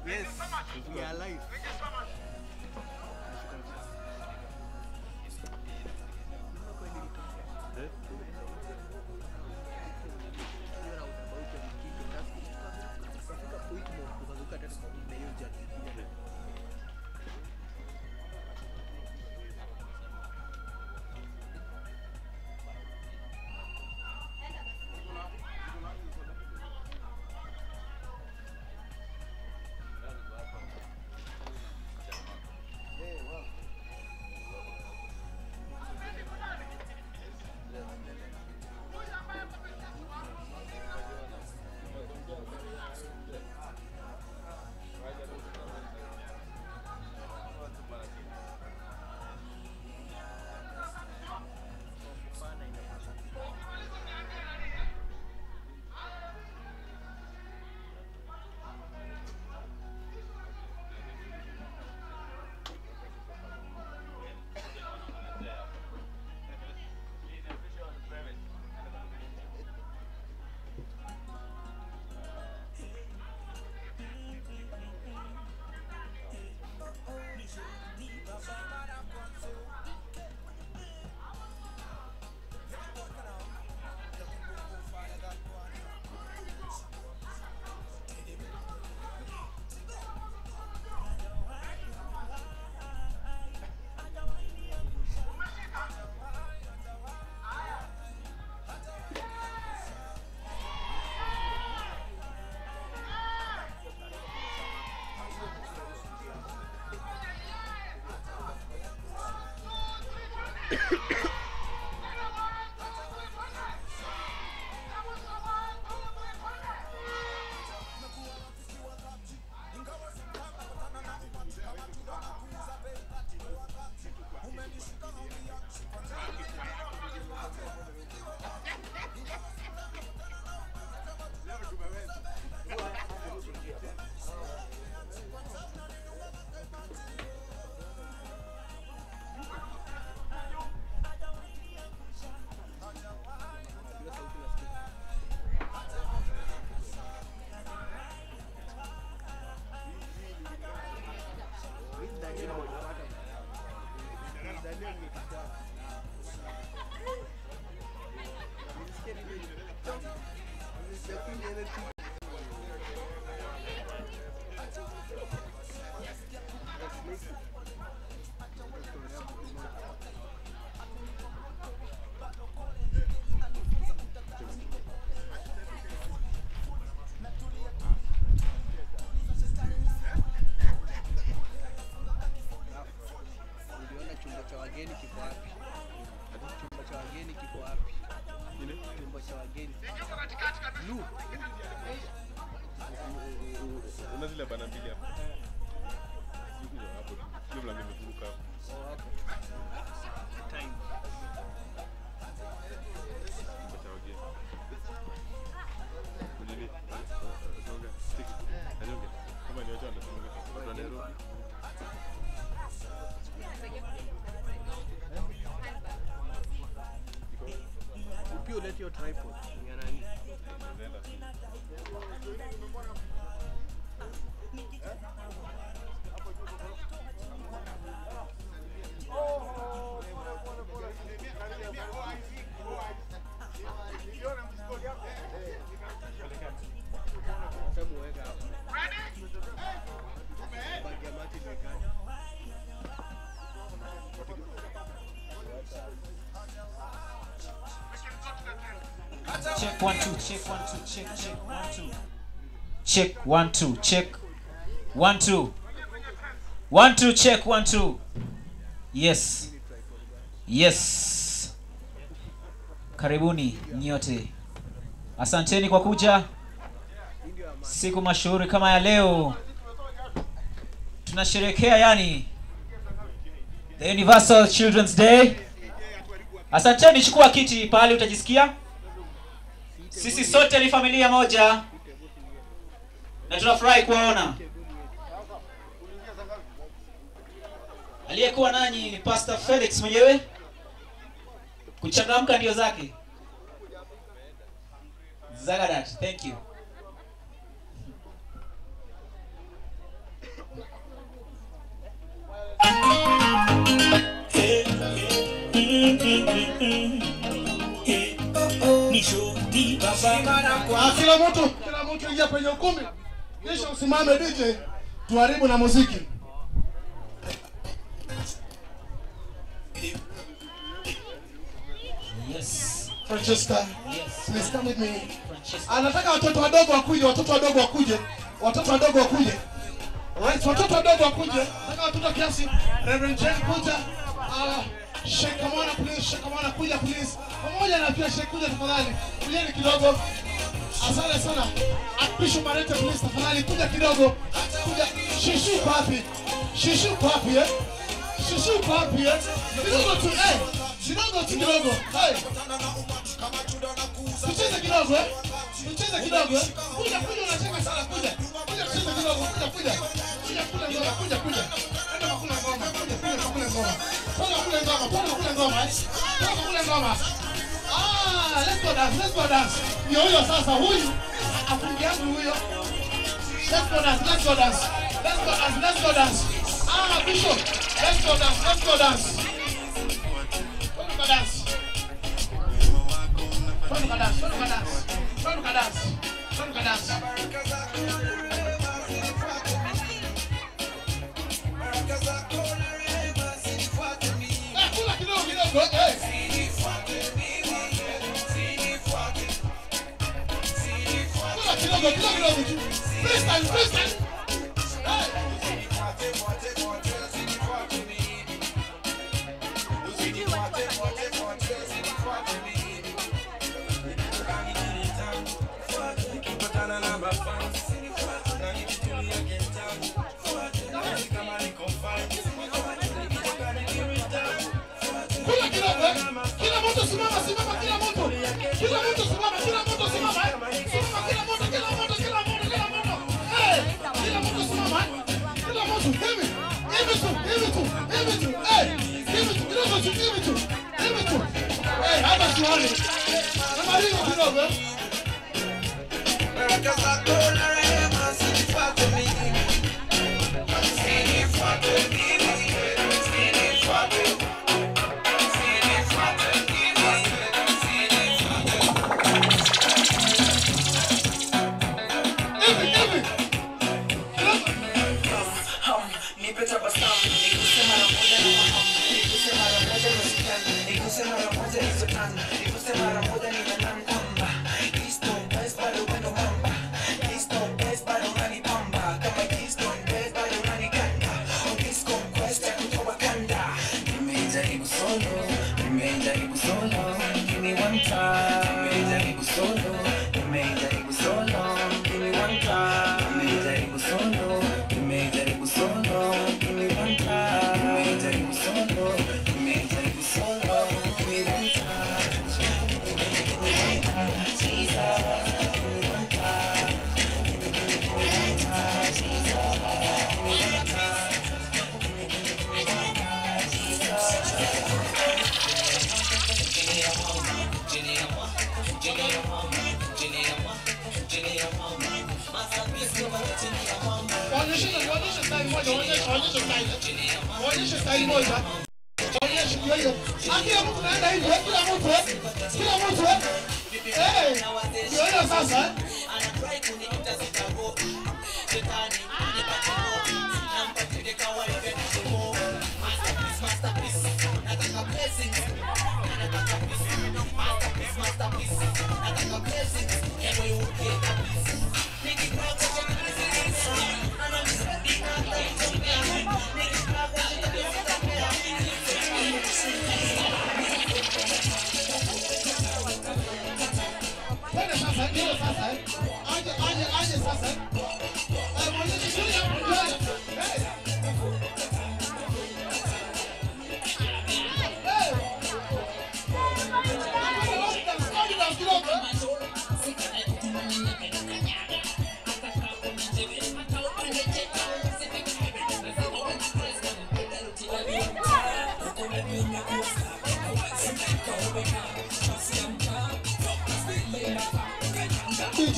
Yes, we are alive. Unazile bana mbili hapo. Hiyo hapo. Hiyo mlango umefunguka hapo. Oh, hapo. Time. Mbacha wageni. Nini? Songa. Tiki. Ajonge. Kama ni watu wanasonga. Watu wa Nairobi. Upio let your tripod. Nganani. check 1 2 check 1 2 check 1 2 check 1 2 check 1 2 1 2 check 1 2 yes yes. Karibuni nyote, asanteni kwa kuja siku mashuhuri kama ya leo. Tunasherehekea yani the Universal Children's Day. Asanteni, chukua kiti pale utajisikia. Sisi sote ni familia moja na tunafurahi kuwaona. Aliyekuwa nanyi ni Pastor Felix mwenyewe. Kuchangamka ndio zake. Zagadat, thank you. Kila mtu ingia kwenye ukumbi. Kisha usimame DJ, tuharibu na muziki. Yes. Francesca, Yes. please come with me. Francesca. Anataka watoto wadogo wakuje, watoto wadogo wakuje. Watoto wadogo wakuje. Right, watoto wadogo wakuje. Nataka watoto kiasi. Reverend Jane kuja. Sheikh Kamana please, Sheikh Kamana kuja please. Pamoja na pia Sheikh kuja tafadhali. Kujeni kidogo. Asante sana. Bishop Marete please tafadhali kuja kidogo. Kuja. Shishu papi. Shishu papi eh. Shishu papi eh. Kidogo tu eh. Kidogo tu kidogo. Hey. Tucheze kidogo eh. Tucheze kidogo eh. Kuja unacheka sana kuja. Kuja tucheze kidogo kuja. Kuja kula ngoma kuja. Enda kula ngoma kuja kula ngoma. Kula ngoma eh. Kula ngoma. Let's go dance. Ni huyo sasa huyu. Afungi yangu huyo. Let's go dance. Bishop. Let's go dance. Freestyle. Kila mtu simama.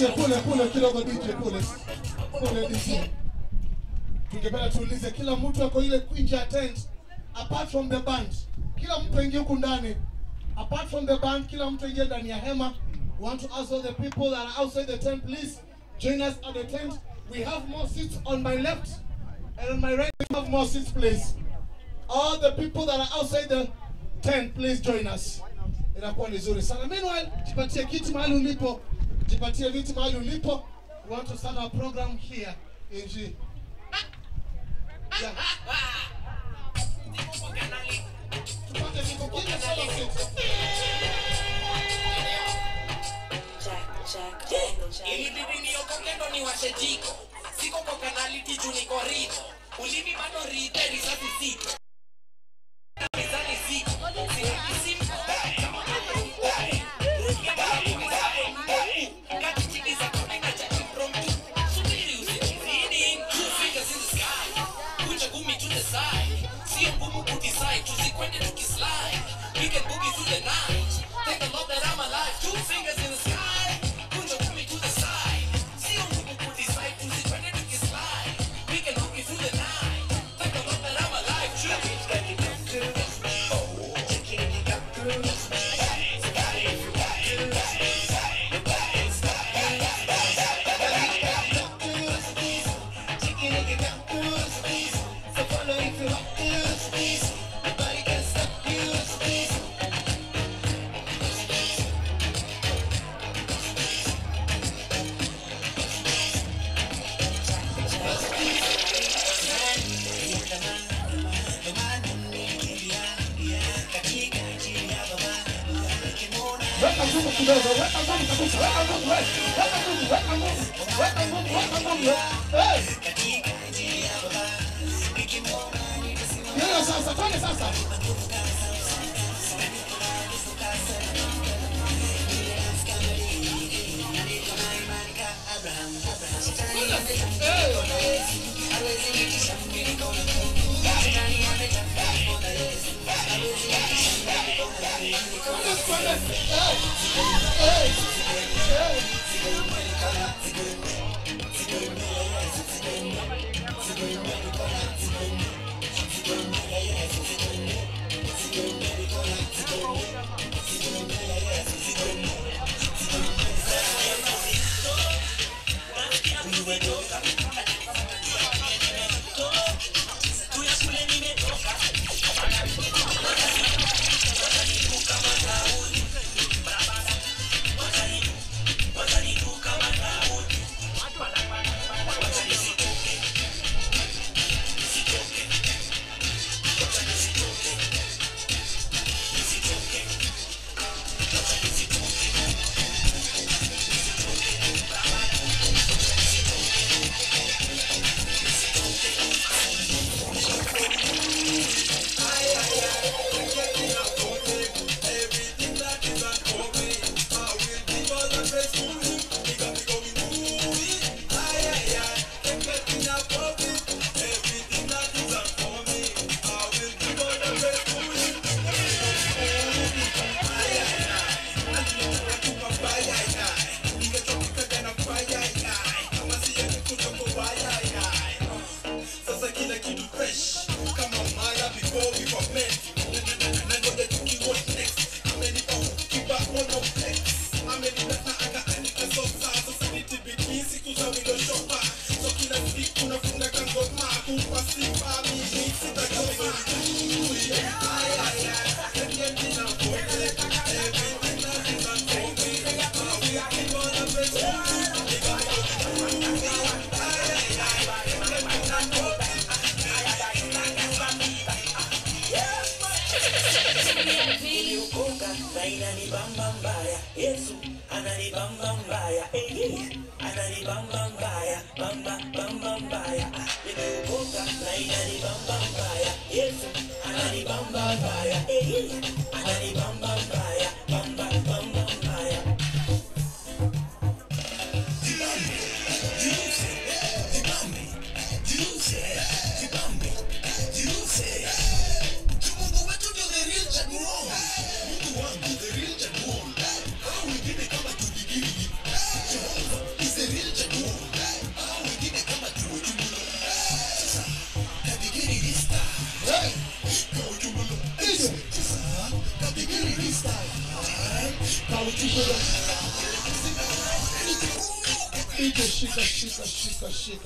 DJ kule kidogo DJ kule DJ. Tungependa tuulize kila mtu ako ile nje ya tent apart from the band. Kila mtu aingie huku ndani. Apart from the band, kila mtu aingie ndani ya hema. We want to ask all the people that are outside the tent, please join us at the tent. We have more seats on my left and on my right. We have more seats, please. All the people that are outside the tent, please join us. Inakuwa nzuri sana. Meanwhile, jipatie kiti mahali ulipo. Jipatie viti mahali ulipo. We want to start our program here in G. Yeah. Ili bibi niyoko kendo ni washe jiko. Siko kwa kanaliti juu niko rito. Ulimi bado rite risasi siko. Mizani siko. Sihaki siko. Kati chini za kone na chaki prompt. Subiri usitizini. 2 fingers in the sky. Kucha gumi to the side. Sio ngumu kudecide. Tusikwende tukislide. We can boogie through the night. Take a love that I'm alive. 2 fingers in the sky.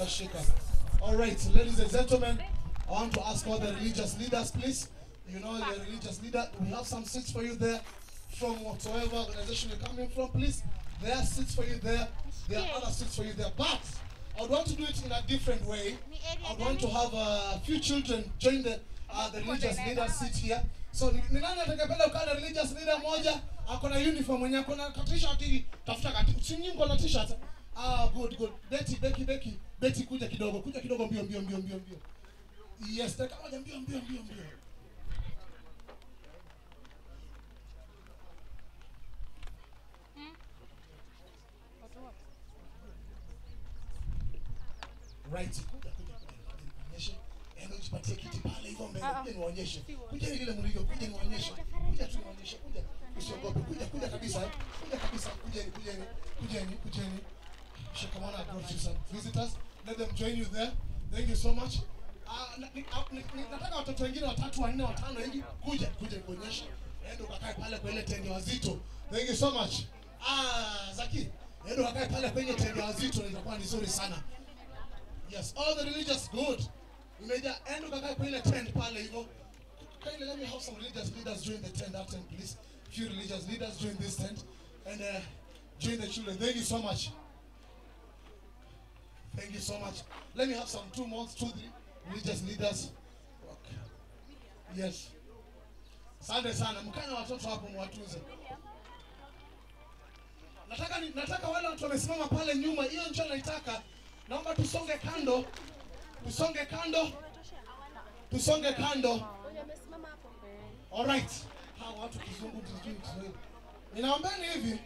Shika. All right, ladies and gentlemen, I want to ask all the religious leaders, please. You know, the religious leader, we have some seats for you there from whatsoever organization you're coming from, please. There are seats for you there. There are other seats for you there. But I would want to do it in a different way. I would want to have a few children join the religious leader seat here. So ni nani atakayependa kukaa na religious leader moja ako na uniform mwenye ako na t-shirt hii tafuta kati chini mko na t-shirt. Good. Betty kuja kidogo mbio. Yes, taka moja mbio. Right, kuja. Nionyeshe. Jipatie kiti pale hivyo mbele. Kuja nionyeshe. Kuja ile mlivyo, kuja nionyeshe. Kuja tu nionyeshe. Kuja. Usiogope. Kuja kabisa. Kujeni. Shikamana, God to some visitors. Let them join you there. Thank you so much. Nataka watoto wengine 3, 4, 5 hivi kuja kuonyesha. Ndio ukakae pale kwa ile tende wazito. Thank you so much. Zaki, ndio ukakae pale kwenye tende wazito, itakuwa nzuri sana. Yes, all the religious good. Umeja ndio ukakae kwa ile tent pale hivyo. Kindly let me have some religious leaders join the tent after, please. Few religious leaders join this tent and join the children. Thank you so much. Thank you so much. Let me have some 2 more, 2, 3 religious leaders. Okay. Yes. Asante sana. Mkana watoto hapo mwatunze. Nataka wale watu wamesimama pale nyuma. Hiyo njoo naitaka. Naomba tusonge kando. All right. Hao watu kizungu tuzuri. Ninaombeni hivi.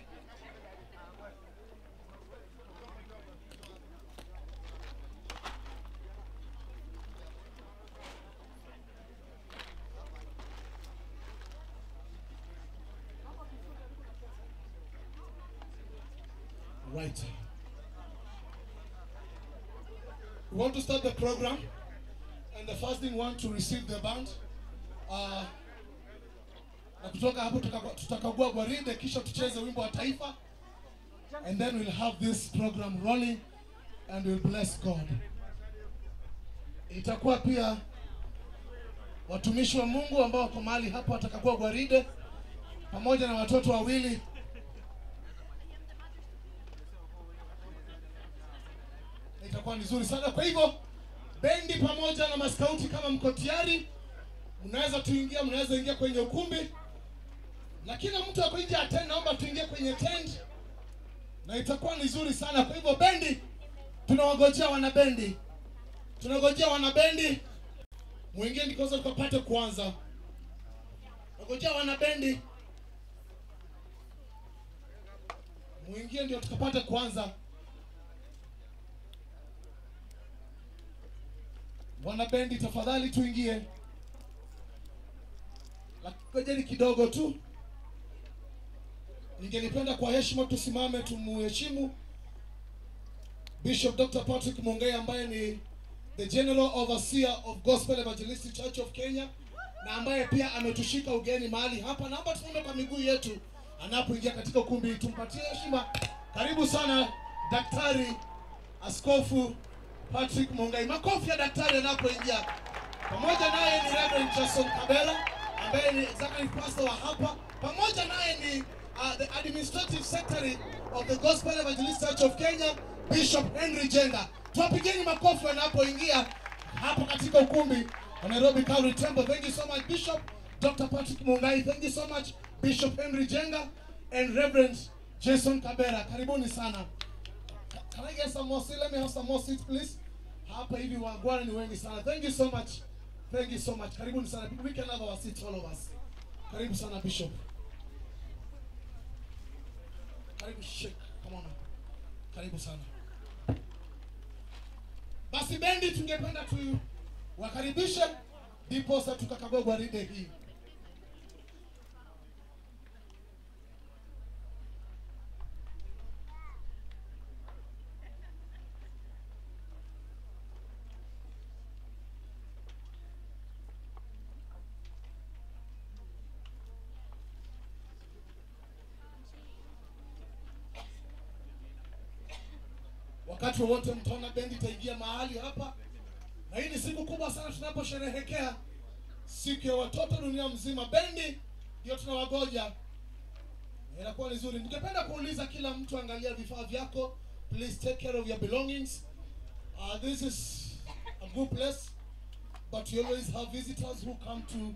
Right. We want to start the program, and the first thing we want to receive the band. Na kutoka hapo tutakagua gwaride kisha tucheze wimbo wa taifa, and then we'll have this program rolling and we'll bless God. Itakuwa pia watumishi wa Mungu ambao wako mahali hapa watakagua gwaride pamoja na watoto wawili. Itakuwa nzuri sana. Kwa hivyo bendi pamoja na maskauti, kama mko tayari, mnaweza ingia kwenye ukumbi. Na kila mtu ako nje attend, naomba tuingie kwenye tent. Na itakuwa nzuri sana. Kwa hivyo bendi, tunawangojea wanabendi. Muingie ndikoza tukapate kuanza. Ngojea wanabendi. Muingie ndio tukapate kuanza. Wanabendi tafadhali tuingie. Ngojeni kidogo tu. Ningelipenda kwa heshima tusimame tumuheshimu Bishop Dr. Patrick Mungai ambaye ni the General Overseer of Gospel Evangelistic Church of Kenya na ambaye pia ametushika ugeni mahali hapa. Naomba tusimame kwa miguu yetu anapoingia katika ukumbi, tumpatie heshima. Karibu sana Daktari Askofu Patrick Mungai. Makofi ya daktari anapoingia. Pamoja naye ni Reverend Jason Kabela ambaye ni executive pastor wa hapa. Pamoja naye ni the administrative secretary of the Gospel Evangelistic Church of Kenya, Bishop Henry Jenga. Tuwapigeni makofi wanapoingia hapo katika ukumbi wa Nairobi County Temple. Thank you so much Bishop Dr. Patrick Mungai. Thank you so much Bishop Henry Jenga and Reverend Jason Kabera. Karibuni sana. Can I get some more seats? Let me have some more seats please. Hapa hivi wagwana ni wengi sana. Thank you so much. Thank you so much. Karibuni sana. We can have our seats, all of us. Karibu sana Bishop. Karibu shake. Come on. Karibu sana. Basi bendi tungependa tu wakaribishe ndipo sasa tukakagua gwaride hii. Wakati wote mtaona bendi itaingia mahali hapa. Na hii ni siku kubwa sana tunaposherehekea siku ya watoto dunia mzima. Bendi ndio tunawagoja. Inakuwa ni nzuri. Ningependa kuuliza kila mtu, angalia vifaa vyako. Please take care of your belongings. This is a good place, but you always have visitors who come to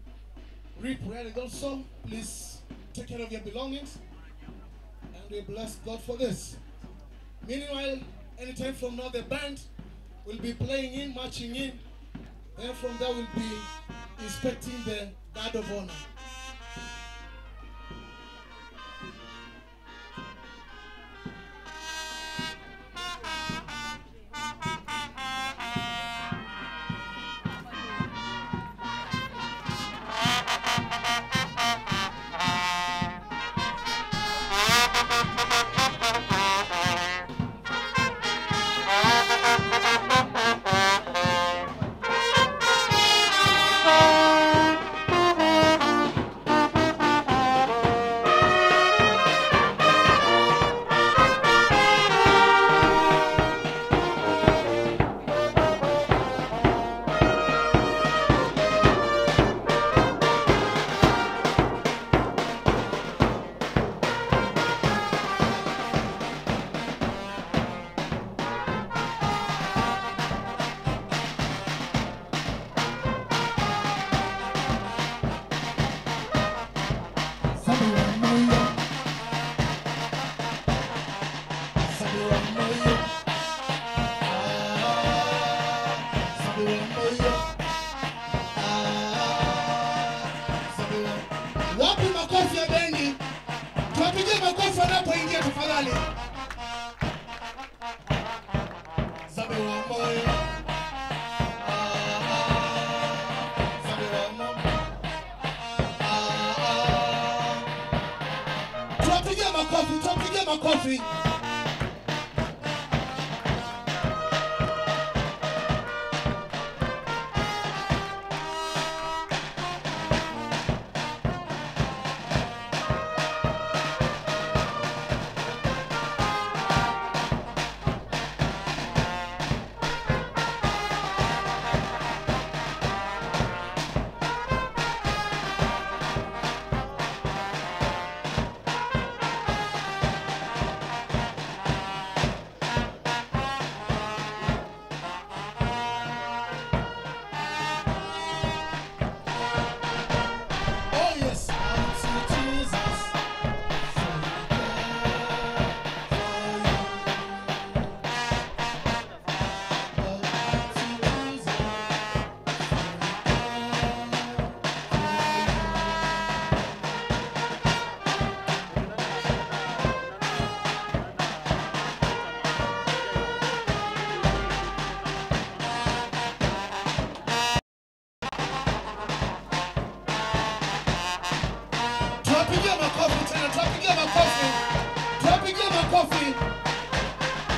reap where it also. Please take care of your belongings, and we bless God for this. Meanwhile, anytime from now, the band will be playing in, marching in. Then from there, we'll be inspecting the guard of honor. Wapi makofi ya bendi? Tuwapigie makofi wanapoingia tafadhali. Zabe wa moyo. Zabe wa moyo. Tuwapigie makofi, tuwapigie makofi.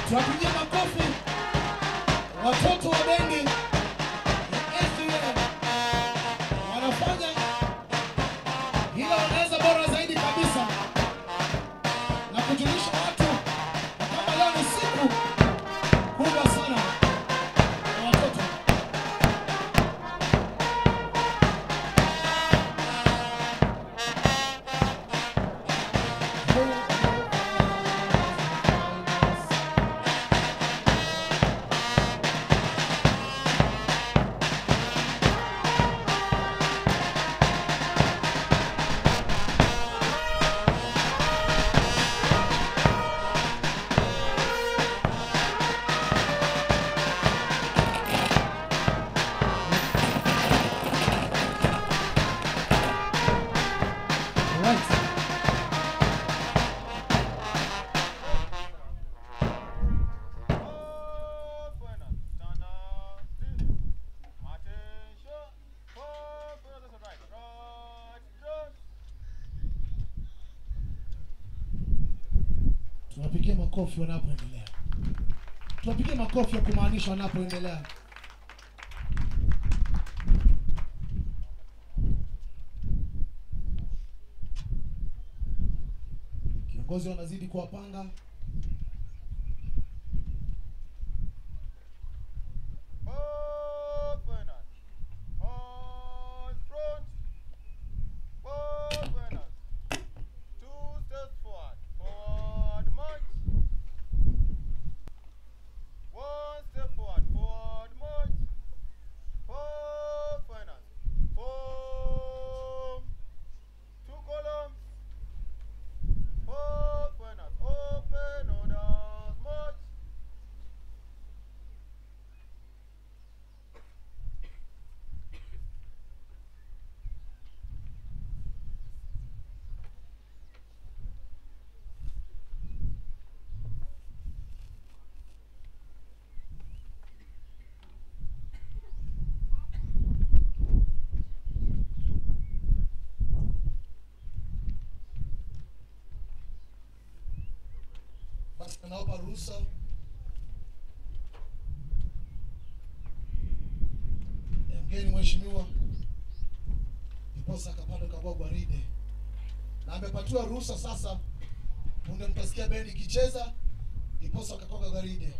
Tuwapigie makofi watoto wa bendi wanafanya hilo, wanaweza bora zaidi kabisa na kujulisha watu kama leo ni siku kubwa sana ya watoto. Tunapigia makofi wanapoendelea. Tunapigia makofi ya kumaanisha wanapoendelea. Kiongozi wanazidi kuwapanga. naomba ruhusa ya mgeni mheshimiwa ndiposa akapata kagua gwaride, na amepatiwa ruhusa sasa. Punde mtasikia bendi ikicheza ndiposa akakoga gwaride.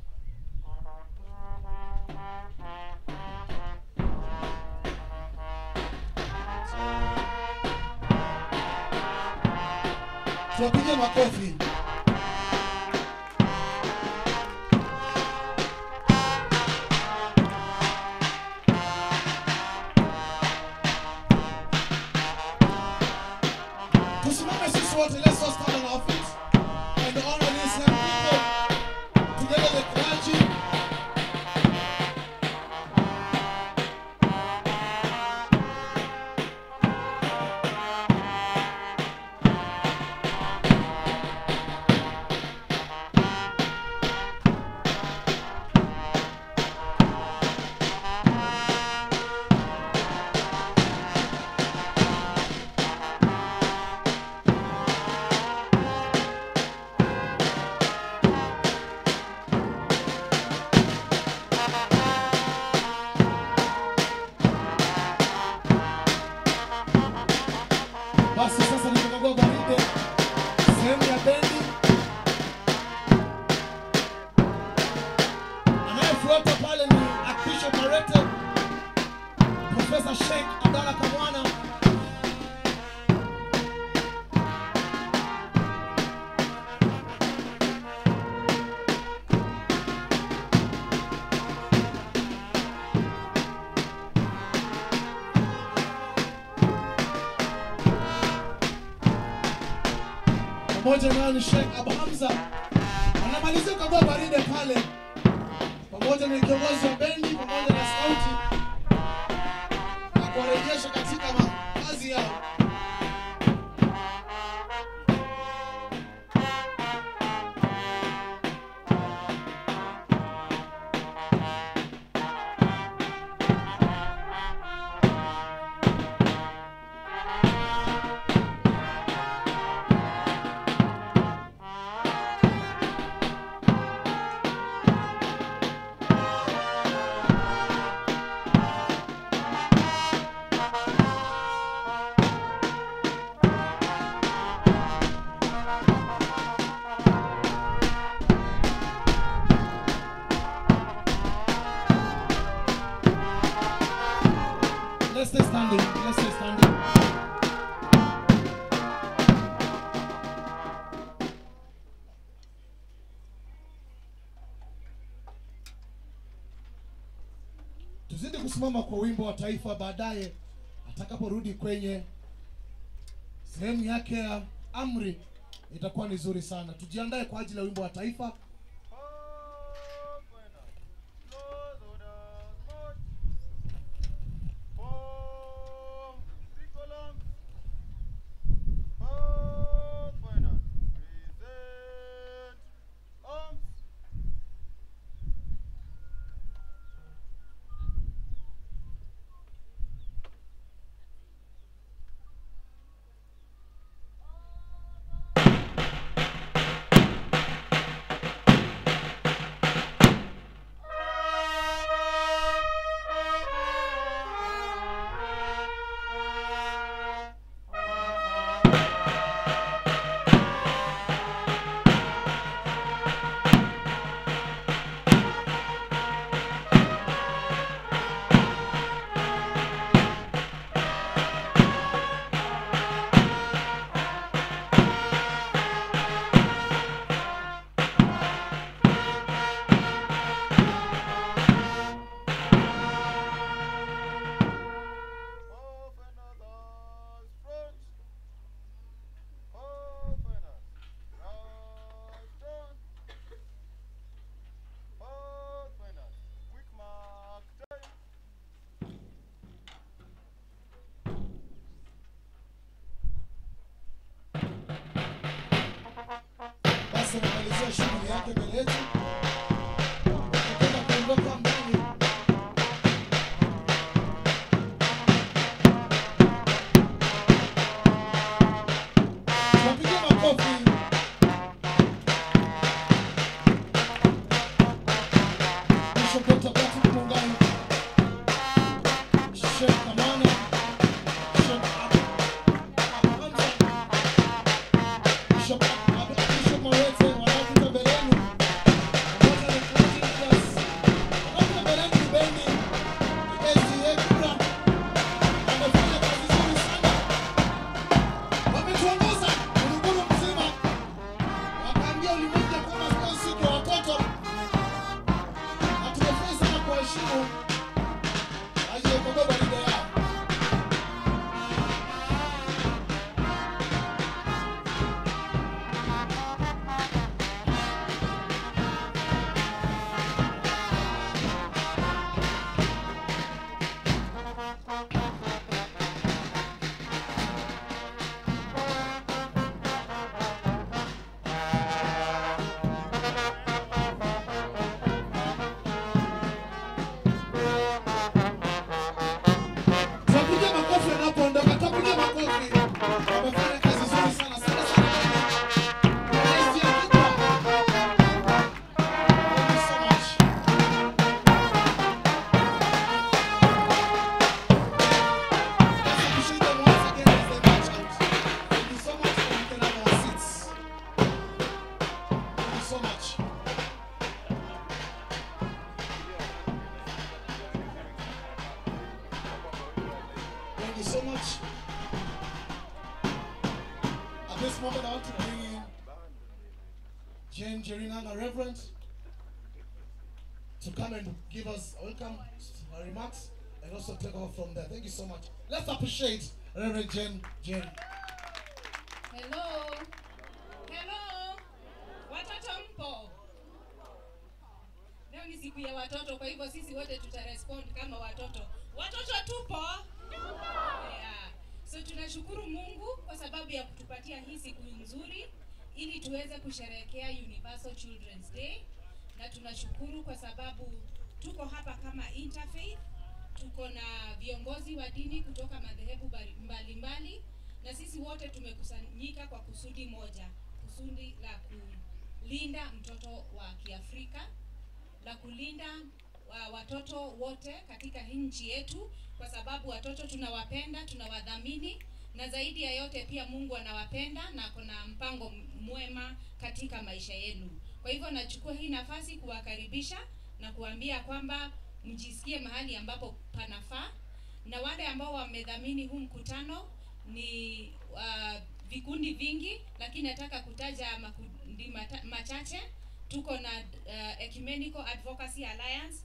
Tuwapige makofi. Tusimame sisi wote, let's all stand on our feet and honor these young people together with clergy. Basi sasa ni kukagua gwaride sehemu ya bendi. Anayefuata pale ni Archbishop Director Professor Sheikh Abdalla Kamwana. Pamoja na ni Sheikh Abu Hamza anamalizia kukagua gwaride pale, pamoja na kiongozi wa bendi pamoja na sauti, na kuwarejesha katika makazi yao. Let's stay standing. Let's stay standing. Tuzidi kusimama kwa wimbo wa taifa, baadaye atakaporudi kwenye sehemu yake ya amri itakuwa ni nzuri sana. Tujiandae kwa ajili ya wimbo wa taifa. Basi namalizia shughuli yake mbele yetu. Nataka kuondoka mbele. Tuwapigie makofi. much. At this moment, I want to bring in Jane Jerinanga, Reverend, to come and give us welcome remarks and also take off from there. Thank you so much. Let's appreciate Reverend Jane. Hello. Hello. Watoto mpo? Leo ni siku ya watoto, kwa hivyo sisi wote tutarespond kama watoto. Watoto tupo? Yeah. So tunashukuru Mungu kwa sababu ya kutupatia hii siku nzuri ili tuweze kusherehekea Universal Children's Day, na tunashukuru kwa sababu tuko hapa kama interfaith, tuko na viongozi wa dini kutoka madhehebu mbalimbali, na sisi wote tumekusanyika kwa kusudi moja, kusudi la kulinda mtoto wa Kiafrika, la kulinda watoto wote katika nchi yetu, kwa sababu watoto tunawapenda, tunawadhamini, na zaidi ya yote pia Mungu anawapenda na kuna mpango mwema katika maisha yenu. Kwa hivyo nachukua hii nafasi kuwakaribisha na kuambia kwamba mjisikie mahali ambapo panafaa, na wale ambao wamedhamini huu mkutano ni vikundi vingi, lakini nataka kutaja makundi machache. Tuko na Ecumenical Advocacy Alliance,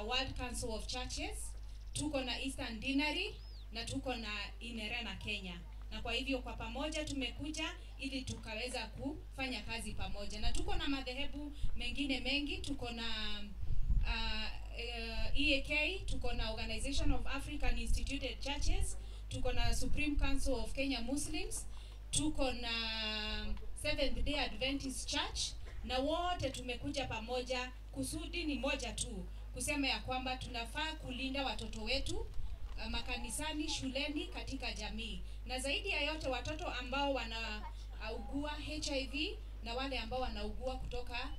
World Council of Churches, tuko na Eastern Dinary, na tuko na Inerena Kenya. Na kwa hivyo kwa pamoja tumekuja ili tukaweza kufanya kazi pamoja. Na tuko na madhehebu mengine mengi, tuko na EAK, tuko na Organization of African Instituted Churches, tuko na Supreme Council of Kenya Muslims, tuko na Seventh Day Adventist Church, na wote tumekuja pamoja. Kusudi ni moja tu, kusema ya kwamba tunafaa kulinda watoto wetu makanisani, shuleni, katika jamii, na zaidi ya yote watoto ambao wanaugua HIV na wale ambao wanaugua kutoka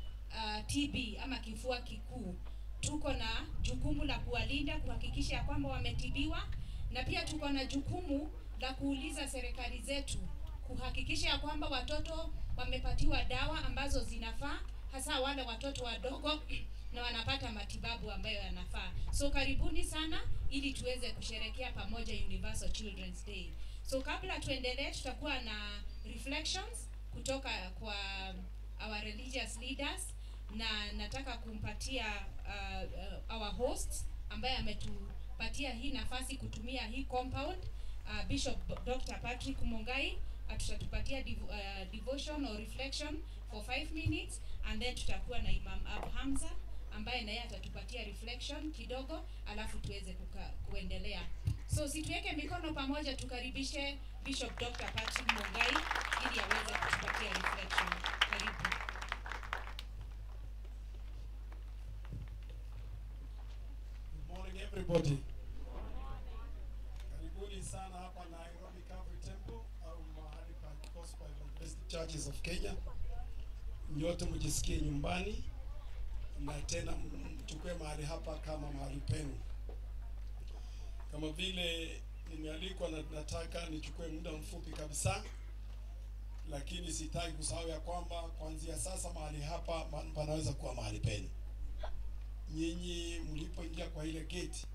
TB ama kifua kikuu. Tuko na jukumu la kuwalinda, kuhakikisha ya kwamba wametibiwa, na pia tuko na jukumu la kuuliza serikali zetu kuhakikisha ya kwamba watoto wamepatiwa dawa ambazo zinafaa, hasa wale watoto wadogo na wanapata matibabu ambayo yanafaa. So karibuni sana ili tuweze kusherehekea pamoja Universal Children's Day. So kabla tuendelee, tutakuwa na reflections kutoka kwa our religious leaders, na nataka kumpatia our host ambaye ametupatia hii nafasi kutumia hii compound, Bishop Dr. Patrick Mungai atatupatia devotion or reflection for 5 minutes, and then tutakuwa na Imam Abu Hamza ambaye naye atatupatia reflection kidogo, alafu tuweze kuendelea. So situweke mikono pamoja, tukaribishe Bishop Dr. Patrick Mungai ili aweze kutupatia reflection. Karibu. Good morning everybody. Karibuni sana hapa Nairobi Calvary Temple au mahali pa Gospel Evangelist Churches of Kenya. Nyote mjisikie nyumbani na tena mchukue mahali hapa kama mahali penu. Kama vile nimealikwa na nataka nichukue muda mfupi kabisa, lakini sitaki kusahau ya kwamba kuanzia sasa mahali hapa panaweza kuwa mahali penu. Nyinyi mlipoingia kwa ile gate,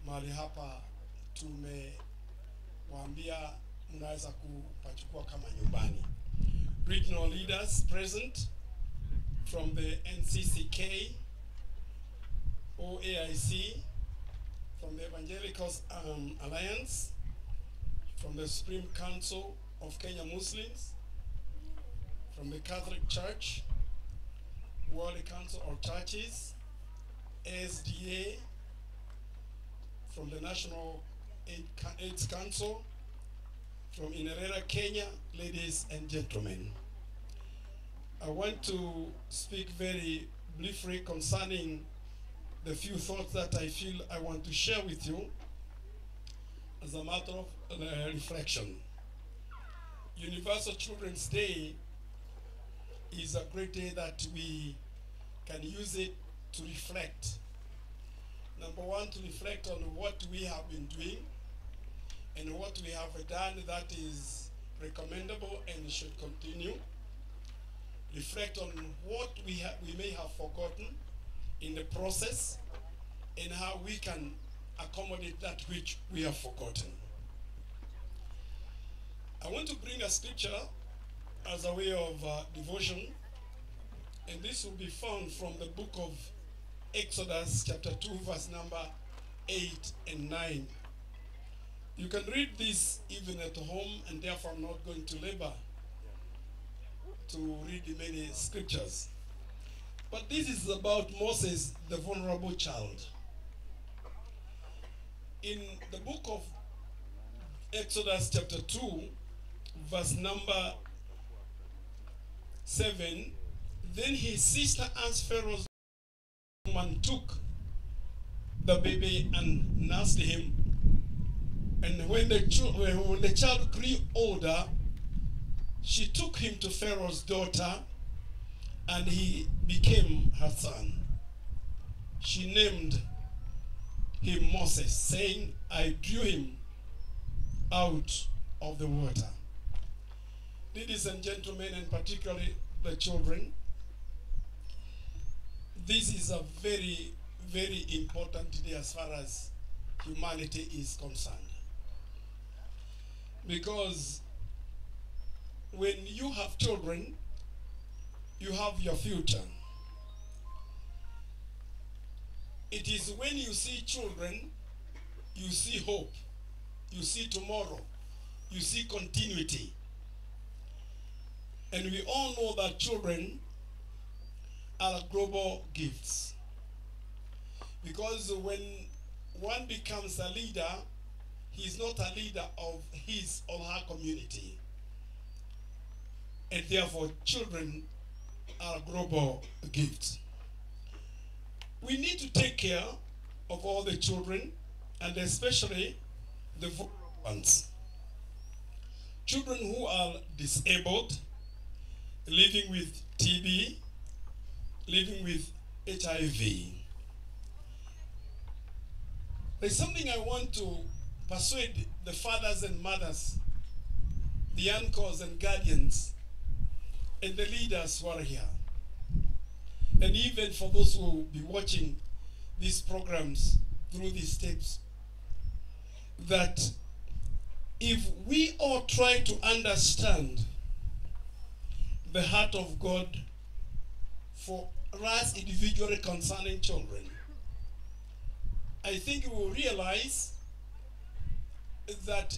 mahali hapa tumewaambia mnaweza kupachukua kama nyumbani. Regional leaders present from the NCCK, OAIC, from the Evangelical Alliance, from the Supreme Council of Kenya Muslims, from the Catholic Church, World Council of Churches, SDA, from the National AIDS Council, from Inerena Kenya, ladies and gentlemen. I want to speak very briefly concerning the few thoughts that I feel I want to share with you as a matter of reflection. Universal Children's Day is a great day that we can use it to reflect. Number one, to reflect on what we have been doing and what we have done that is recommendable and should continue. Reflect on what we may have forgotten in the process and how we can accommodate that which we have forgotten. want to bring a scripture as a way of devotion, and this will be found from the book of Exodus chapter 2 verse number 8 and 9. You can read this even at home, and therefore I'm not going to labor to read the many scriptures. But this is about Moses, the vulnerable child. In the book of Exodus chapter 2, verse number 7, then his sister asked Pharaoh's woman, took the baby and nursed him. And when the child grew older, she took him to Pharaoh's daughter, and he became her son. She named him Moses, saying, I drew him out of the water. Ladies and gentlemen, and particularly the children, this is a very, very important day as far as humanity is concerned. Because when you have children, you have your future. It is when you see children, you see hope, you see tomorrow, you see continuity. And we all know that children are global gifts. Because when one becomes a leader, he is not a leader of his or her community. And therefore, children are global gifts. We need to take care of all the children, and especially the vulnerable ones. Children who are disabled, living with TB, living with HIV. There's something I want to persuade the fathers and mothers, the uncles and guardians, and the leaders who are here. And even for those who will be watching these programs through these tapes, that if we all try to understand the heart of God for us individually concerning children, I think we will realize that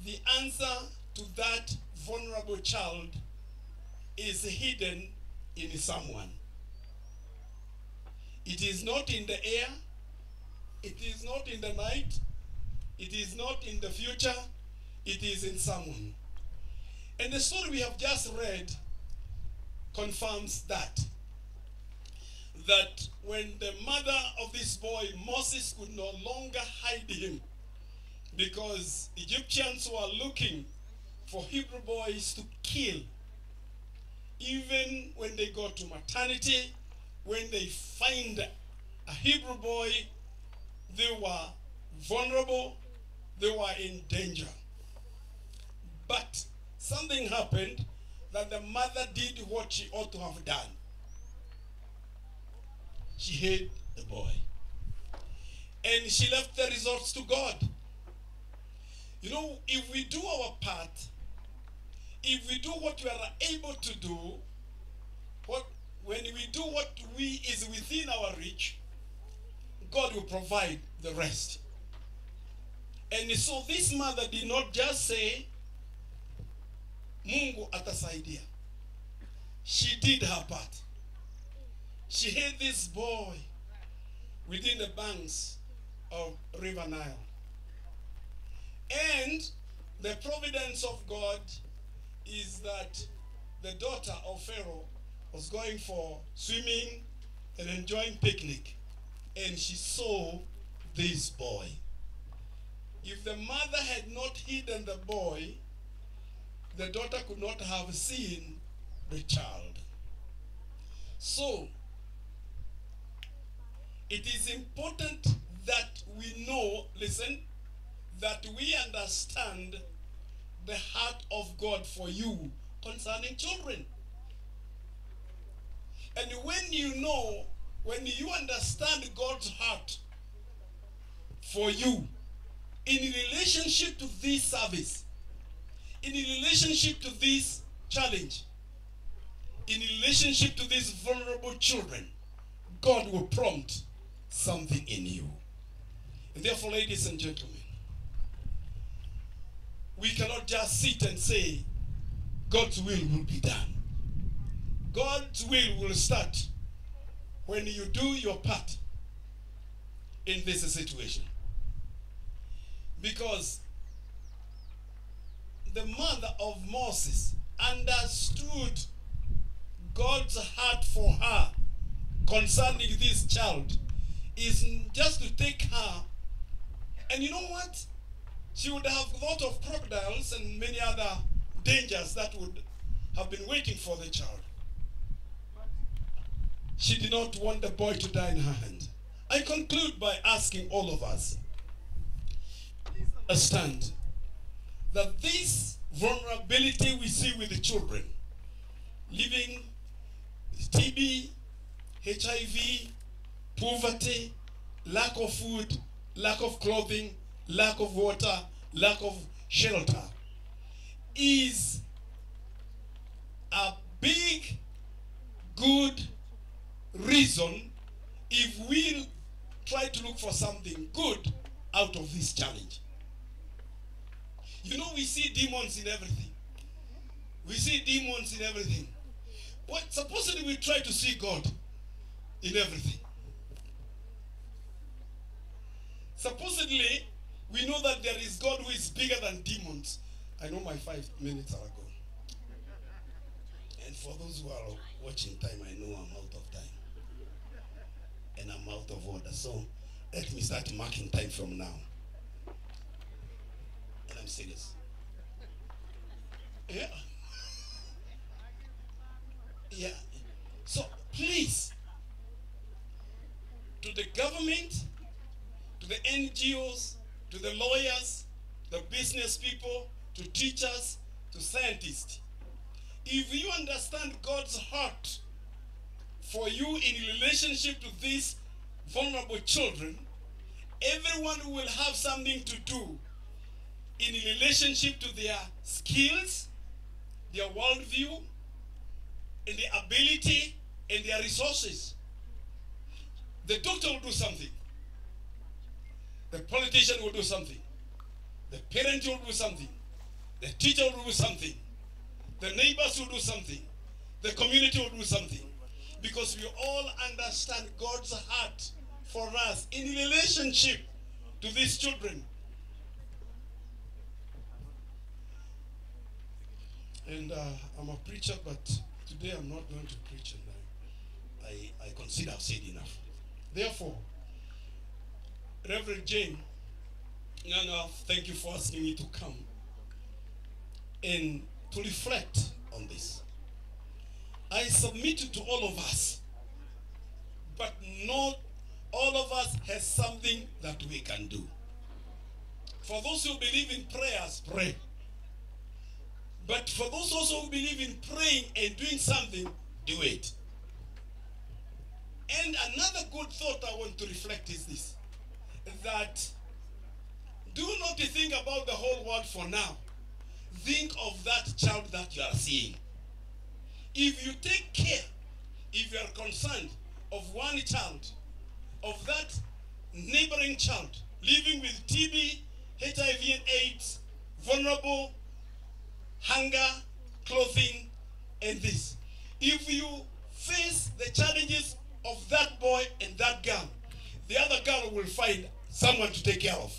the answer to that vulnerable child is hidden in someone. It is not in the air, it is not in the night, it is not in the future, it is in someone. And the story we have just read confirms that when the mother of this boy, Moses, could no longer hide him, because Egyptians were looking for Hebrew boys to kill. Even when they go to maternity, when they find a Hebrew boy, they were vulnerable, they were in danger. But something happened that the mother did what she ought to have done. She hid the boy. And she left the results to God. You know, if we do our part, if we do what we are able to do, when we do what is within our reach, God will provide the rest. And so this mother did not just say, Mungu atasaidia. She did her part. She hid this boy within the banks of River Nile. And the providence of God is that the daughter of Pharaoh was going for swimming and enjoying picnic, and she saw this boy. If the mother had not hidden the boy, the daughter could not have seen the child. So, it is important that we know, listen, that we understand the heart of God for you concerning children. And when you understand God's heart for you in relationship to this service, in relationship to this challenge, in relationship to these vulnerable children, God will prompt something in you. And therefore, ladies and gentlemen, we cannot just sit and say, God's will be done. God's will start when you do your part in this situation. Because the mother of Moses understood God's heart for her concerning this child is just to take her, and you know what? She would have thought of crocodiles and many other dangers that would have been waiting for the child. She did not want the boy to die in her hand. I conclude by asking all of us, understand that this vulnerability we see with the children living with TB, HIV, poverty, lack of food, lack of clothing, lack of water, lack of shelter is a big, good reason if we try to look for something good out of this challenge. You know, we see demons in everything. We see demons in everything. But supposedly we try to see God in everything. Supposedly, we know that there is God who is bigger than demons. I know my 5 minutes are gone. And for those who are watching time, I know I'm out of time. And I'm out of order. So let me start marking time from now. And I'm serious. Yeah. Yeah. So please, to the government, to the NGOs, to the lawyers, the business people, to teachers, to scientists, if you understand God's heart for you in relationship to these vulnerable children, everyone will have something to do in relationship to their skills, their worldview, and their ability and their resources. The doctor will do something. The politician will do something. The parent will do something. The teacher will do something. The neighbors will do something. The community will do something. Because we all understand God's heart for us in relationship to these children. And I'm a preacher, but today I'm not going to preach, and I consider I've said enough. Therefore, Reverend Jane, thank you for asking me to come and to reflect on this. I submit it to all of us, but not all of us has something that we can do. For those who believe in prayers, pray. But for those also who believe in praying and doing something, do it. And another good thought I want to reflect is this, that do not think about the whole world for now. Think of that child that you are seeing. If you take care, if you are concerned of one child, of that neighboring child living with TB, HIV and AIDS, vulnerable, hunger, clothing, and this. If you face the challenges of that boy and that girl, the other girl will find someone to take care of.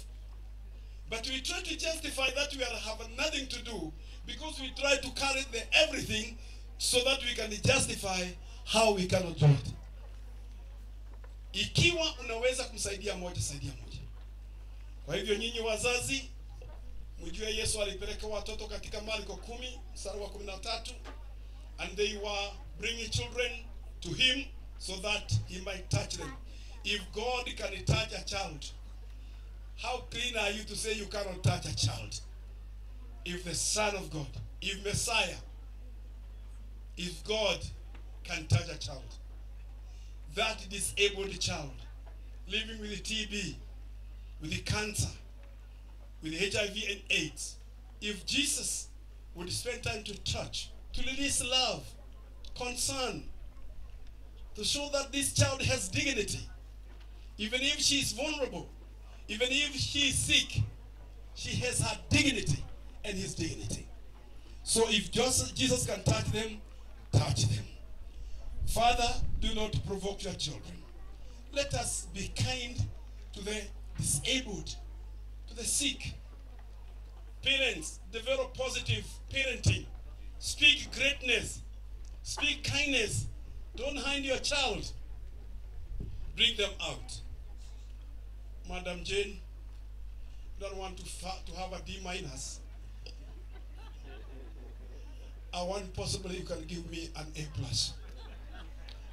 But we try to justify that we have nothing to do because we try to carry the everything so that we can justify how we cannot do it. Ikiwa unaweza kumsaidia moja, saidia moja. Kwa hivyo nyinyi wazazi, mjue Yesu alipeleka watoto katika Marko 10:13, and they were bringing children to him so that he might touch them. If God can touch a child, how clean are you to say you cannot touch a child? If the Son of God, if Messiah, if God can touch a child, that disabled child living with TB, with the cancer, with HIV and AIDS, if Jesus would spend time to touch, to release love, concern, to show that this child has dignity. Even if she is vulnerable, even if she is sick, she has her dignity and his dignity. So if Jesus can touch them, touch them. Father, do not provoke your children. Let us be kind to the disabled, to the sick. Parents, develop positive parenting. Speak greatness. Speak kindness. Don't hide your child. Bring them out. Madam Jane, don't want to have a D minus. I want possibly you can give me an A plus.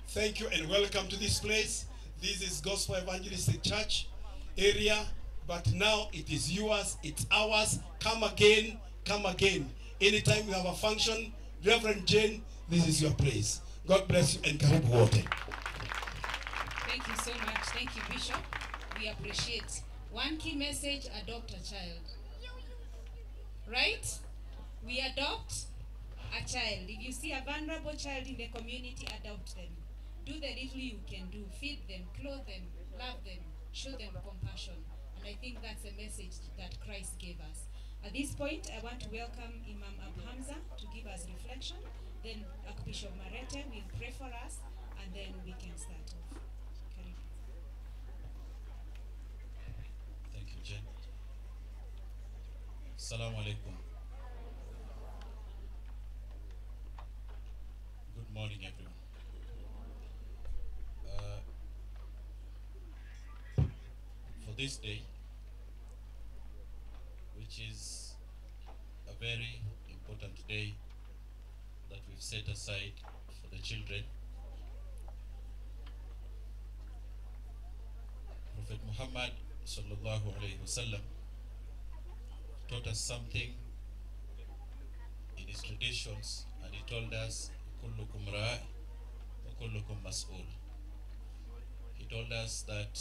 Thank you and welcome to this place. This is Gospel Evangelistic Church area, but now it is yours, it's ours. Come again, come again. Anytime we have a function, Reverend Jane, this is your place. God bless you and karibu wote. Thank you so much. Thank you, Bishop. We appreciate. One key message, adopt a child. Right? We adopt a child. If you see a vulnerable child in the community, adopt them. Do the little you can do. Feed them, clothe them, love them, show them compassion. And I think that's a message that Christ gave us. At this point, I want to welcome Imam Abu Hamza to give us reflection. Then Archbishop Marete will pray for us, and then we can start off. Thank you, Jen. Assalamu alaikum. Good morning, everyone. For this day, which is a very important day that we've set aside for the children, Prophet Muhammad sallallahu alaihi wasallam taught us something in his traditions, and he told us, "Kullukum ra'i wa kullukum mas'ul." He told us that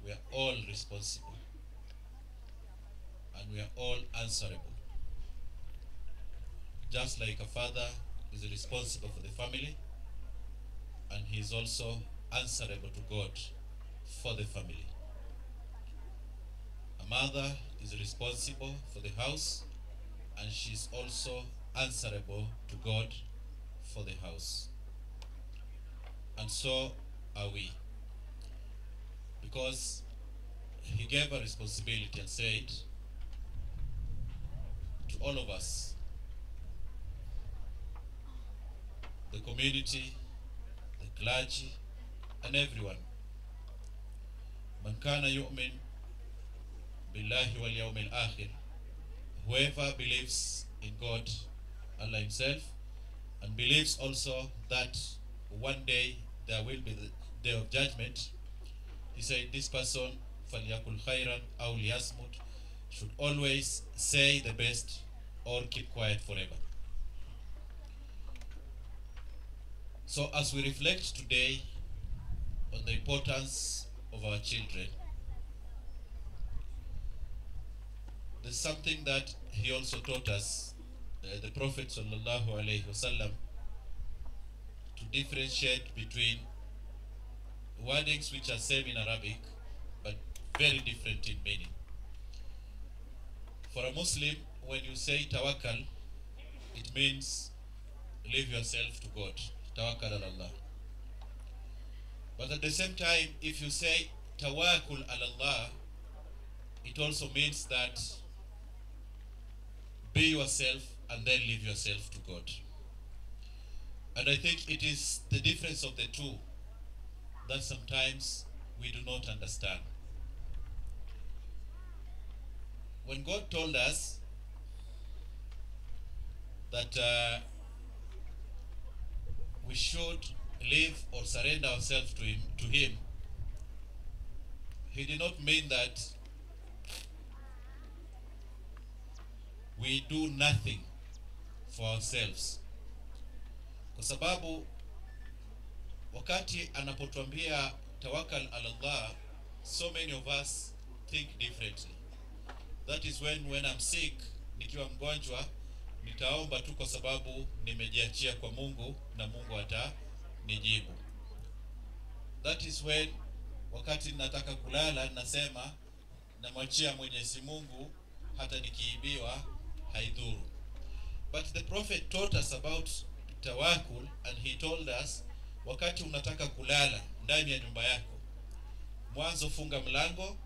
we are all responsible and we are all answerable. Just like a father is responsible for the family, and he is also answerable to God for the family. A mother is responsible for the house, and she is also answerable to God for the house. And so are we. Because he gave a responsibility and said to all of us, the community, the clergy, and everyone, Man kana yu'min billahi wal yawmil akhir, whoever believes in God, Allah himself, and believes also that one day there will be the day of judgment, he said this person, فَلْيَقُلْ خَيْرًا أَوْ لِيَصْمُتْ, should always say the best or keep quiet forever. So as we reflect today on the importance of our children, there's something that he also taught us, the Prophet sallallahu alaihi wasallam, to differentiate between wordings which are same in Arabic but very different in meaning. For a Muslim, when you say tawakkal, it means leave yourself to God. Tawakkal ala Allah. But at the same time, if you say tawakkul ala Allah, it also means that be yourself and then leave yourself to God. And I think it is the difference of the two that sometimes we do not understand. When God told us that we should live or surrender ourselves to Him, He did not mean that we do nothing for ourselves. Kwa sababu wakati anapotuambia tawakkal ala Allah, so many of us think differently. That is when I'm sick, nikiwa mgonjwa nitaomba tu kwa sababu nimejiachia kwa Mungu na Mungu atanijibu. That is when wakati nataka kulala nasema namwachia Mwenyezi Mungu, hata nikiibiwa haidhuru. But the prophet taught us about tawakkul, and he told us wakati unataka kulala ndani ya nyumba yako, mwanzo funga mlango,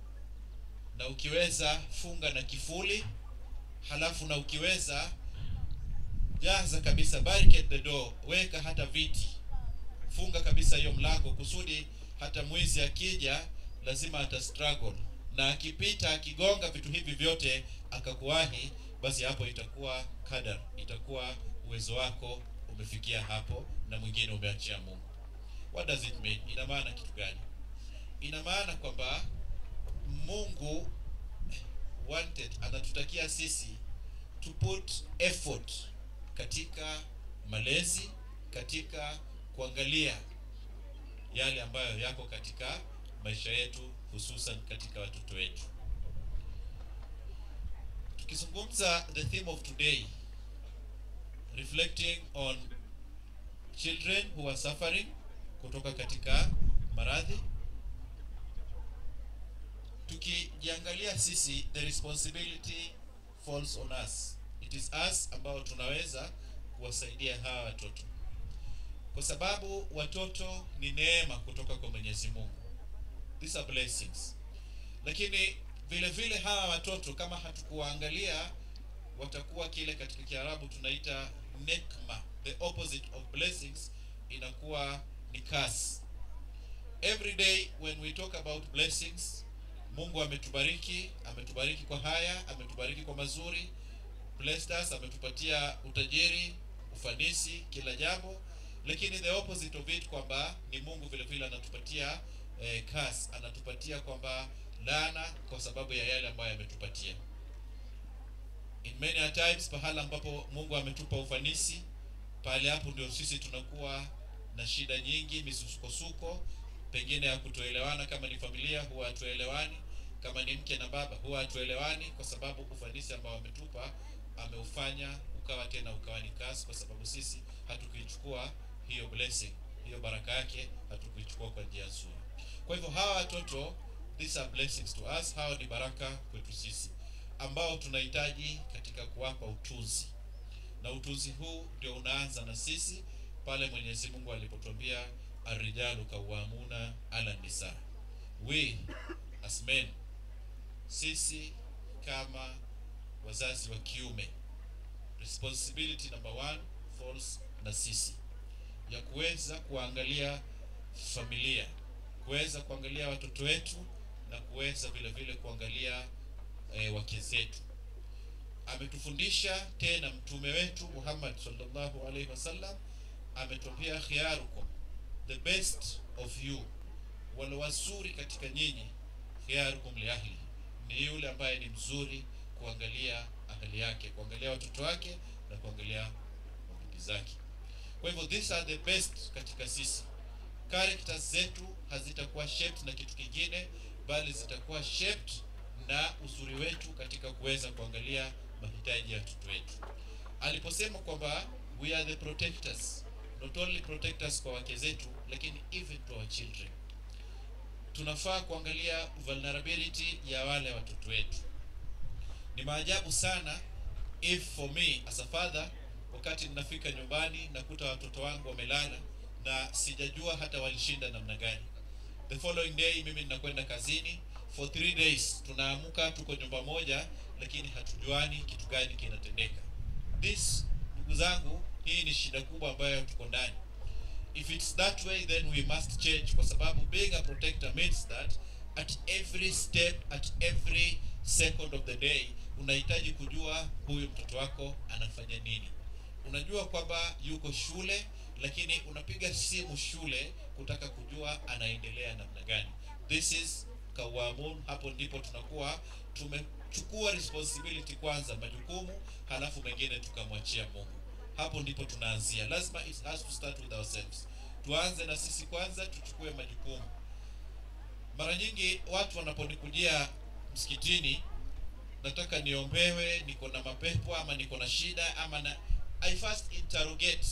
na ukiweza funga na kifuli, halafu na ukiweza jaza kabisa, barricade the door, weka hata viti, funga kabisa hiyo mlango kusudi hata mwizi akija lazima ata struggle, na akipita akigonga vitu hivi vyote akakuwahi, basi hapo itakuwa kadar, itakuwa uwezo wako umefikia hapo na mwingine umeachia Mungu. What does it mean? Ina maana kitu gani? Ina maana kwamba Mungu anatutakia sisi to put effort katika malezi, katika kuangalia yale ambayo yako katika maisha yetu, hususan katika watoto wetu. Tukizungumza the theme of today, reflecting on children who are suffering kutoka katika maradhi, tukijiangalia sisi, the responsibility falls on us. It is us ambao tunaweza kuwasaidia hawa watoto, kwa sababu watoto ni neema kutoka kwa Mwenyezi Mungu. These are blessings. Lakini vile vile hawa watoto kama hatukuangalia, watakuwa kile katika Kiarabu tunaita nekma, the opposite of blessings, inakuwa ni curse. Every day when we talk about blessings, Mungu ametubariki kwa haya, ametubariki kwa mazuri, blessed us, ametupatia utajiri, ufanisi, kila jambo. Lakini the opposite of it kwamba ni Mungu vile vile anatupatia curse, anatupatia kwamba laana kwa sababu ya yale ambayo ametupatia. In many times pahala ambapo Mungu ametupa ufanisi, pale hapo ndio sisi tunakuwa na shida nyingi, misukosuko, pengine ya kutoelewana. Kama ni familia huwa hatuelewani, kama ni mke na baba huwa hatuelewani, kwa sababu ufanisi ambao ametupa ameufanya ukawa ni curse, kwa sababu sisi hatukuichukua hiyo blessing, hiyo baraka yake hatukuichukua kwa njia nzuri. Kwa hivyo hawa watoto, these are blessings to us, hawa ni baraka kwetu sisi ambao tunahitaji katika kuwapa utunzi. Na utunzi huu ndio unaanza na sisi pale Mwenyezi Mungu alipotuambia ar-rijalu qawwamuna 'ala an-nisa. We as men, sisi kama wazazi wa kiume, responsibility number 1 falls na sisi, ya kuweza kuangalia familia, kuweza kuangalia watoto wetu, na kuweza vile vile kuangalia wake zetu. Ametufundisha tena mtume wetu Muhammad sallallahu alaihi wasallam, ametuambia khiyarukum, the best of you, wale wazuri katika nyinyi, khiyarukum li ahli, ni yule ambaye ni mzuri kuangalia ahli yake, kuangalia watoto wake na kuangalia ndugu zake. Kwa hivyo these are the best katika sisi. Characters zetu hazitakuwa shaped na kitu kingine, bali zitakuwa shaped na uzuri wetu katika kuweza kuangalia mahitaji ya watoto wetu. Aliposema kwamba we are the protectors, not only protectors kwa wake zetu, lakini even to our children. Tunafaa kuangalia vulnerability ya wale watoto wetu. Ni maajabu sana if for me as a father, wakati ninafika nyumbani nakuta watoto wangu wamelala na sijajua hata walishinda namna gani. The following day mimi ninakwenda kazini, for 3 days tunaamuka tuko nyumba moja, lakini hatujuani kitu gani kinatendeka. This, ndugu zangu, hii ni shida kubwa ambayo tuko ndani. If it's that way, then we must change, kwa sababu being a protector means that at every step, at every second of the day, unahitaji kujua huyu mtoto wako anafanya nini. Unajua kwamba yuko shule, lakini unapiga simu shule kutaka kujua anaendelea namna gani. This is kawamun. Hapo ndipo tunakuwa tumechukua responsibility kwanza, majukumu, halafu mengine tukamwachia Mungu. Hapo ndipo tunaanzia. Lazima it has to start with ourselves. Tuanze na sisi kwanza, tuchukue majukumu. Mara nyingi watu wanaponikujia msikitini nataka niombewe, niko na mapepo ama niko na shida ama na, I first interrogate.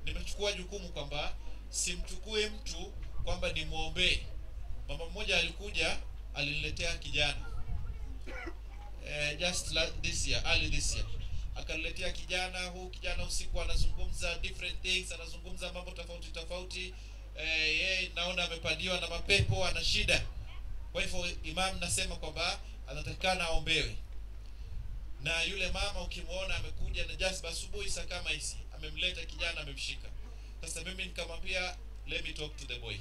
Nimechukua jukumu kwamba simchukue mtu kwamba nimuombe. Mama mmoja alikuja aliniletea kijana this year, early this year. Akaniletea kijana, huu kijana usiku anazungumza different things, anazungumza mambo tofauti tofauti. Yeye naona amepandiwa na mapepo, ana shida. Kwa hivyo imam nasema kwamba anatakana aombewe. Na yule mama ukimuona amekuja na just asubuhi saa kama hizi, amemleta kijana, amemshika. Sasa mimi nikamwambia let me talk to the boy.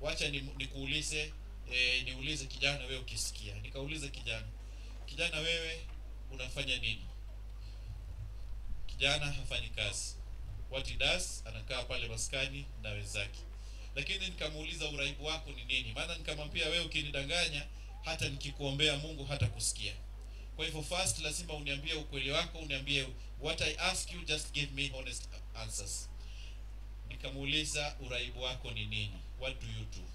Wacha nikuulize, niulize kijana wewe ukisikia. Nikauliza kijana wewe unafanya nini? Kijana hafanyi kazi. What he does, anakaa pale maskani na wenzake. Lakini nikamuuliza uraibu wako ni nini? Maana nikamwambia wewe ukinidanganya hata nikikuombea Mungu hata kusikia. Kwa hivyo first lazima uniambie ukweli wako, uniambie what I ask you, just give me honest answers. Nikamuuliza uraibu wako ni nini? What do you do?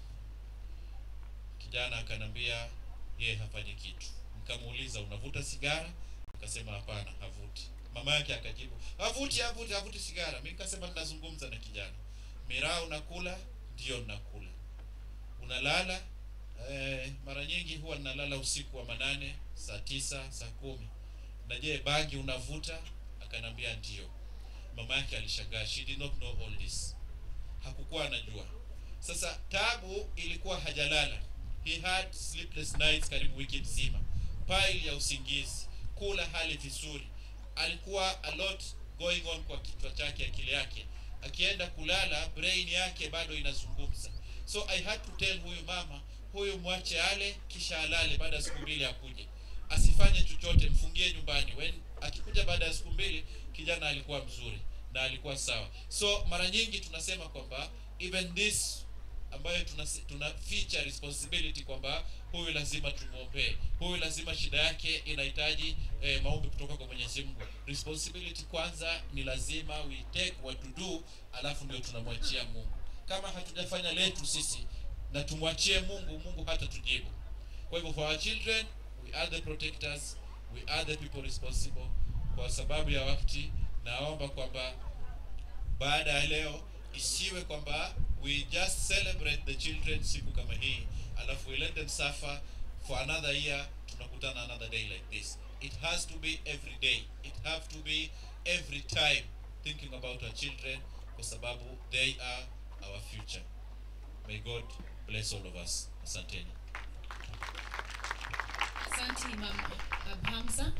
Kijana akanambia yeye hafanyi kitu. Nikamuuliza unavuta sigara? Akasema hapana, havuti. Mama yake akajibu havuti sigara. Mimi nikasema ninazungumza na kijana. Miraa unakula? Ndio nakula. Unalala? Mara nyingi huwa nalala usiku wa manane, saa 9, saa 10. Na je, bangi unavuta? Akanambia ndio. Mama yake alishangaa, she did not know all this. Hakukuwa anajua. Sasa tabu ilikuwa hajalala. He had sleepless nights karibu wiki nzima. Pile ya usingizi, kula hali vizuri. Alikuwa a lot going on kwa kichwa chake, akili yake. Akienda kulala, brain yake bado inazungumza. So I had to tell huyu mama, huyu mwache ale kisha alale, baada ya siku 2 akuje. Asifanye chochote, mfungie nyumbani. When akikuja baada ya siku 2, kijana alikuwa mzuri na alikuwa sawa. So mara nyingi tunasema kwamba even this ambayo tuna feature responsibility kwamba huyu lazima tumuombe. Huyu lazima shida yake inahitaji maombi kutoka kwa Mwenyezi Mungu. Responsibility kwanza ni lazima we take what to do, alafu ndio tunamwachia Mungu. Kama hatujafanya letu sisi na tumwachie Mungu, Mungu hata tujibu. Kwa hivyo for our children, we are the protectors, we are the people responsible. Kwa sababu ya wakati, naomba kwamba baada ya leo isiwe kwamba we just celebrate the children siku kama hii, alafu we let them suffer for another year, tunakutana another day like this. It has to be every day. It have to be every time thinking about our children, kwa sababu they are our future. May God bless all of us. Asanteni. Asante Imam Hamza.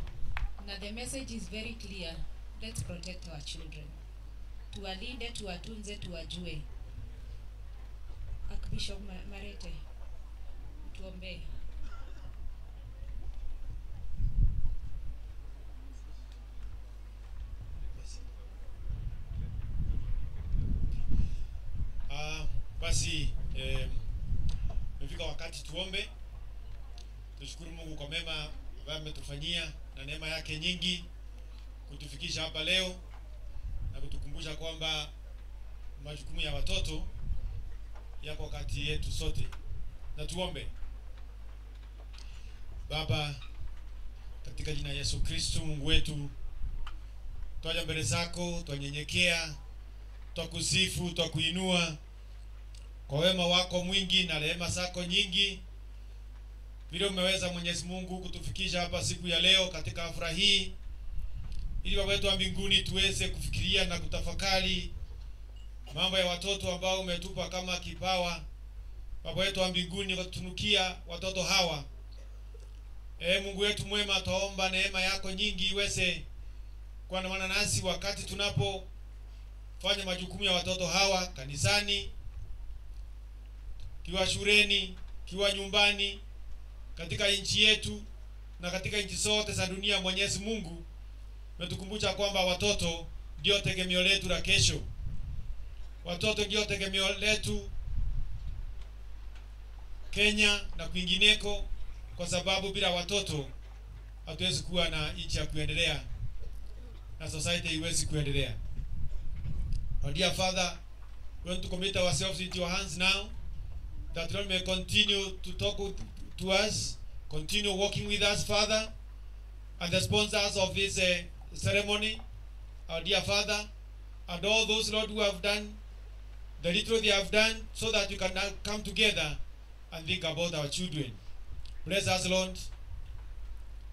Now the message is very clear. Let's protect our children. Tuwalinde, tuwatunze, tuwajue. Archbishop Marete, tuombe. Basi imefika wakati tuombe. Tushukuru Mungu kwa mema ambayo ametufanyia na neema yake nyingi kutufikisha hapa leo na kutukumbusha kwamba majukumu ya watoto yako kati yetu sote. Na tuombe. Baba, katika jina la Yesu Kristo Mungu wetu, twaja mbele zako, twanyenyekea, twakusifu, twakuinua kwa wema wako mwingi na rehema zako nyingi. Vile umeweza Mwenyezi Mungu kutufikisha hapa siku ya leo katika afra hii, ili Baba wetu wa mbinguni tuweze kufikiria na kutafakari mambo ya watoto ambao umetupa kama kipawa. Baba wetu wa mbinguni, kutunukia watoto hawa. Mungu wetu mwema, tuomba neema yako nyingi iweze kuandamana nasi wakati tunapofanya majukumu ya watoto hawa kanisani, kiwa shuleni, kiwa nyumbani, katika nchi yetu na katika nchi zote za dunia. Mwenyezi Mungu, umetukumbusha kwamba watoto ndio tegemeo letu la kesho. Watoto ndio tegemeo letu Kenya na kwingineko, kwa sababu bila watoto hatuwezi kuwa na nchi ya kuendelea na society haiwezi kuendelea. Our dear Father, we want to commit ourselves into your hands now, that Lord may continue to talk to us, continue walking with us, Father, and the sponsors of this ceremony, our dear Father, and all those, Lord, who have done the little they have done so that we can now come together and think about our children. Bless us, Lord.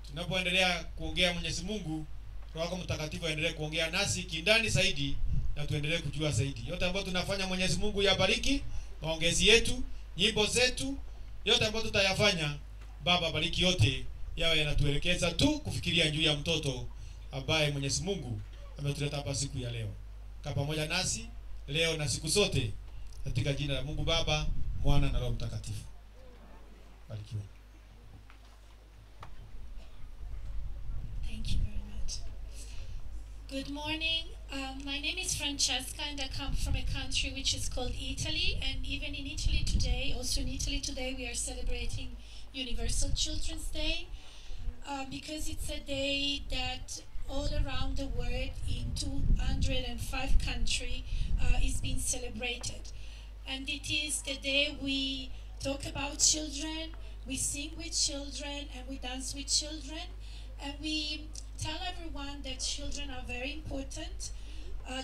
Tunapoendelea kuongea Mwenyezi Mungu, Roho wako Mtakatifu aendelee kuongea nasi kindani zaidi na tuendelee kujua zaidi. Yote ambayo tunafanya Mwenyezi Mungu yabariki, maongezi yetu, nyimbo zetu, yote ambayo tutayafanya, Baba bariki yote, yawe yanatuelekeza tu kufikiria juu ya mtoto ambaye Mwenyezi Mungu ametuleta hapa siku ya leo. Kaa pamoja nasi leo na siku zote katika jina la Mungu Baba, Mwana na Roho Mtakatifu. Barikiwa. Thank you very much. Good morning. My name is Francesca and I come from a country which is called Italy, and even in Italy today, also in Italy today, we are celebrating Universal Children's Day because it's a day that all around the world in 205 countries is being celebrated. And it is the day we talk about children, we sing with children, and we dance with children, and we tell everyone that children are very important.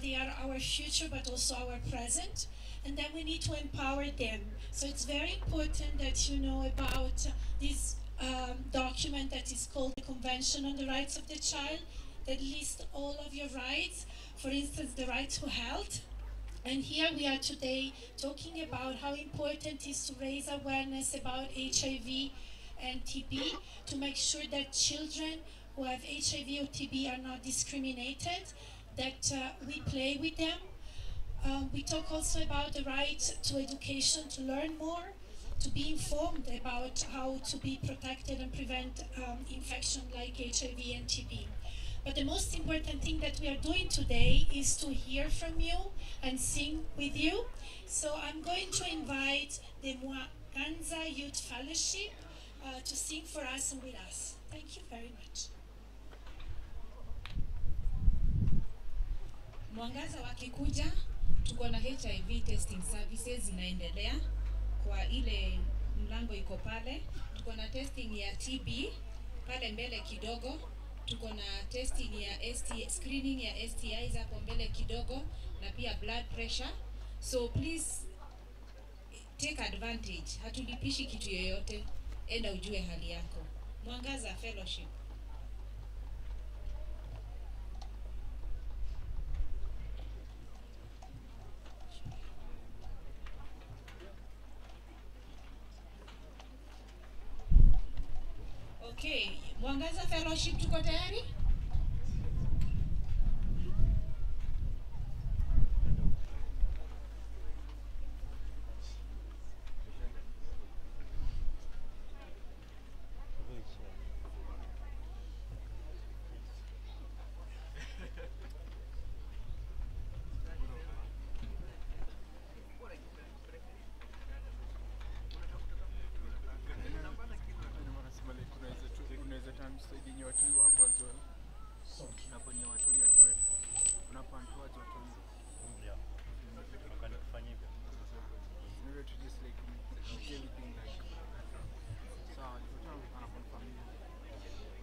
They are our future, but also our present, and then we need to empower them. So it's very important that you know about this document that is called the Convention on the Rights of the Child, that lists all of your rights, for instance, the right to health. And here we are today talking about how important it is to raise awareness about HIV and TB, to make sure that children who have HIV or TB are not discriminated, that we play with them. We talk also about the right to education, to learn more, to be informed about how to be protected and prevent infection like HIV and TB. But the most important thing that we are doing today is to hear from you and sing with you. So I'm going to invite the Mwangaza Youth Fellowship to sing for us and with us. Thank you very much. Mwangaza wakikuja, tuko na HIV testing services zinaendelea kwa ile mlango iko pale. Tuko na testing ya TB pale mbele kidogo. Tuko na testing ya screening ya STIs hapo mbele kidogo, na pia blood pressure. So please take advantage. Hatulipishi kitu yoyote. Enda ujue hali yako. Mwangaza Fellowship. Okay, Mwangaza Fellowship tuko tayari?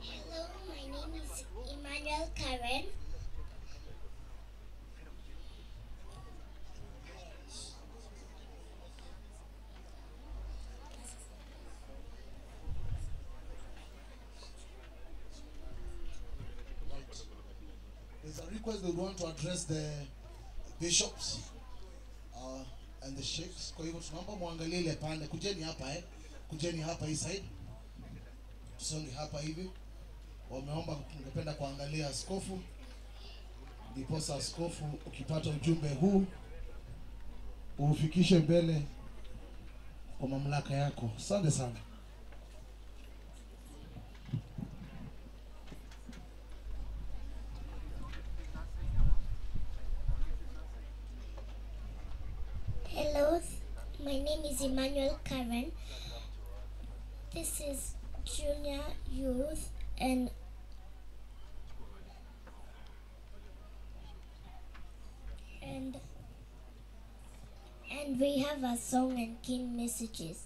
Hello, my name is Karen. There's a request they want to address the bishops and the sheikhs. Kwa hivyo tunaomba muangalie ile pande. Kujeni hapa Kujeni hapa hii side. Songe hapa hivi. Wameomba tungependa kuangalia askofu. Ndiposa askofu ukipata ujumbe huu ufikishe mbele kwa mamlaka yako. Asante sana. Hello, my name is Karen. This is junior youth and we have a song and key messages.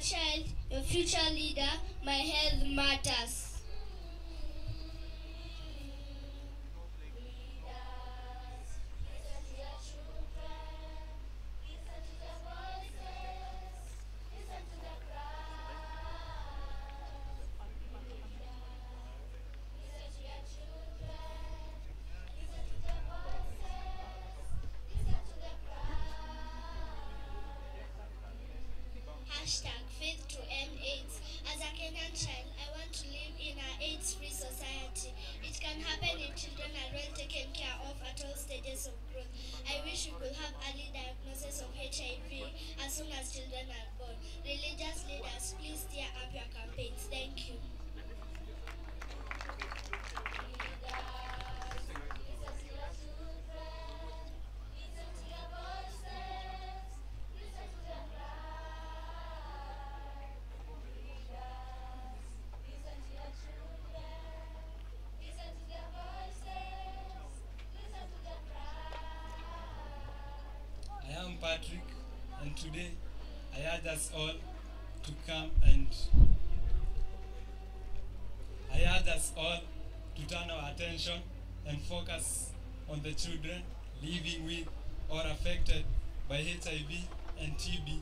child, your future leader. My health matters. Faith to end AIDS. As a Kenyan child, I want to live in an AIDS-free society. It can happen if children are well taken care of at all stages of growth. I wish we could have early diagnosis of HIV as soon as children are born. Religious leaders, please steer up your campaigns. Thank you. I am Patrick, and today I urge us all to come and turn our attention and focus on the children living with or affected by HIV and TB.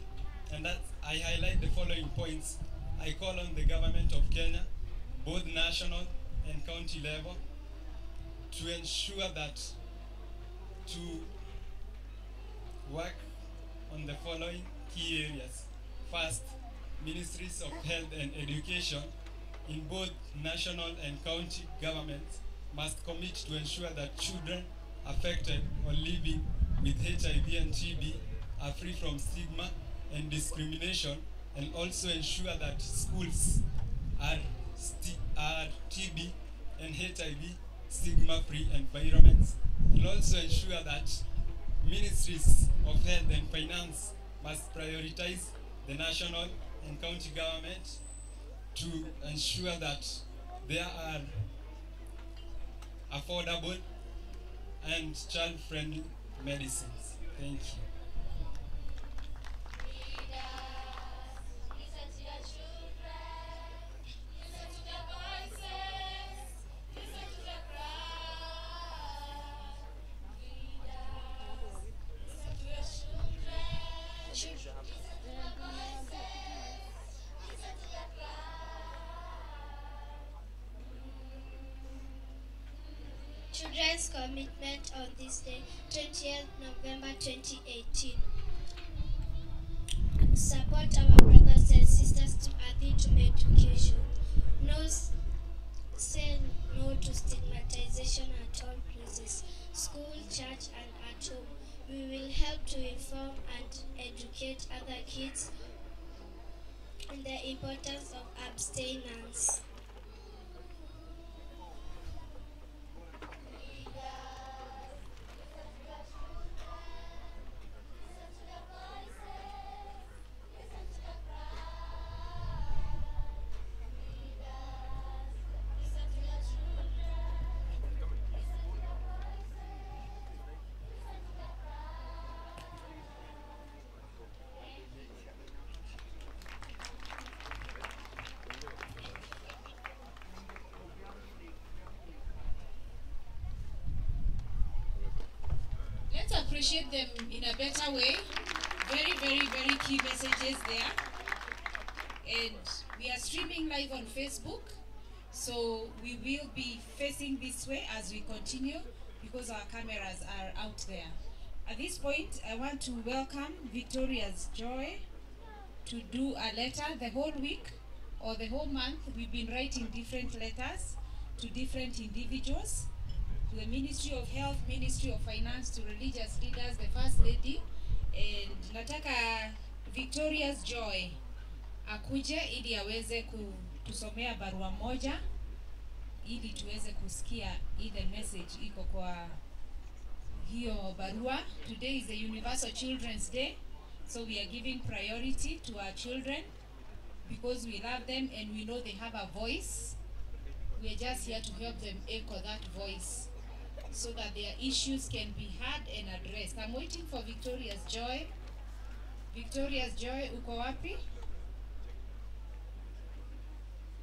And that I highlight the following points. I call on the government of Kenya, both national and county level, to ensure that to work on the following key areas. First, ministries of health and education in both national and county governments must commit to ensure that children affected or living with HIV and TB are free from stigma and discrimination, and also ensure that schools are TB and HIV stigma-free environments, and also ensure that ministries of health and finance must prioritize the national and county government to ensure that there are affordable and child-friendly medicines. Thank you. Children's commitment on this day, 20th November 2018. Support our brothers and sisters to adhere to education. Say no to stigmatization at all places, school, church, and at home. We will help to inform and educate other kids on the importance of abstinence. Let's appreciate them in a better way. Very, very, very key messages there. And we are streaming live on Facebook, so we will be facing this way as we continue because our cameras are out there. At this point, I want to welcome Victoria's Joy to do a letter. The whole week or the whole month, we've been writing different letters to different individuals, to the Ministry of Health, Ministry of Finance, to religious leaders, the First Lady. And nataka Victoria's Joy akuje ili aweze kutusomea barua moja ili tuweze kusikia ile message iko kwa hiyo barua. Today is the Universal Children's Day, so we are giving priority to our children because we love them and we know they have a voice. We are just here to help them echo that voice so that their issues can be heard and addressed. I'm waiting for Victoria's Joy. Victoria's Joy, uko wapi?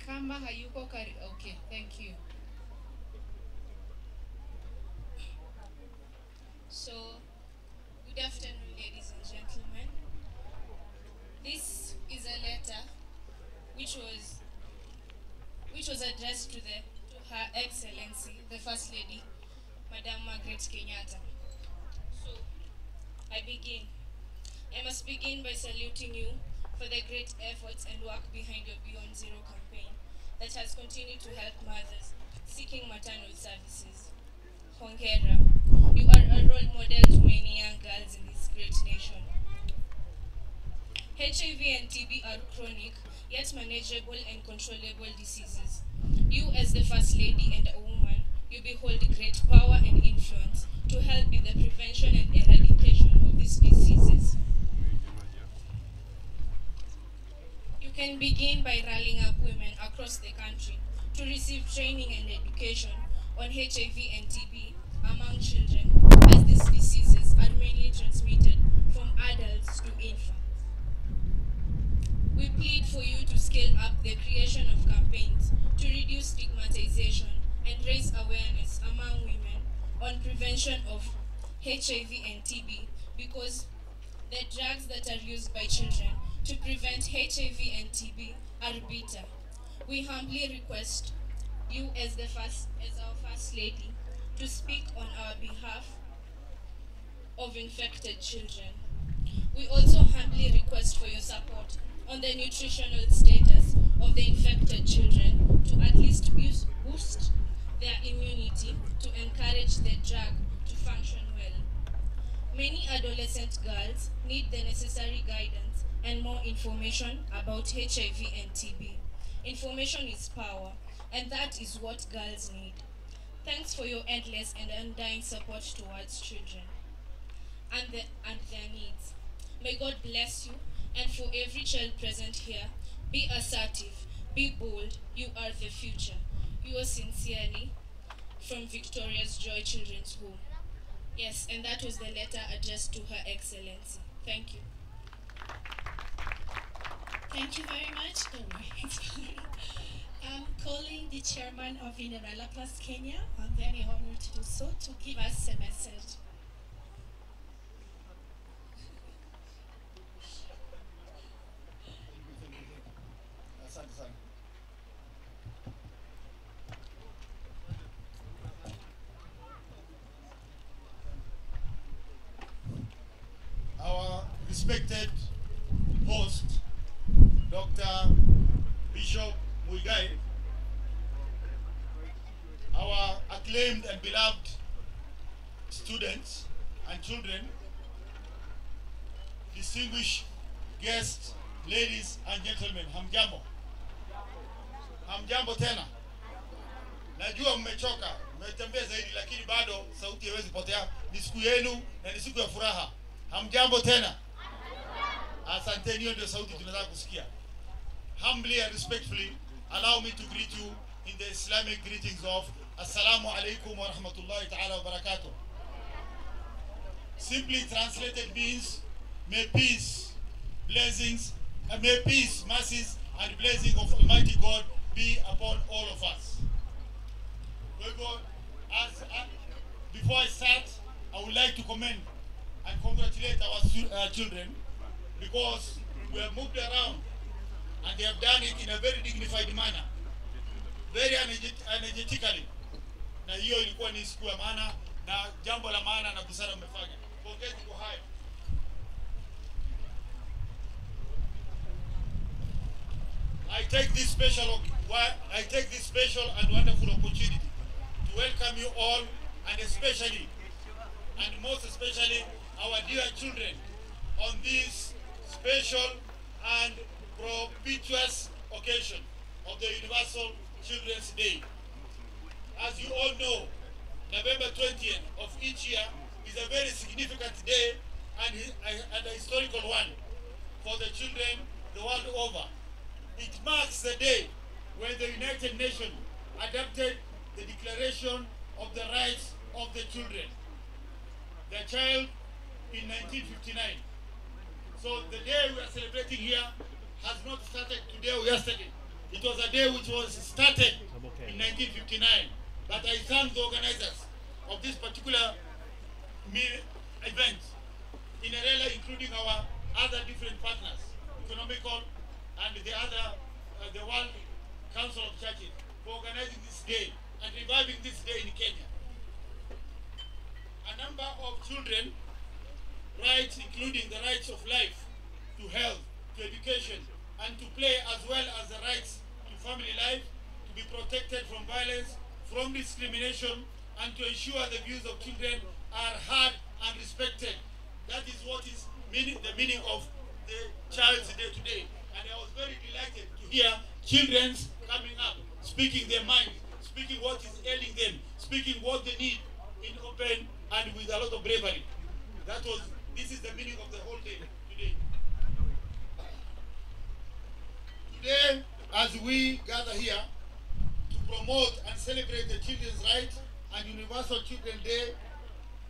Kama hayuko kari, okay, thank you. So, good afternoon, ladies and gentlemen. This is a letter which was addressed to Her Excellency, the First Lady, Madam Margaret Kenyatta. So, I begin. I must begin by saluting you for the great efforts and work behind your Beyond Zero campaign that has continued to help mothers seeking maternal services. Hongera, you are a role model to many young girls in this great nation. HIV and TB are chronic, yet manageable and controllable diseases. You, as the First Lady and a woman, you behold great power and influence to help in the prevention and eradication of these diseases. You can begin by rallying up women across the country to receive training and education on HIV and TB among children, as these diseases are mainly transmitted from adults to infants. We plead for you to scale up the creation of campaigns to reduce stigmatization and raise awareness among women on prevention of HIV and TB, because the drugs that are used by children to prevent HIV and TB are bitter. We humbly request you as our First Lady to speak on our behalf of infected children. We also humbly request for your support on the nutritional status of the infected children to at least boost their immunity to encourage the drug to function well. Many adolescent girls need the necessary guidance and more information about HIV and TB. Information is power, and that is what girls need. Thanks for your endless and undying support towards children and their needs. May God bless you, and for every child present here, be assertive, be bold, you are the future. Yours sincerely, from Victoria's Joy Children's Home. Yes, and that was the letter addressed to Her Excellency. Thank you. Thank you very much. Don't worry. I'm calling the chairman of Vinerala Plus Kenya. I'm very honored to do so, to give us a message. Our respected host, Dr. Bishop Muigai, our acclaimed and beloved students and children, distinguished guests, ladies and gentlemen, hamjambo. Hamjambo tena. Najua mmechoka, mmetembea zaidi, lakini bado sauti haiwezi potea. Ni siku yenu na ni siku ya furaha. Hamjambo tena. Asanteni, hiyo ndio sauti tunataka kusikia. Humbly and respectfully, allow me to greet you in the Islamic greetings of Assalamu alaikum wa rahmatullahi ta'ala wa barakatuh. Simply translated means, may peace, blessings, and may peace, mercies, and blessing of Almighty God be upon all of us. Before I start, I would like to commend and congratulate our children, because we have moved around and they have done it in a very dignified manner, very energetically. Na hiyo ilikuwa ni siku ya maana na jambo la maana na busara mmefanya. Pongezi kwa hayo. I take this special and wonderful opportunity to welcome you all, and especially and most especially our dear children on this special and propitious occasion of the Universal Children's Day. As you all know, November 20th of each year is a very significant day and a historical one for the children the world over. It marks the day when the United Nations adopted the Declaration of the Rights of the Children, the child, in 1959. So the day we are celebrating here has not started today or yesterday. It was a day which was started in 1959. But I thank the organizers of this particular event, in Arela, including our other different partners, economical and the other, the World Council of Churches, for organizing this day and reviving this day in Kenya. A number of children rights, including the rights of life, to health, to education, and to play, as well as the rights to family life, to be protected from violence, from discrimination, and to ensure the views of children are heard and respected. That is what is the meaning of the Child's Day today. And I was very delighted to hear children coming up, speaking their minds, speaking what is ailing them, speaking what they need in open and with a lot of bravery. This is the meaning of the whole day today. Today, as we gather here to promote and celebrate the children's rights and Universal Children's Day,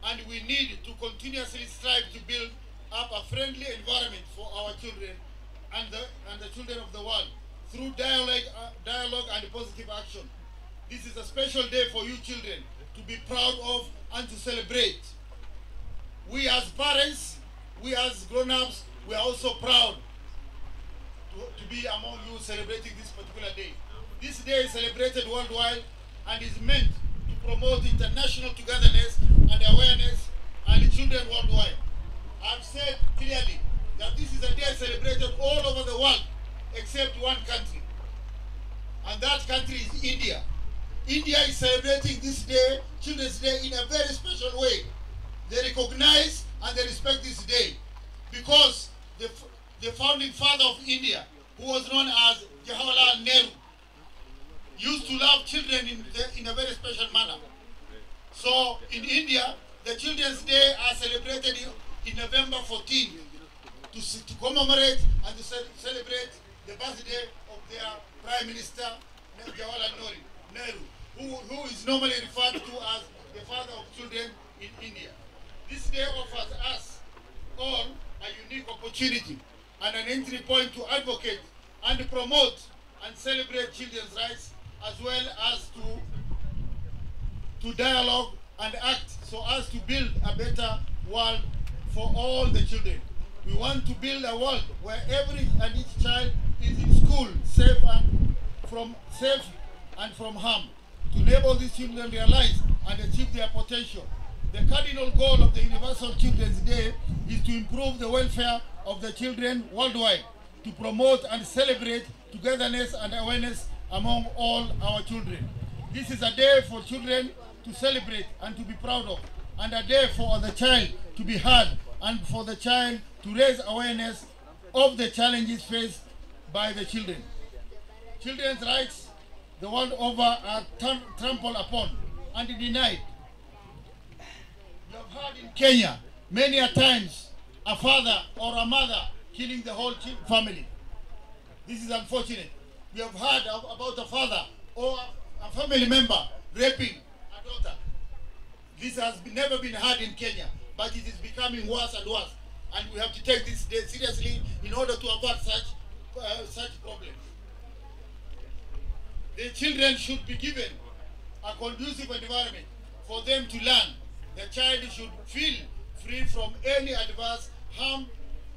and we need to continuously strive to build up a friendly environment for our children and the children of the world through dialogue and positive action. This is a special day for you children to be proud of and to celebrate. We as parents, we as grown-ups, we are also proud to be among you celebrating this particular day. This day is celebrated worldwide and is meant to promote international togetherness and awareness and children worldwide. I've said clearly that this is a day celebrated all over the world except one country, and that country is India. India is celebrating this day, Children's Day, in a very special way. They recognize and they respect this day because the founding father of India, who was known as Jawaharlal Nehru, used to love children in a very special manner. So in India, the Children's Day are celebrated in November 14 to commemorate and to celebrate the birthday of their Prime Minister, Jawaharlal Nehru, who is normally referred to as the father of children in India. This day offers us all a unique opportunity and an entry point to advocate and promote and celebrate children's rights, as well as to dialogue and act so as to build a better world for all the children. We want to build a world where every and each child is in school safe and from harm, to enable these children realize and achieve their potential. The cardinal goal of the Universal Children's Day is to improve the welfare of the children worldwide, to promote and celebrate togetherness and awareness among all our children. This is a day for children to celebrate and to be proud of, and a day for the child to be heard and for the child to raise awareness of the challenges faced by the children. Children's rights the world over are trampled upon and denied. You have heard in Kenya many a times a father or a mother killing the whole family. This is unfortunate. We have heard about a father or a family member raping a daughter. This has never been heard in Kenya, but it is becoming worse and worse. And we have to take this day seriously in order to avert such problems. The children should be given a conducive environment for them to learn. The child should feel free from any adverse harm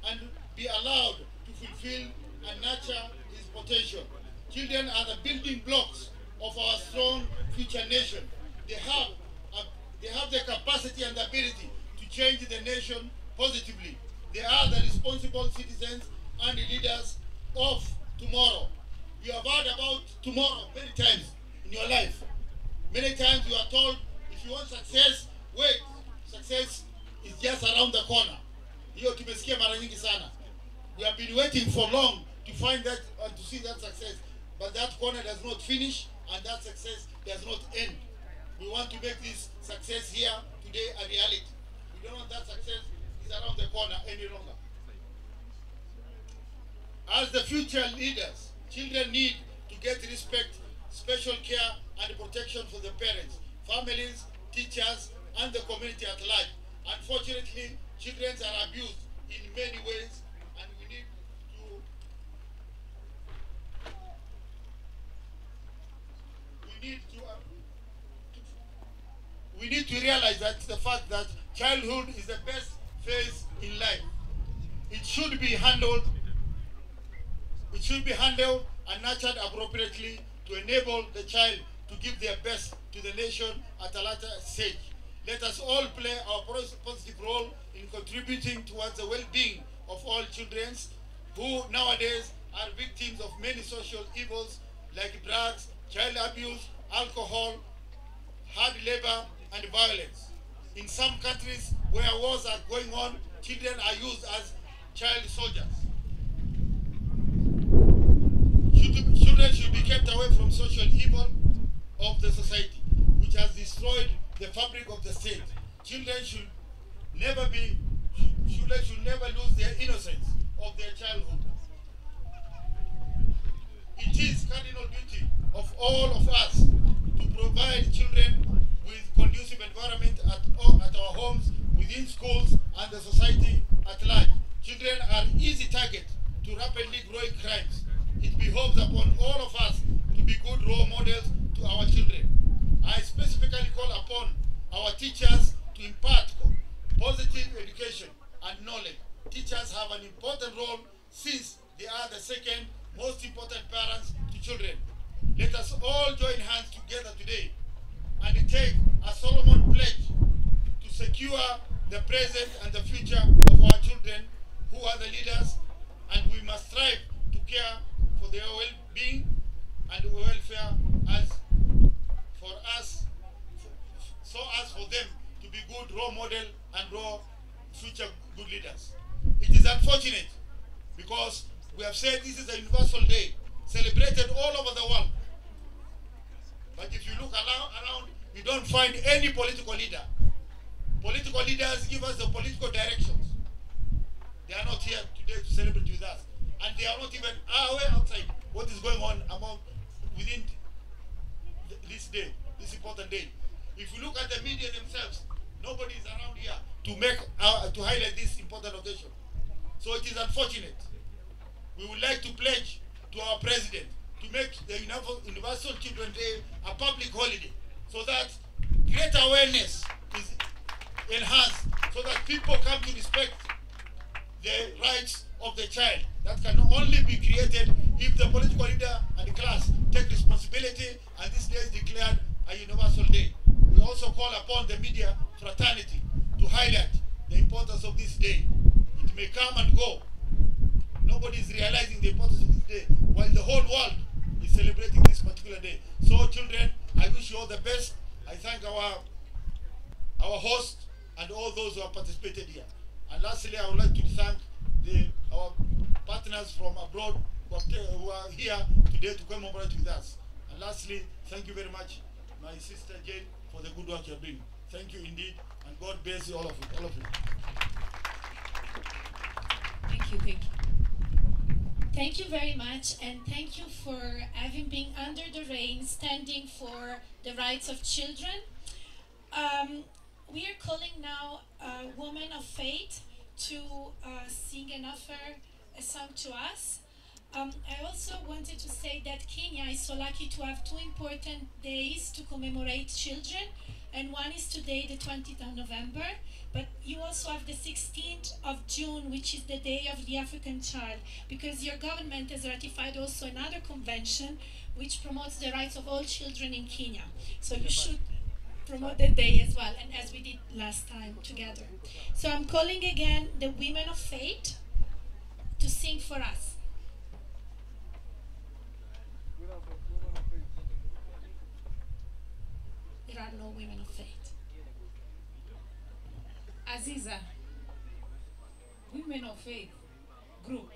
and be allowed to fulfill and nurture his potential. Children are the building blocks of our strong future nation. They have the capacity and the ability to change the nation positively. They are the responsible citizens and leaders of tomorrow. You have heard about tomorrow many times in your life. Many times you are told, if you want success, wait, success is just around the corner. Hiyo tumesikia mara nyingi sana. We have been waiting for long to find that and to see that success. But that corner does not finish and that success does not end. We want to make this success here today a reality. We don't want that success is around the corner any longer. As the future leaders, children need to get respect, special care and protection for the parents, families, teachers and the community at large. Unfortunately, children are abused in many ways and we need to need to realize that the fact that childhood is the best phase in life. It should be handled and nurtured appropriately to enable the child to give their best to the nation at a later stage. Let us all play our positive role in contributing towards the well-being of all children who nowadays are victims of many social evils like drugs, child abuse, alcohol, hard labor, and violence. In some countries where wars are going on, children are used as child soldiers. Children should be kept away from social evil of the society, which has destroyed the fabric of the state. Children should never lose their innocence of their childhood. It is cardinal duty of all of us to provide children with conducive environment at our homes, within schools, and the society at large. Children are easy target to rapidly growing crimes. It behoves upon all of us to be good role models to our children. I specifically call upon our teachers to impart positive education and knowledge. Teachers have an important role since they are the second most important parents to children. Let us all join hands together today and take a solemn pledge to secure the present and the future of our children who are the leaders, and we must strive to care for their well-being and welfare as for them to be good role model and future good leaders. It is unfortunate because we have said this is a universal day celebrated all over the world. But if you look around, you don't find any political leader. Political leaders give us the political directions. They are not here today to celebrate with us. And they are not even aware outside what is going on within this day, this important day. If you look at the media themselves, nobody is around here to highlight this important occasion. So it is unfortunate. We would like to pledge to our president to make the Universal Children's Day a public holiday so that greater awareness is enhanced, so that people come to respect the rights of the child. That can only be created if the political leader and the class take responsibility, and this day is declared a universal day. We also call upon the media fraternity to highlight the importance of this day. It may come and go. Nobody is realizing the importance of this day, while the whole world is celebrating this particular day. So children, I wish you all the best. I thank our host and all those who have participated here. And lastly, I would like to thank our partners from abroad who are here today to commemorate with us. And lastly, thank you very much, my sister Jane, for the good work you're doing. Thank you indeed, and God bless you, all of you. Thank you, thank you. Thank you very much, and thank you for having been under the rain, standing for the rights of children. We are calling now a woman of faith to sing and offer a song to us. I also wanted to say that Kenya is so lucky to have two important days to commemorate children, and one is today, the 20th of November, but you also have the 16th of June, which is the Day of the African Child, because your government has ratified also another convention which promotes the rights of all children in Kenya. So you should promote the day as well, and as we did last time together. So I'm calling again the women of faith to sing for us. There are no women of faith. Aziza, Women of Faith group.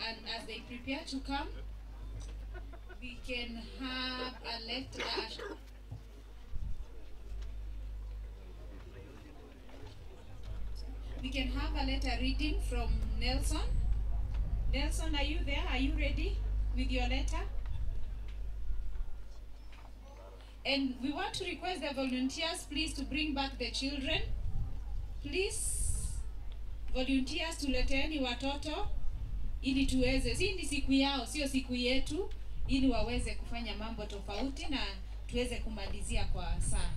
And as they prepare to come, we can have a letter. We can have a letter reading from Nelson. Nelson, are you there? Are you ready with your letter? And we want to request the volunteers, please, to bring back the children. Please, volunteers, tuleteni watoto ili tuweze. Si ni siku yao, sio siku yetu. ili waweze kufanya mambo tofauti na tuweze kumalizia kwa saa.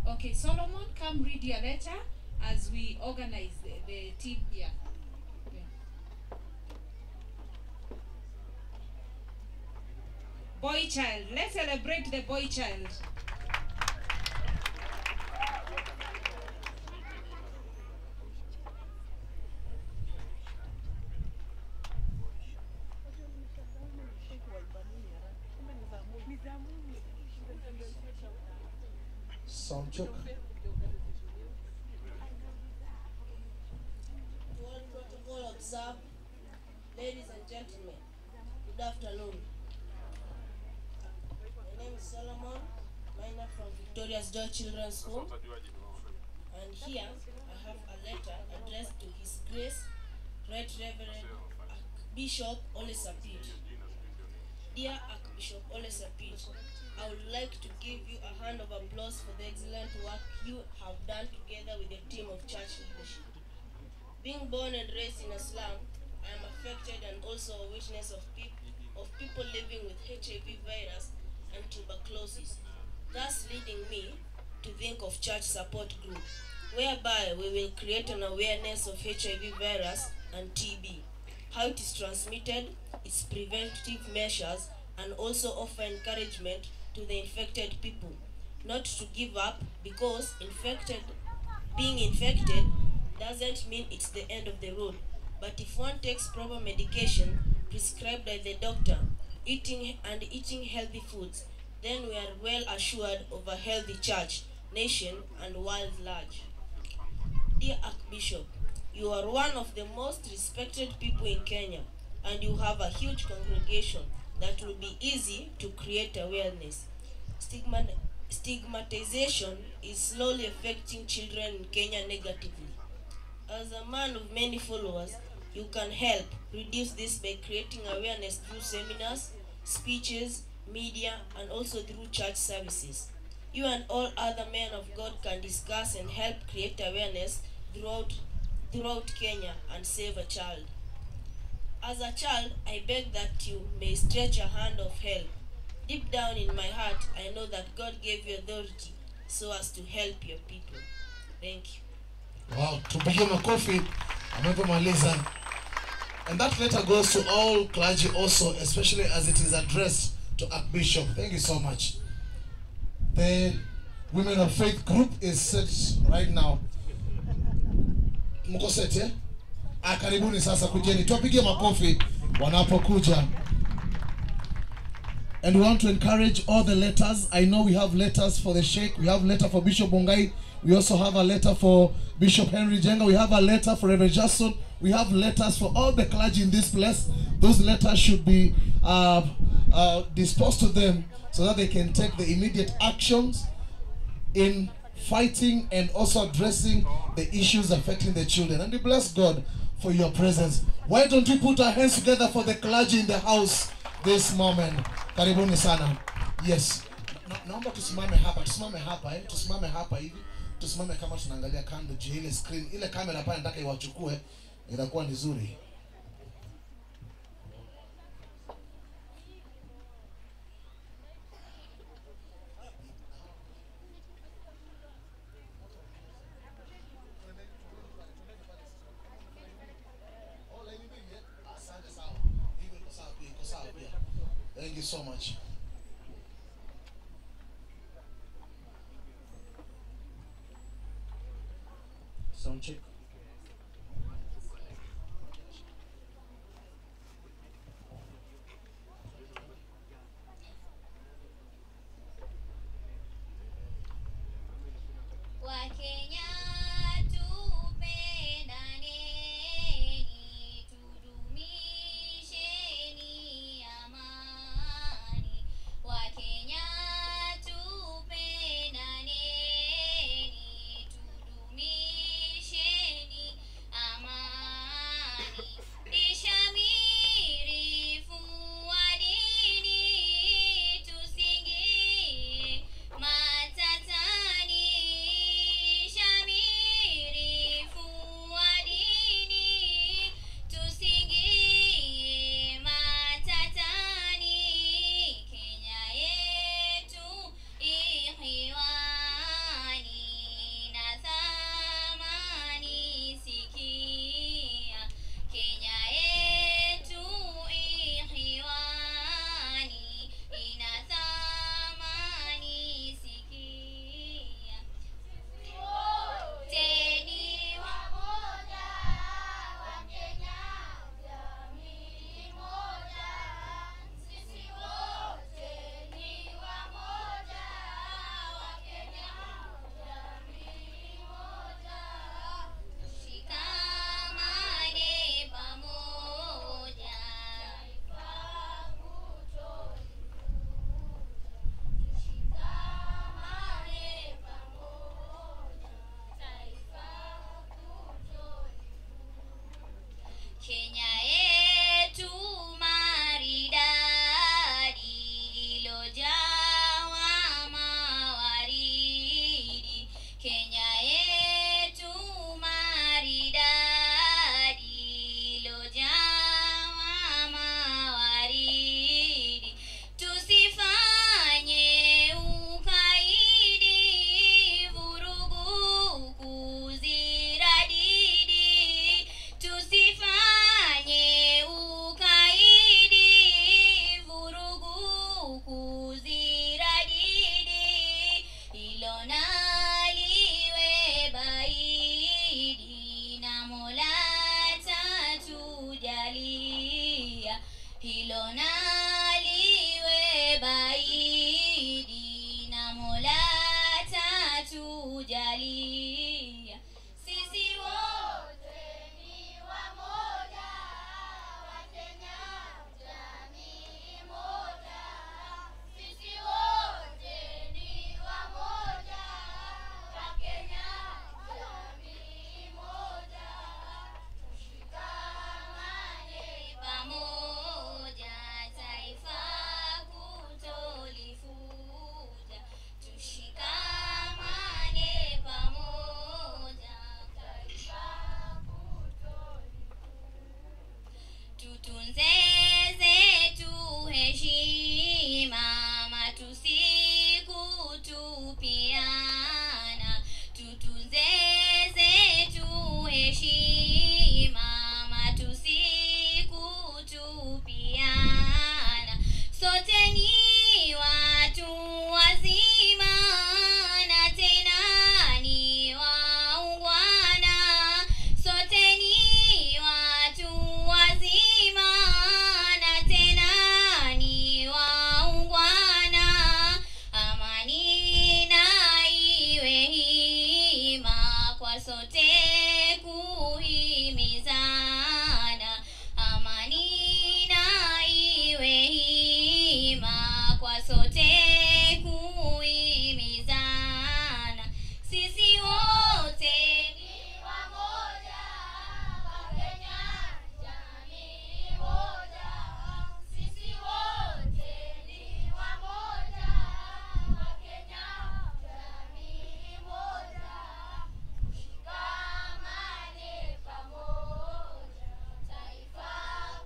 Okay, Solomon, come read your letter as we organize the team here. Boy child, let's celebrate the boy child. Sound check. To all protocol observed, ladies and gentlemen, good afternoon. My name is Solomon, minor from Victoria's Joy Children's Home, and here I have a letter addressed to His Grace, Right Reverend Archbishop Ole Sapit. Dear Archbishop Ole Sapit, I would like to give you a hand of applause for the excellent work you have done together with the team of church leadership. Being born and raised in a slum, I am affected and also a witness of people living with HIV virus and tuberculosis, thus leading me to think of church support group, whereby we will create an awareness of HIV virus and TB, how it is transmitted, its preventive measures, and also offer encouragement to the infected people not to give up, because being infected doesn't mean it's the end of the road. But if one takes proper medication prescribed by the doctor, eating healthy foods, then we are well assured of a healthy church, nation, and world large. Dear Archbishop, you are one of the most respected people in Kenya, and you have a huge congregation that will be easy to create awareness. Stigmatization is slowly affecting children in Kenya negatively. As a man of many followers, you can help reduce this by creating awareness through seminars, speeches, media, and also through church services. You and all other men of God can discuss and help create awareness throughout Kenya and save a child. As a child, I beg that you may stretch a hand of help. Deep down in my heart, I know that God gave you authority so as to help your people. Thank you. Wow, tupige makofi amepomaliza. And that letter goes to all clergy also, especially as it is addressed to Archbishop. Thank you so much. The Women of Faith group is set right now. Mko set, eh? Karibuni sasa kujeni. Tupige makofi wanapokuja. And we want to encourage all the letters. I know we have letters for the Sheikh. We have a letter for Bishop Bongai. We also have a letter for Bishop Henry Jenga. We have a letter for Reverend Jason. We have letters for all the clergy in this place. Those letters should be disposed to them so that they can take the immediate actions in fighting and also addressing the issues affecting the children. And we bless God for your presence. Why don't we put our hands together for the clergy in the house this moment? Karibuni sana. Yes. Naomba tusimame hapa, tusimame hapa hivi. Tusimame kama tunaangalia kando je ile screen, ile kamera pale nataka iwachukue, itakuwa nzuri. Thank you so much. Sound check. Wakenya tupendaneni, tudumisheni amani. Wakenya tupendaneni, tudumisheni lilona liwe baidi na Mola tatujalia. Sisi wote ni wamoja, Wakenya jamii moja. Sisi wote ni wamoja, Wakenya jamii moja. Tushikamane pamoja, taifa kutolifuja. Tushikamane pamoja, taifa tutunze zetu heshima, matusi kutupiana. Tutunze zetu heshima, matusi kutupiana. Sote ni watu wazima na tena ni waungwana. Sote ni watu wazima na tena ni waungwana. Amani na iwe hima kwa sote kuhimizana. Amani na iwe hima kwa sote kuhimizana. Sisi wote ni wamoja, Wakenya jamii moja. Sisi wote ni wamoja, Wakenya jamii moja. Tushikamane pamoja, taifa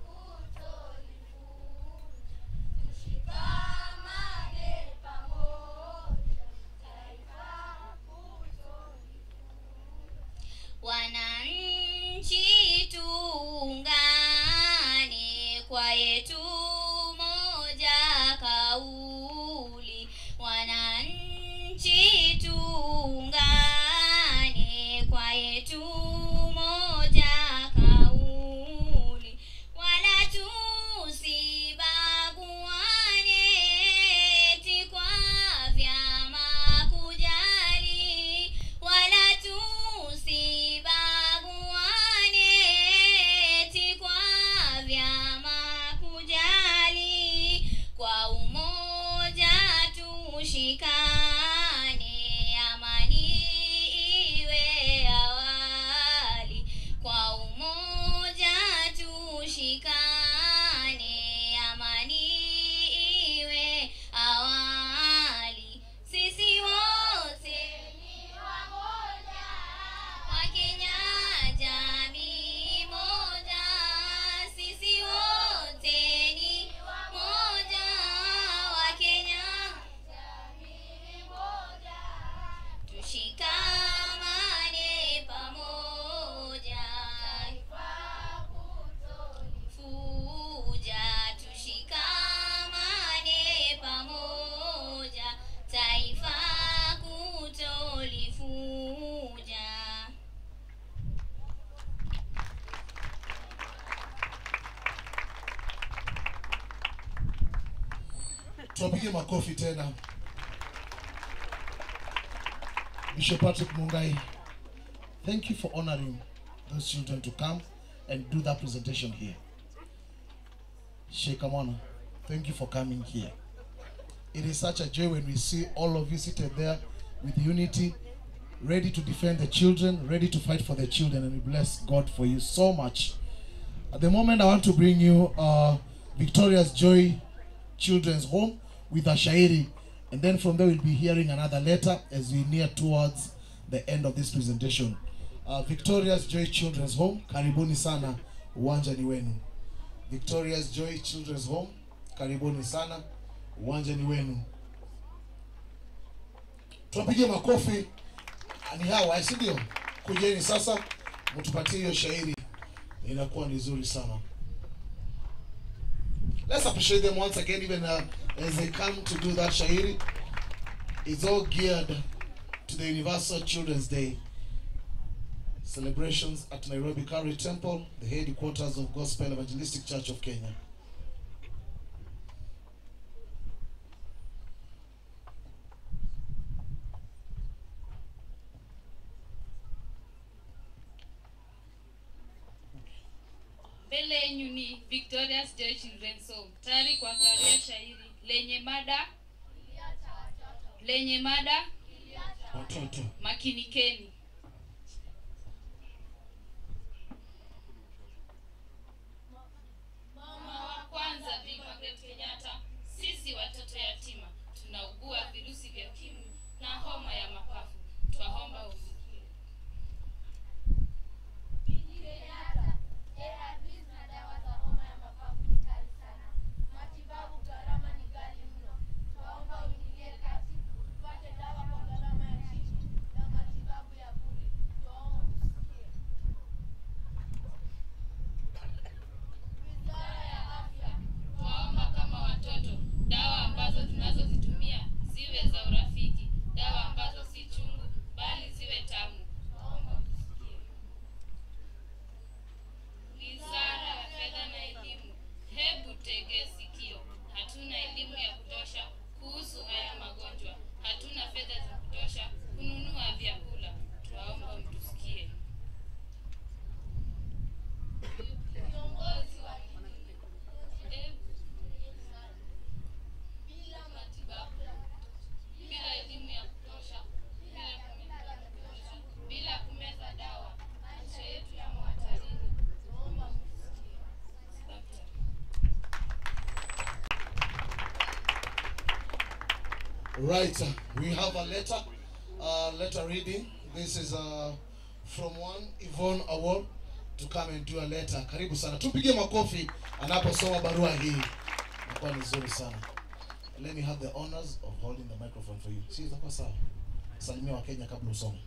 kutolifuja. Tushikamane pamoja, taifa wananchi tuungane kwa yetu moja kauli. Wananchi tuungane kwa yetu moja kauli. Wala tusibaguane eti kwa vyama kujali. Wala tusibaguane eti kwa vyama kujali. Kwa umoja tushikane, amani iwe awali. Kwa umoja tushikane, amani iwe awali. Sisi wote ni wamoja, Wakenya jamii moja. Sisi wote ni wamoja, Wakenya jamii moja. Tushikamane pamoja, taifa kutolifuja. Tushikamane pamoja, taifa kutolifuja. Tuwapige makofi tena. Bishop Patrick Mungai, thank you for honoring those children to come and do that presentation here. Sheikh Amona, thank you for coming here. It is such a joy when we see all of you seated there with unity, ready to defend the children, ready to fight for the children, and we bless God for you so much. At the moment, I want to bring you Victoria's Joy Children's Home with a shairi, and then from there we'll be hearing another letter as we near towards the end of this presentation. Victoria's Joy Children's Home, karibuni sana, uwanja ni wenu. Victoria's Joy Children's Home, karibuni sana, uwanja ni wenu. Tuwapige makofi ni hawa, si ndio? Kujeni sasa mtupatie hiyo shairi, inakuwa ni nzuri sana. Let's appreciate them once again, even as they come to do that shairi. It's all geared to the Universal Children's Day celebrations at Nairobi Calvary Temple, the headquarters of Gospel Evangelistic Church of Kenya. Mbele yenu ni Victoria's Joy Children's Home. Tayari kwa karia shairi lenye mada watoto. Makinikeni. Mama wa kwanza Bi Margaret Kenyatta, sisi watoto yatima tunaugua virusi vya ukimwi na homa ya mapafu. Twaomba usikie. Dawa ambazo tunazozitumia ziwe za urafiki, dawa ambazo si chungu bali ziwe tamu. Wizara ya Fedha na Elimu, hebu tege sikio. Hatuna elimu ya kutosha kuhusu haya magonjwa. Hatuna fedha za kutosha kununua vyakula. Tuwaomba mtusikie. Viongozi wa bila elimu ya kutosha, bila kumeza dawa, maisha yetu yamo hatarini. Tuomba mtusikie. Right, we have a letter reading. This is from one Yvonne Award to come and do a letter. Karibu sana. Tupige makofi anaposoma barua hii. Inakuwa nzuri sana. Let me have the honors of holding the microphone for you. Si itakuwa sawa. Salimia wa Kenya kabla usome.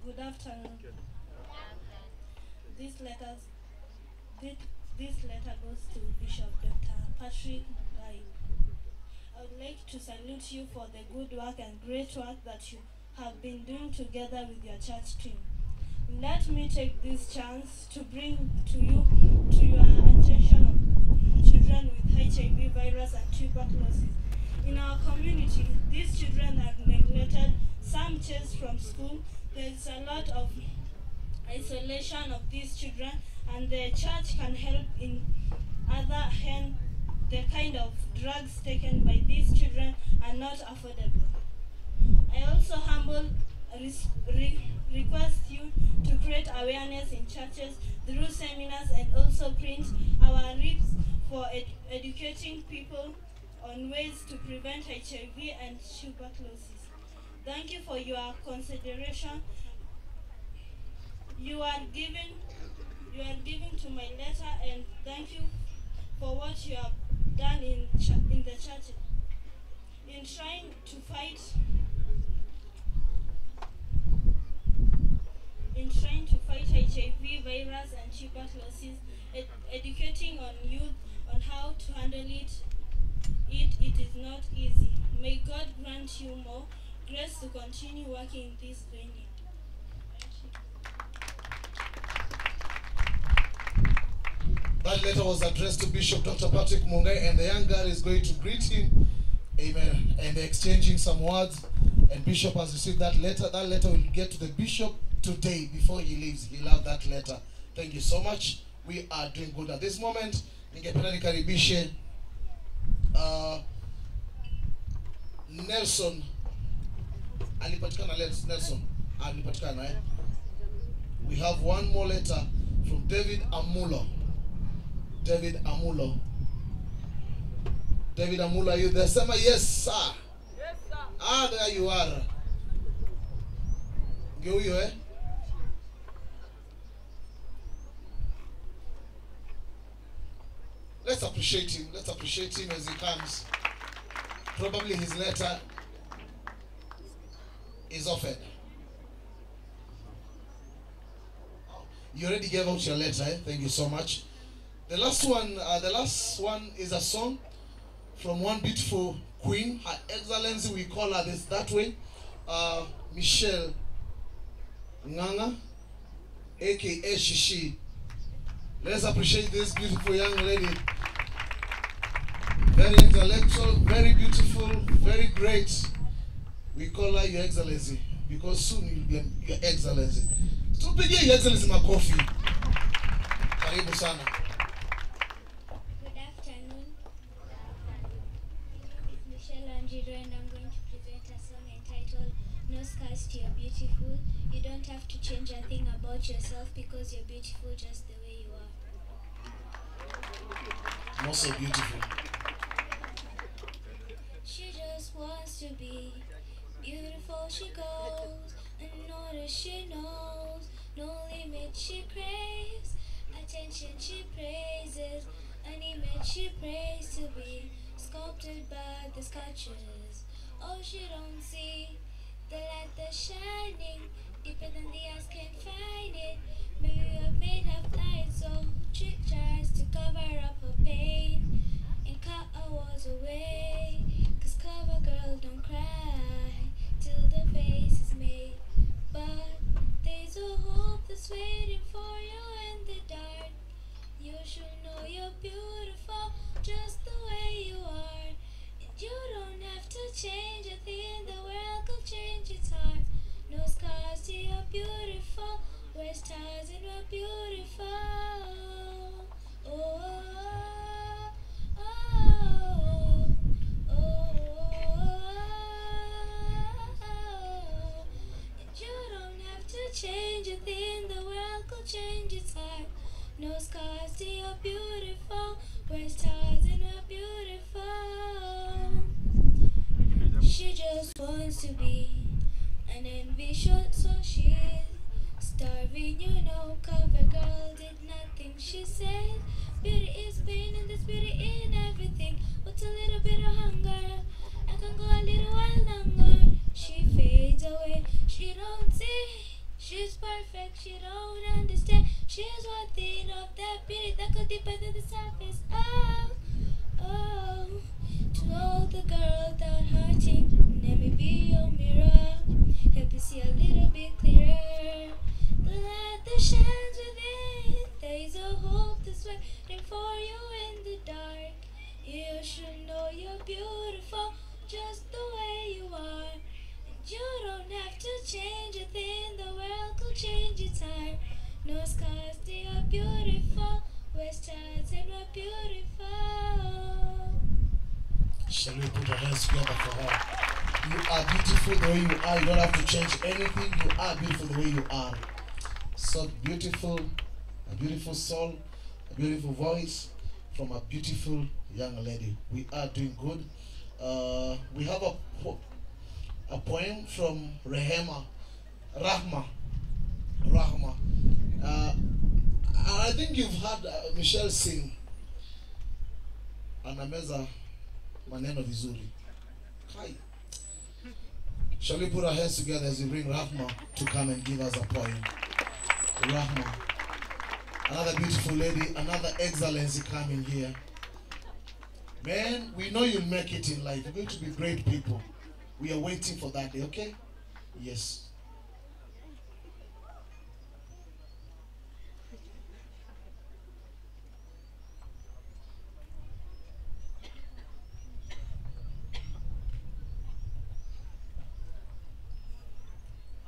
Good afternoon. This letter goes to Bishop Dr. Patrick Mungai. I would like to salute you for the good work and great work that you have been doing together with your church team. Let me take this chance to bring to your attention of children with HIV virus and tuberculosis. In our community, these children are neglected, some chased from school. There is a lot of isolation of these children, and the church can help. In other hand, the kind of drugs taken by these children are not affordable. I also humbly request you to create awareness in churches through seminars and also print our reps for educating people on ways to prevent HIV and tuberculosis. Thank you for your consideration. You are giving to my letter, and thank you for what you have done in the church in trying to fight HIV virus and tuberculosis, educating on youth on how to handle it. It is not easy. May God grant you more grace to continue working in this venue. That letter was addressed to Bishop Dr. Patrick Mungai, and the young girl is going to greet him. Amen. And they're exchanging some words. And Bishop has received that letter. That letter will get to the bishop today before he leaves. He'll have that letter. Thank you so much. We are doing good at this moment. Ningependa nikaribishe Nelson. Alipatikana Nelson. Alipatikana eh? We have one more letter from David Amulo. David Amulo. David Amulo, are you there? Say yes, sir. Yes, sir. Ah, there you are. Go you, eh? Let's appreciate him. Let's appreciate him as he comes. Probably his letter is offered. You already gave out your letter, eh? Thank you so much. The last one is a song from one beautiful queen, Her Excellency, we call her this that way, Michelle Nganga, aka Shishi. Let's appreciate this beautiful young lady. Very intellectual, very beautiful, very great. We call her Your Excellency because soon you'll be Your Excellency. Tupigie Your Excellency makofi. Karibu sana. Good afternoon. My name is Michelle Anjiro and I'm going to present a song entitled No Scars to You're Beautiful. You don't have to change a thing about yourself because you're beautiful just the way you are. Not so beautiful. She just wants to be beautiful. She goes unnoticed. She knows no limit. She craves attention. She praises an image. She prays to be sculpted by the sculptures. Oh, she don't see the light that's shining deeper than the eyes can find it. Maybe we're made of light, so she tries to cover up her pain and cut her walls away. Cause cover girl don't cry till the face is made. But there's a hope that's waiting for you in the dark. You should know you're beautiful just the way you are. And you don't have to change a thing, the world could change its heart. No scars to you're beautiful, wear stars and we're beautiful. Oh, oh, oh, oh, oh. And you don't have to change a thing, the world could change its heart. No scars to you're beautiful, we're stars and we're beautiful. She just wants to be an envision, so she's starving, you know. Cover girl did nothing, she said. Beauty is pain and there's beauty in everything. What's a little bit of hunger? I can go a little while longer. She fades away, she don't see. She's perfect, she don't understand. She's worthy of that beauty that goes deeper than the surface. Oh, oh. To all the girls that hurting, let me be your mirror. Help you see a little bit clearer. The light that shines within, there's a hope that's waiting for you in the dark. You should know you're beautiful just the way you are. And you don't have to change a thing, the world could change its heart. No scars, they are beautiful. We're stars and we're beautiful. Shall we put our hands together for her? You are beautiful the way you are. You don't have to change anything. You are beautiful the way you are. So beautiful, a beautiful soul, a beautiful voice from a beautiful young lady. We are doing good. We have a poem from Rahma. I think you've heard Michelle sing Anameza maneno vizuri. Hi. Shall we put our hands together as we bring Rahma to come and give us a poem? Rahma, another beautiful lady, another excellency coming here. Man, we know you'll make it in life. You're going to be great people. We are waiting for that day, okay? Yes.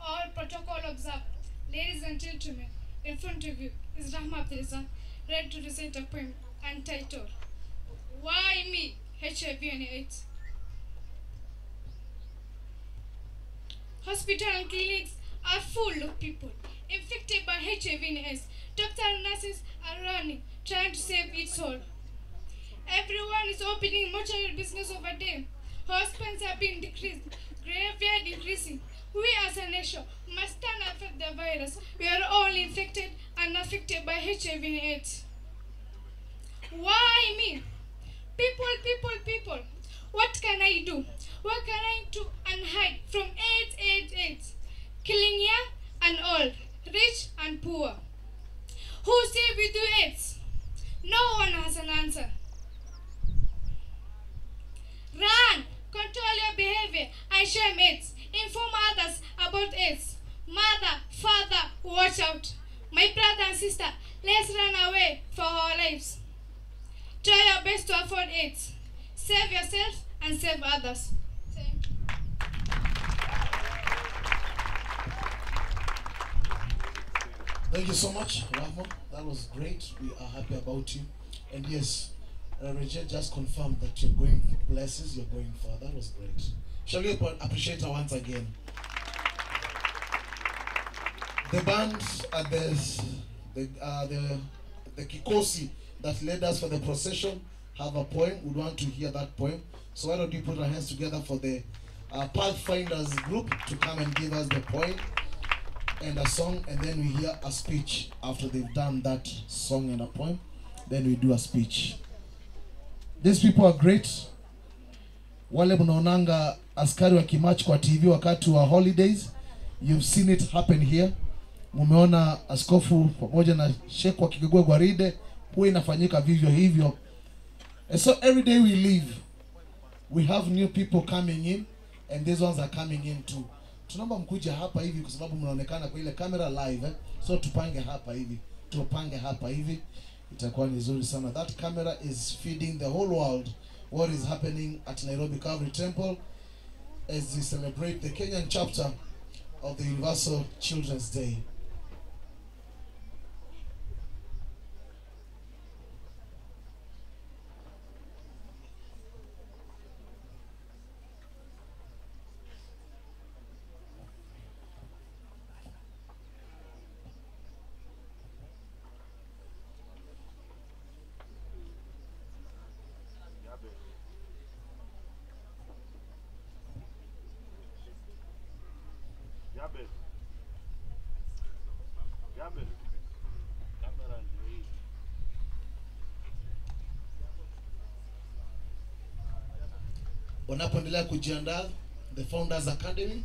All protocol observed. Ladies and gentlemen, in front of you is Rahma Abdulrazak, ready to recite a poem entitled, Why Me? HIV and AIDS. Hospitals and clinics are full of people infected by HIV and AIDS. Doctors and nurses are running, trying to save its soul. Everyone is opening mortuary business over there. Hospitals are being decreased, graveyard increasing. We as a nation must stand up for the virus. We are all infected and affected by HIV and AIDS. Why me? People. What can I do? What can I do and hide from AIDS? Killing young and old, rich and poor. Who say we do AIDS? No one has an answer. Run! Control your behavior and shame AIDS. Inform others about AIDS. Mother, father, watch out. My brother and sister, let's run away for our lives. Try your best to avoid AIDS. Save yourself and save others. Thank you so much, Rahma. That was great. We are happy about you. And yes, Regent just confirmed that you're going places, you're going far. That was great. Shall we appreciate her once again? The band at the Kikosi that led us for the procession have a poem. We want to hear that poem. So why don't you put our hands together for the Pathfinders group to come and give us the poem and a song, and then we hear a speech after they've done that song and a poem. Then we do a speech. These people are great. Wale mnaonanga askari wakimarch kwa TV wakati wa holidays, you've seen it happen here. Mumeona askofu pamoja na sheikh wakikagua gwaride, huwa inafanyika vivyo hivyo. And so every day we live, we have new people coming in, and these ones are coming in too. Tunaomba mkuja hapa hivi kwa sababu mnaonekana kwa ile camera live, so tupange hapa hivi, itakuwa nzuri sana. That camera is feeding the whole world what is happening at Nairobi Calvary Temple as we celebrate the Kenyan chapter of the Universal Children's Day. Wanapoendelea kujiandaa, the Founders Academy,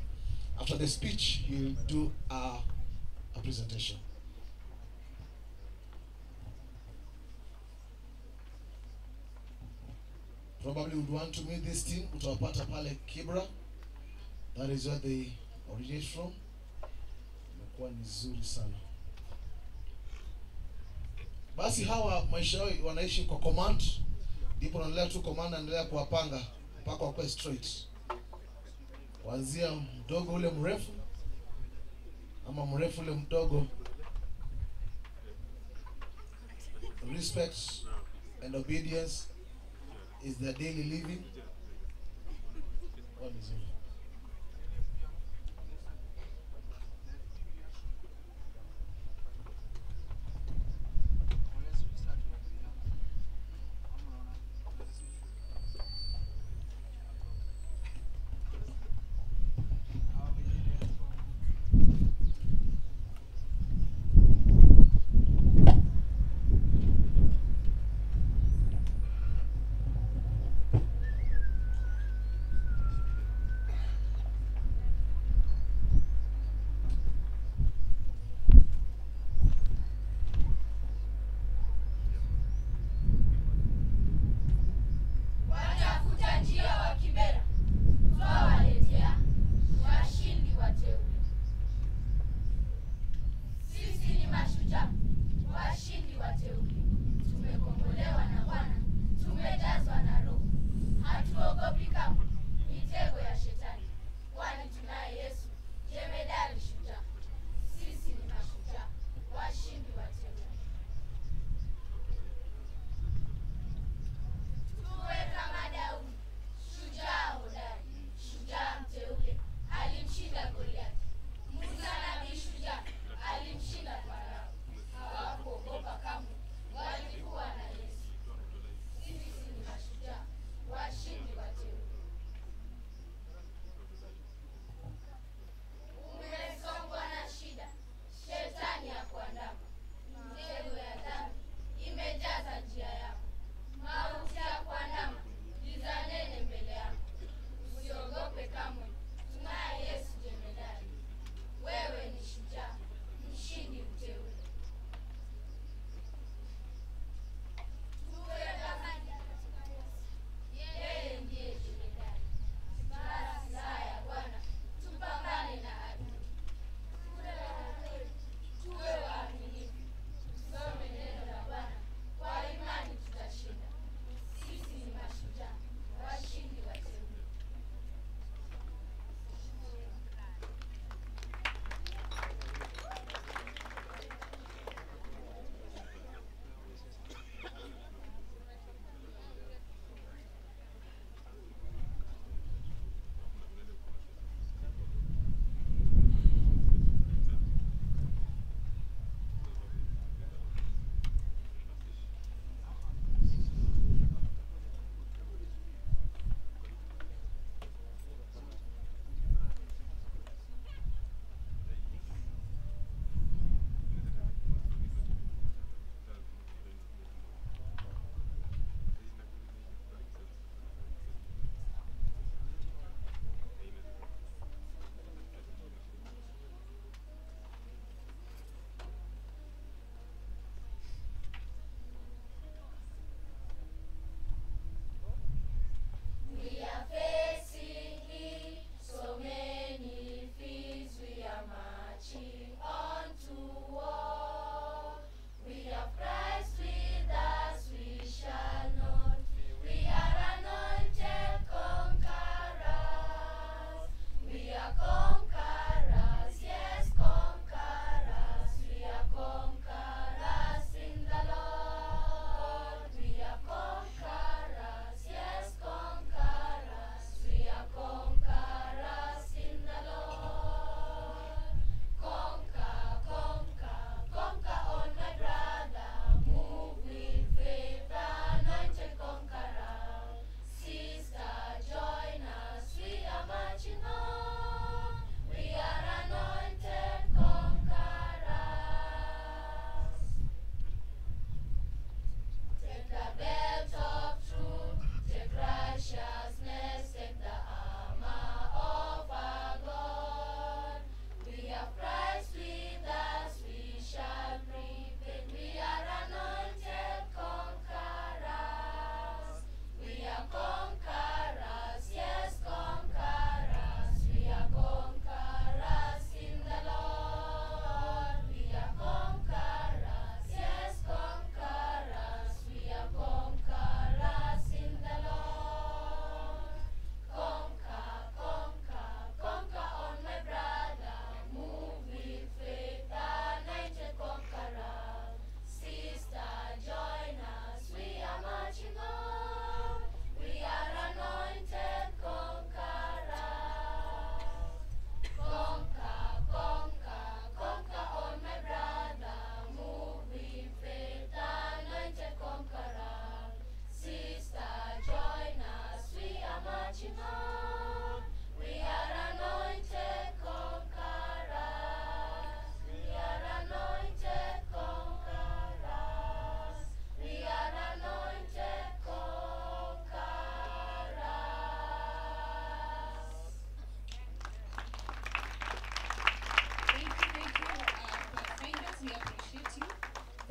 after the speech, he'll do a presentation. Probably would want to meet this team. Utawapata pale Kibra. That is where they originate from. Imekuwa nzuri sana. Basi hawa maisha yao wanaishi kwa command. Ndipo wanaendelea tu command, anaendelea kuwapanga mpaka wakwe straight. Kuanzia mdogo ule mrefu ama mrefu ule mdogo. Respect and obedience is their daily living. What is it?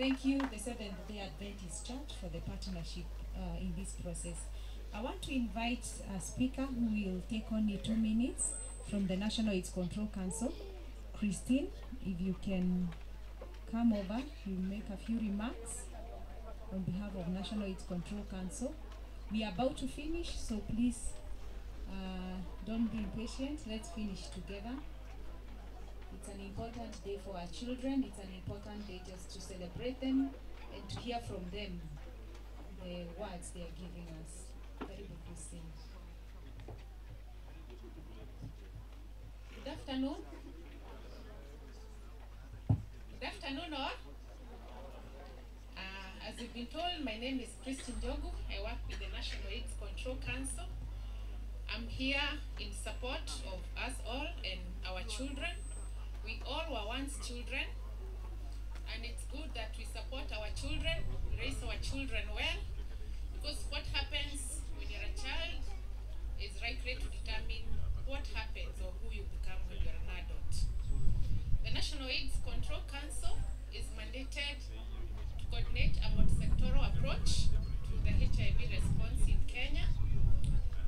thank you, the Seventh-day Adventist Church, for the partnership in this process. I want to invite a speaker who will take only 2 minutes from the National AIDS Control Council. Christine, if you can come over, you make a few remarks on behalf of National AIDS Control Council. We are about to finish, so please don't be impatient. Let's finish together. It's an important day for our children. It's an important day just to celebrate them and to hear from them the words they are giving us. Karibu Christine. Good afternoon. Good afternoon all. As you've been told, my name is Christine Jogu. I work with the National AIDS Control Council. I'm here in support of us all and our children. We all were once children, and it's good that we support our children, raise our children well, because what happens when you're a child is likely to determine what happens or who you become when you're an adult. The National AIDS Control Council is mandated to coordinate a multi-sectoral approach to the HIV response in Kenya,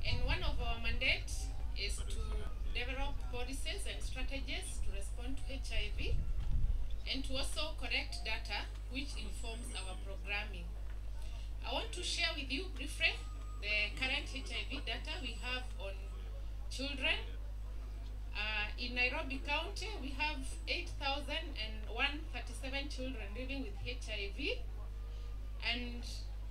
and one of our mandates is to develop policies and strategies to respond to HIV, and to also collect data which informs our programming. I want to share with you briefly the current HIV data we have on children. In Nairobi County, we have 8,137 children living with HIV, and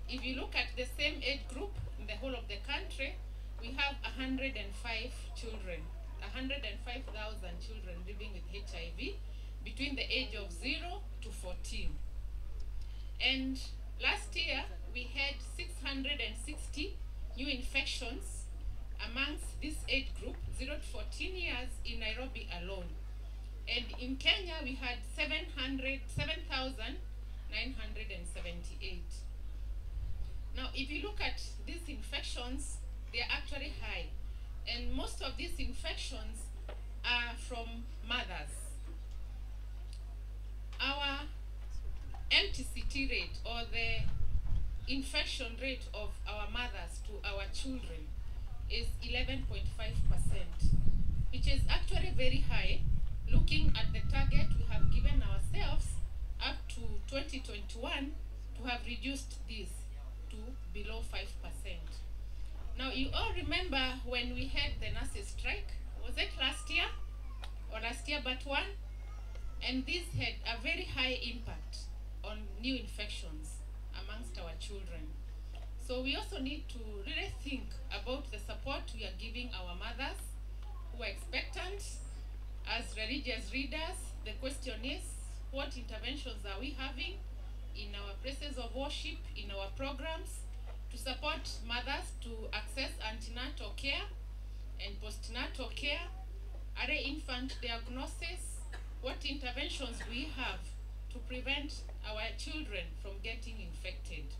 if you look at the same age group in the whole of the country, we have 105 children. 105,000 children living with HIV between the age of 0 to 14. And last year, we had 660 new infections amongst this age group, 0 to 14 years, in Nairobi alone. And in Kenya, we had 7,978. Now, if you look at these infections, they are actually high. And most of these infections are from mothers. Our MTCT rate, or the infection rate of our mothers to our children, is 11.5%, which is actually very high, looking at the target we have given ourselves up to 2021 to have reduced this to below 5%. Now, you all remember when we had the nurses' strike, was it last year or last year but one? And this had a very high impact on new infections amongst our children. So we also need to really think about the support we are giving our mothers who are expectant. As religious leaders, the question is, what interventions are we having in our places of worship, in our programs, to support mothers to access antenatal care and postnatal care, early infant diagnosis, what interventions we have to prevent our children from getting infected.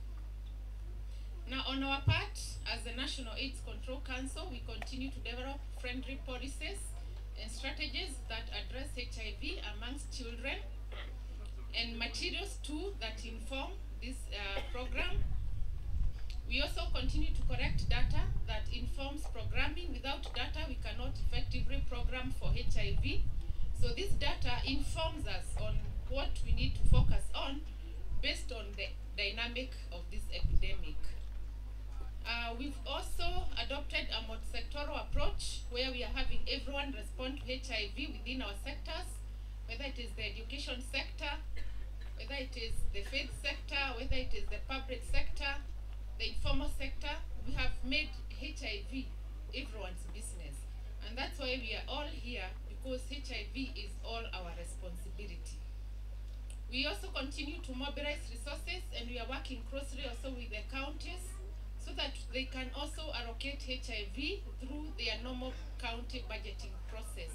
Now, on our part, as the National AIDS Control Council, we continue to develop friendly policies and strategies that address HIV amongst children, and materials too that inform this program. We also continue to collect data that informs programming. Without data, we cannot effectively program for HIV. So this data informs us on what we need to focus on based on the dynamic of this epidemic. We've also adopted a multi-sectoral approach where we are having everyone respond to HIV within our sectors, whether it is the education sector, whether it is the faith sector, whether it is the public sector, the informal sector. We have made HIV everyone's business. And that's why we are all here, because HIV is all our responsibility. We also continue to mobilize resources, and we are working closely also with the counties so that they can also allocate HIV through their normal county budgeting process.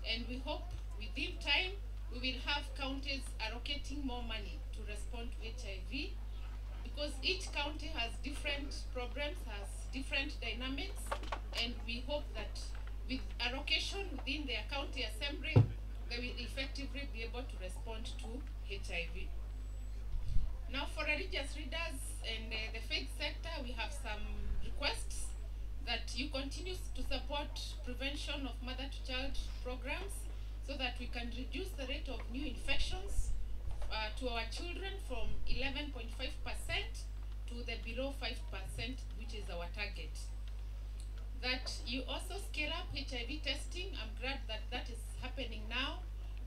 And we hope within time we will have counties allocating more money to respond to HIV, because each county has different problems, has different dynamics, and we hope that with allocation within their county assembly, they will effectively be able to respond to HIV. Now for religious leaders and the faith sector, we have some requests that you continue to support prevention of mother-to-child programs so that we can reduce the rate of new infections to our children from 11.5% to the below 5%, which is our target. That you also scale up HIV testing. I'm glad that that is happening now.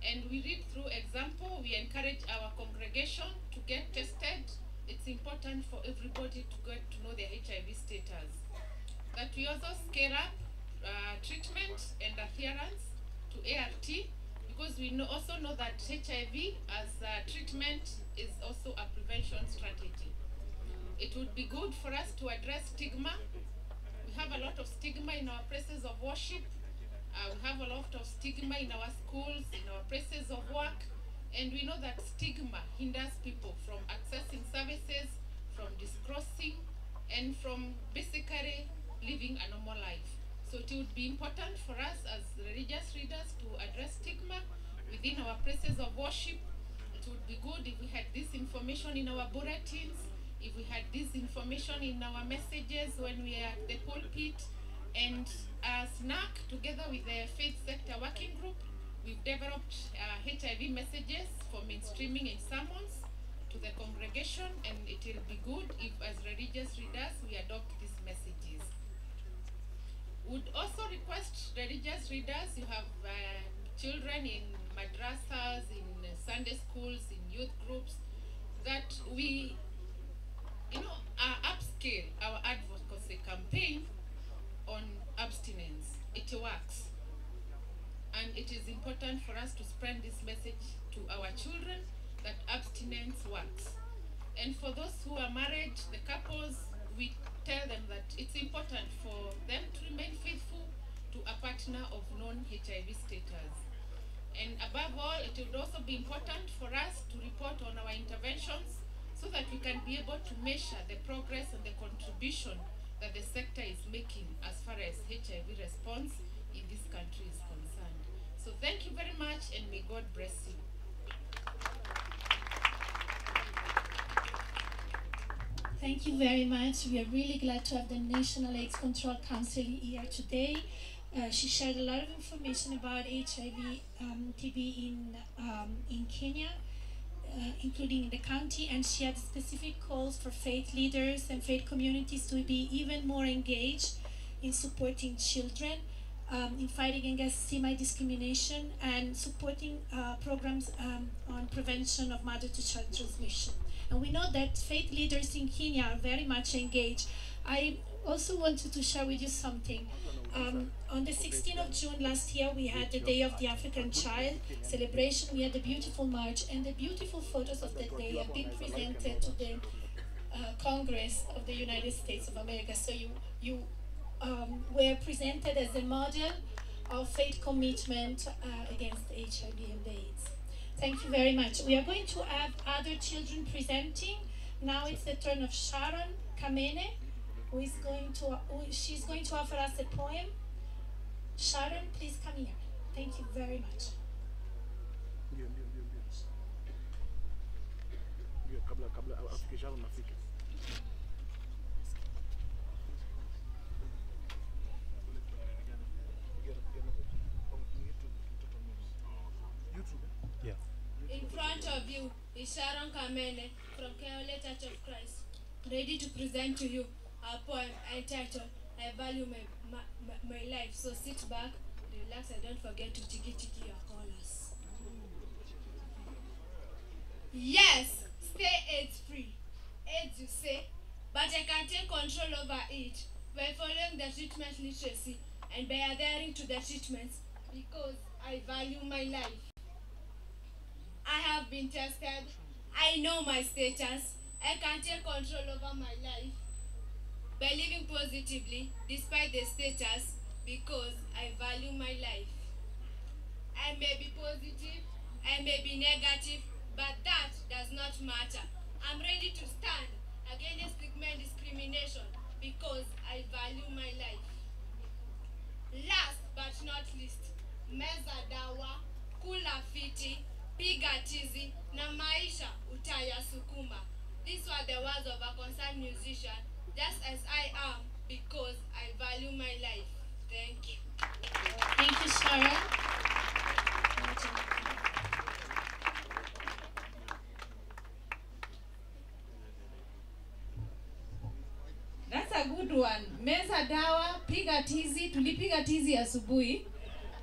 And we read through example, we encourage our congregation to get tested. It's important for everybody to get to know their HIV status. That we also scale up treatment and adherence to ART, because we also know that HIV as a treatment is also a prevention strategy. It would be good for us to address stigma. We have a lot of stigma in our places of worship. We have a lot of stigma in our schools, in our places of work, and we know that stigma hinders people from accessing services, from disclosing, and from basically living a normal life. So it would be important for us as religious leaders to address stigma within our places of worship. It would be good if we had this information in our bulletins, if we had this information in our messages when we are at the pulpit. And as SNAC, together with the faith sector working group, we've developed HIV messages for mainstreaming in sermons to the congregation, and it will be good if as religious leaders we adopt these messages. Would also request religious leaders, you have children in madrasas, in Sunday schools, in youth groups, that we upscale our advocacy campaign on abstinence. It works. And it is important for us to spread this message to our children that abstinence works. And for those who are married, the couples, we tell them that it's important for them to remain faithful to a partner of non-HIV status. And above all, it would also be important for us to report on our interventions so that we can be able to measure the progress and the contribution that the sector is making as far as HIV response in this country is concerned. So thank you very much, and may God bless you. Thank you very much. We are really glad to have the National AIDS Control Council here today. She shared a lot of information about HIV, TB in Kenya, including in the county, and she had specific calls for faith leaders and faith communities to be even more engaged in supporting children, in fighting against semi-discrimination, and supporting programs on prevention of mother-to-child transmission. And we know that faith leaders in Kenya are very much engaged. I also wanted to share with you something. On the 16th of June last year, we had the Day of the African Child celebration. We had a beautiful march, and the beautiful photos of that day have been presented to the Congress of the United States of America. So you were presented as a model of faith commitment against HIV and AIDS. Thank you very much. We are going to have other children presenting. Now it's the turn of Sharon Kamene, she's going to offer us a poem. Sharon, please come here. Thank you very much. Yeah. In front of you is Sharon Kamene from Kayole Church of Christ, ready to present to you a poem entitled I Value my Life. So sit back, relax, and don't forget to tiki your collars. Yes, stay AIDS free. AIDS you say, but I can take control over it by following the treatment literacy and by adhering to the treatments because I value my life. I have been tested. I know my status. I can take control over my life by living positively despite the status because I value my life. I may be positive, I may be negative, but that does not matter. I'm ready to stand against stigma and discrimination because I value my life. Last but not least, meza dawa, kula fiti, piga tizi, na maisha utayasukuma. These were the words of a concerned musician, just as I am, because I value my life. Thank you. Thank you, Sarah. That's a good one. Meza dawa, piga tizi, tulipiga tizi asubuhi.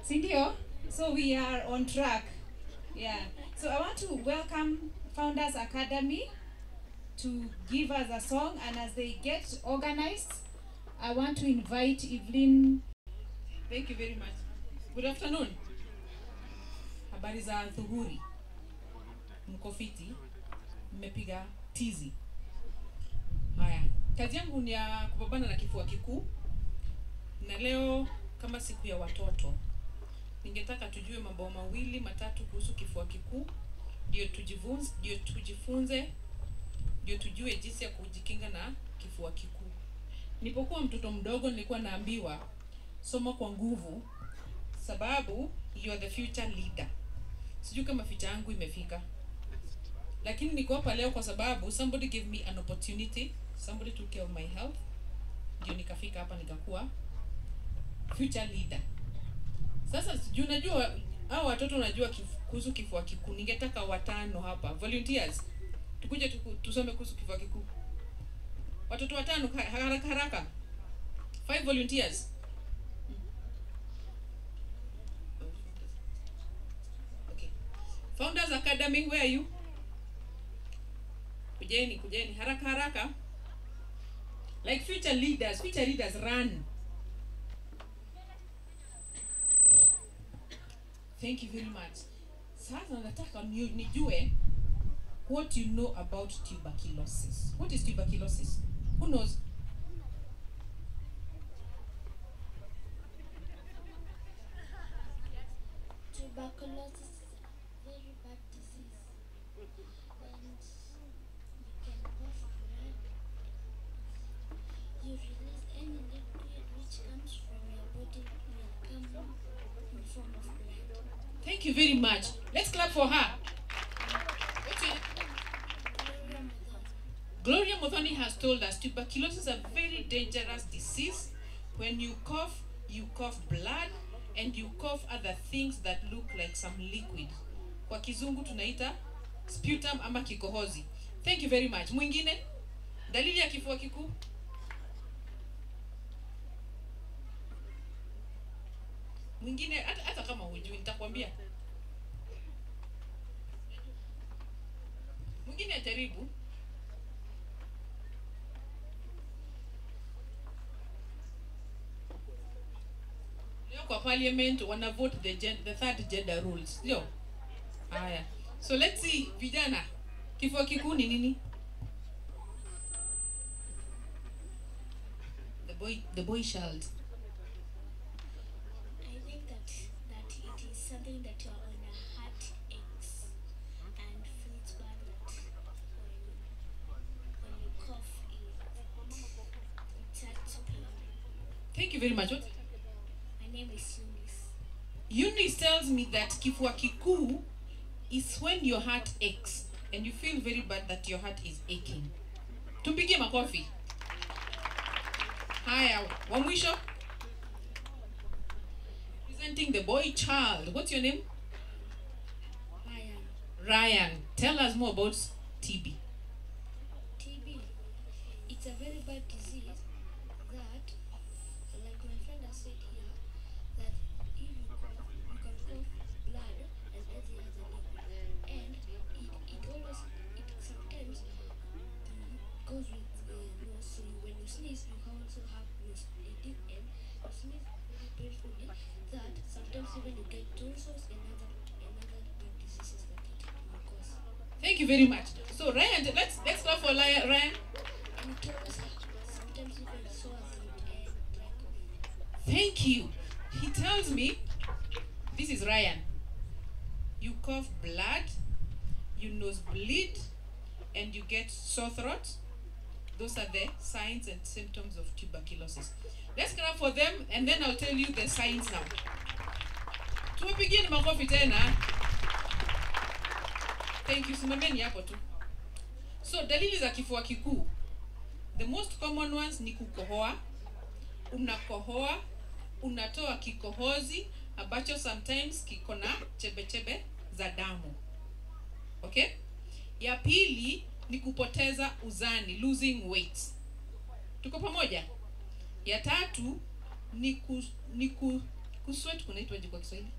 Sindio? So we are on track. Yeah. So I want to welcome Founders Academy to give us a song, and as they get organized, I want to invite Evelyn. Thank you very much. Good afternoon. Habari za dhuhuri. Mko fiti? Mmepiga tizi. Haya. Kazi yangu ni ya kupambana na kifua kikuu. Na leo kama siku ya watoto, ningetaka tujue mambo mawili matatu kuhusu kifua kikuu. Ndio tujifunze, ndio tujue jinsi ya kujikinga na kifua kikuu. Nilipokuwa mtoto mdogo nilikuwa naambiwa soma kwa nguvu sababu you are the future leader. Sijui kama future yangu imefika. Lakini niko hapa leo kwa sababu somebody gave me an opportunity, somebody took care of my health. Ndio nikafika hapa nikakuwa future leader. Sasa sijui unajua hao watoto unajua kuhusu kifua kikuu. Ningetaka 5 hapa. Volunteers. Tukuje tusome kuhusu kifua kikuu. Watoto 5 haraka. 5 volunteers. Okay. Founders Academy, where are you? Kujeni haraka. Like future leaders run. Thank you very much. Sasa nataka nijue what you know about tuberculosis. What is tuberculosis? Who knows? Tuberculosis is a very bad disease, and you can cough blood. You release any liquid which comes from your body will come in form of blood. Thank you very much. Let's clap for her. Gloria Muthoni has told us tuberculosis is a very dangerous disease. When you cough blood and you cough other things that look like some liquid. Kwa kizungu tunaita sputum ama kikohozi. Thank you very much. Mwingine? Dalili ya kifua kikuu? Mwingine hata kama hujui nitakwambia. Mwingine ajaribu. Leo kwa parliament wana vote the third gender rules. Ndio. Haya. So let's see vijana. Kifua kikuu ni nini? The boy child. I think that it is something that you are on a heart aches and feels bad that when you cough it starts to pain. Thank you very much. What? My name is Eunice. Eunice tells me that kifua kikuu is when your heart aches and you feel very bad that your heart is aching. Tumpigie makofi. Haya, wa mwisho. Presenting the boy child. What's your name? Ryan. Tell us more about TB. TB, it's a very bad disease that, like my friend has said here, that if you can cough blood and every other liquid, and it sometimes goes with nose, so when you sneeze, you can also have nose bleeding, and you sneeze very painfully, that sometimes even you get tonsils and other bad diseases that it will cause. Thank you very much. So Ryan, let's clap for Ryan. Sometimes even sore throat and dry cough. Thank you. He tells me, this is Ryan. You cough blood, you nosebleed, and you get sore throat. Those are the signs and symptoms of tuberculosis. Let's clap for them, and then I'll tell you the signs now. Tuwapigieni makofi tena. Thank you. Simameni hapo tu. So dalili za kifua kikuu, the most common ones ni kukohoa. Unakohoa, unatoa kikohozi ambacho sometimes kiko na chebe za damu. Okay? Ya pili ni kupoteza uzani, losing weight. Tuko pamoja? Ya tatu ni kusweat, kunaitwaje kwa Kiswahili?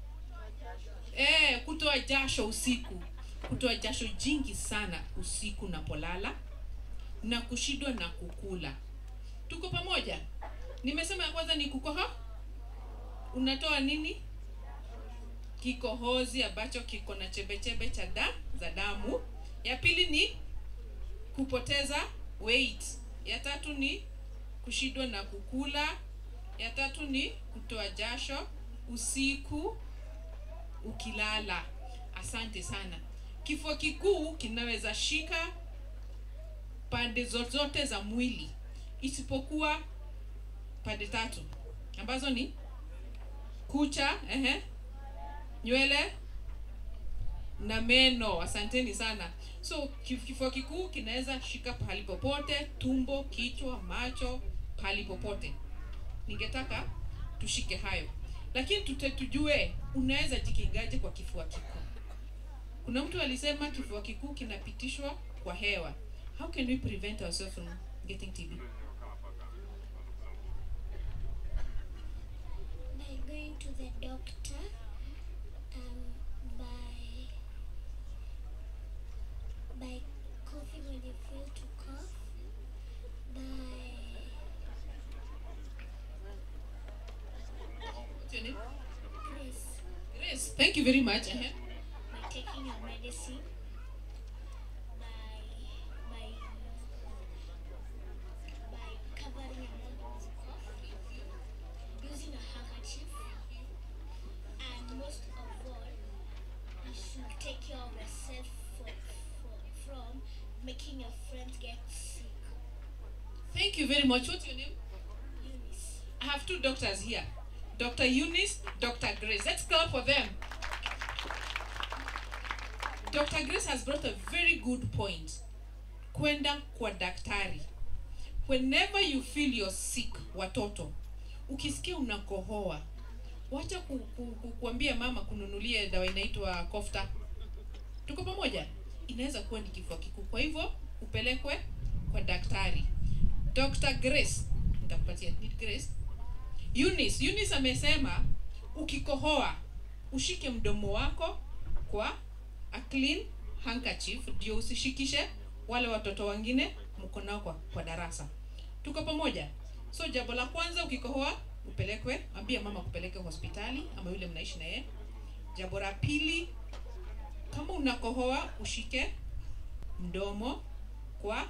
Kutoa jasho usiku. Kutoa jasho jingi sana usiku unapolala, na kushindwa na kukula. Tuko pamoja? Nimesema ya kwanza ni kukohoa. Unatoa nini? Kikohozi ambacho kiko na chebe za damu. Ya pili ni kupoteza weight. Ya tatu ni kushindwa na kukula. Ya tatu ni kutoa jasho usiku ukilala. Asante sana. Kifua kikuu kinaweza shika pande zote za mwili isipokuwa pande tatu ambazo ni kucha, nywele na meno. Asanteni sana. So kifua kikuu kinaweza shika pahali popote, tumbo, kichwa, macho, pahali popote. Ningetaka tushike hayo. Lakini tujue unaweza jikingaje kwa kifua kikuu. Kuna mtu alisema kifua kikuu kinapitishwa kwa hewa. How can we prevent ourselves from getting TB? By going to the doctor, by coughing when you feel to cough, What's your name? Grace. Grace, thank you very much. By taking your medicine, by covering your mouth with cough, using a handkerchief, and most of all, you should take care of yourself from making your friends get sick. Thank you very much. What's your name? Eunice. I have two doctors here. Dr. Eunice, Dr. Grace. Let's clap for them. Dr. Grace has brought a very good point. Kwenda kwa daktari. Whenever you feel you're sick, watoto, ukisikia unakohoa, wacha kuambia mama kununulie dawa inaitwa kofta. Tuko pamoja? Inaweza kuwa ni kifua kikuu. Kwa hivyo upelekwe kwa daktari. Dr. Grace, nitakupatia Grace. Eunice amesema ukikohoa ushike mdomo wako kwa a clean handkerchief ndio usishikishe wale watoto wengine mko nao kwa darasa. Tuko pamoja? So jambo la kwanza, ukikohoa upelekwe, ambia mama kupeleke hospitali ama yule mnaishi na yeye. Jambo la pili, kama unakohoa ushike mdomo kwa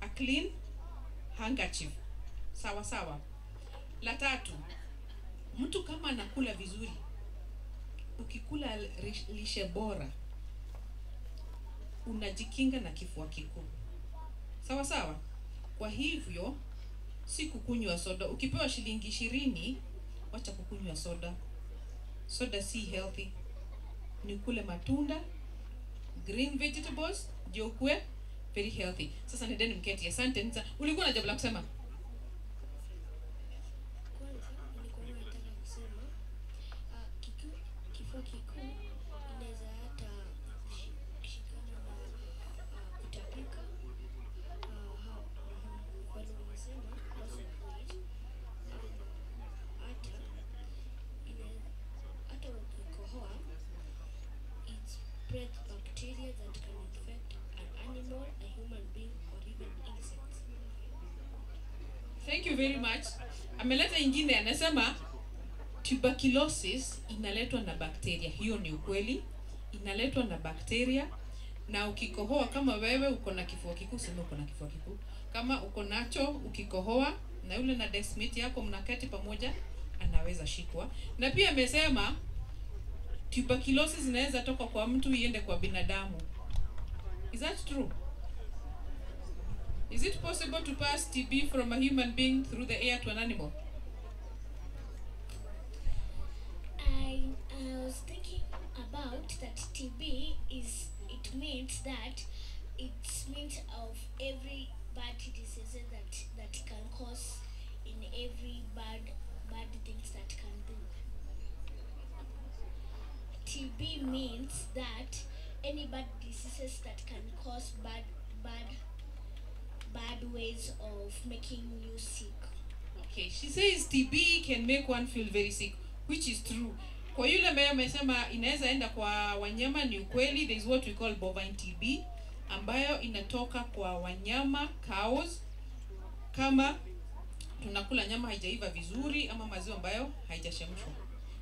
a clean handkerchief. Sawa sawa. La tatu, mtu kama anakula vizuri, ukikula lishe bora, unajikinga na kifua kikuu. Sawa sawa. Kwa hivyo si kukunywa soda. Ukipewa shilingi 20, wacha kukunywa soda. Soda si healthy. Ni kule matunda, green vegetables, ndio ukue very healthy. Sasa nendeni mketi. Asante. Ulikuwa na jambo la kusema? Kifua kikuu inaweza hata kushikana na kutapika, wale wanasema loss of weight, hata ukikohoa it spreads bacteria that can infect an animal, a human being, or even insects. Thank you very much. Ameleta ingine, anasema tuberculosis inaletwa na bakteria. Hiyo ni ukweli, inaletwa na bakteria. Na ukikohoa, kama wewe uko na kifua kikuu, sema uko na kifua kikuu. Kama uko nacho ukikohoa na yule na deskmate yako mnaketi pamoja, anaweza shikwa. Na pia amesema tuberculosis inaweza toka kwa mtu iende kwa binadamu. Is that true? Is it possible to pass TB from a human being through the air to an animal? I was thinking about that TB it means that It means of every bad diseases that can cause in every bad things that can do. TB means that any bad diseases that can cause bad ways of making you sick. Okay, she says TB can make one feel very sick, which is true. Kwa yule ambaye amesema inaweza enda kwa wanyama, ni ukweli. There is what we call bovine TB ambayo inatoka kwa wanyama, cows, kama tunakula nyama haijaiva vizuri ama maziwa ambayo haijachemshwa.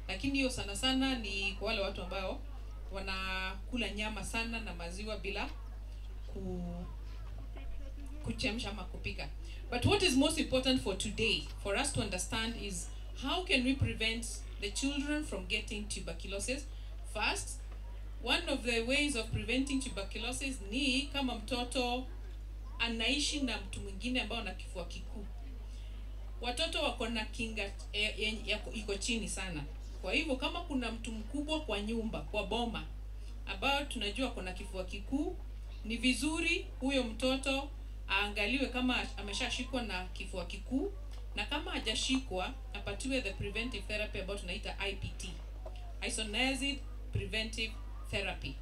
Lakini hiyo sana sana ni kwa wale watu ambao wanakula nyama sana na maziwa bila kuchemsha ama kupika. But what is most important for today, for us to understand, is how can we prevent the children from getting tuberculosis? First, one of the ways of preventing tuberculosis ni kama mtoto anaishi na mtu mwingine ambao ana kifua kikuu. Watoto wako na kinga iko chini sana. Kwa hivyo kama kuna mtu mkubwa kwa nyumba, kwa boma, ambao tunajua kuna kifua kikuu, ni vizuri huyo mtoto aangaliwe kama ameshashikwa na kifua kikuu, na kama hajashikwa apatiwe the preventive therapy ambayo tunaita IPT, isoniazid preventive therapy.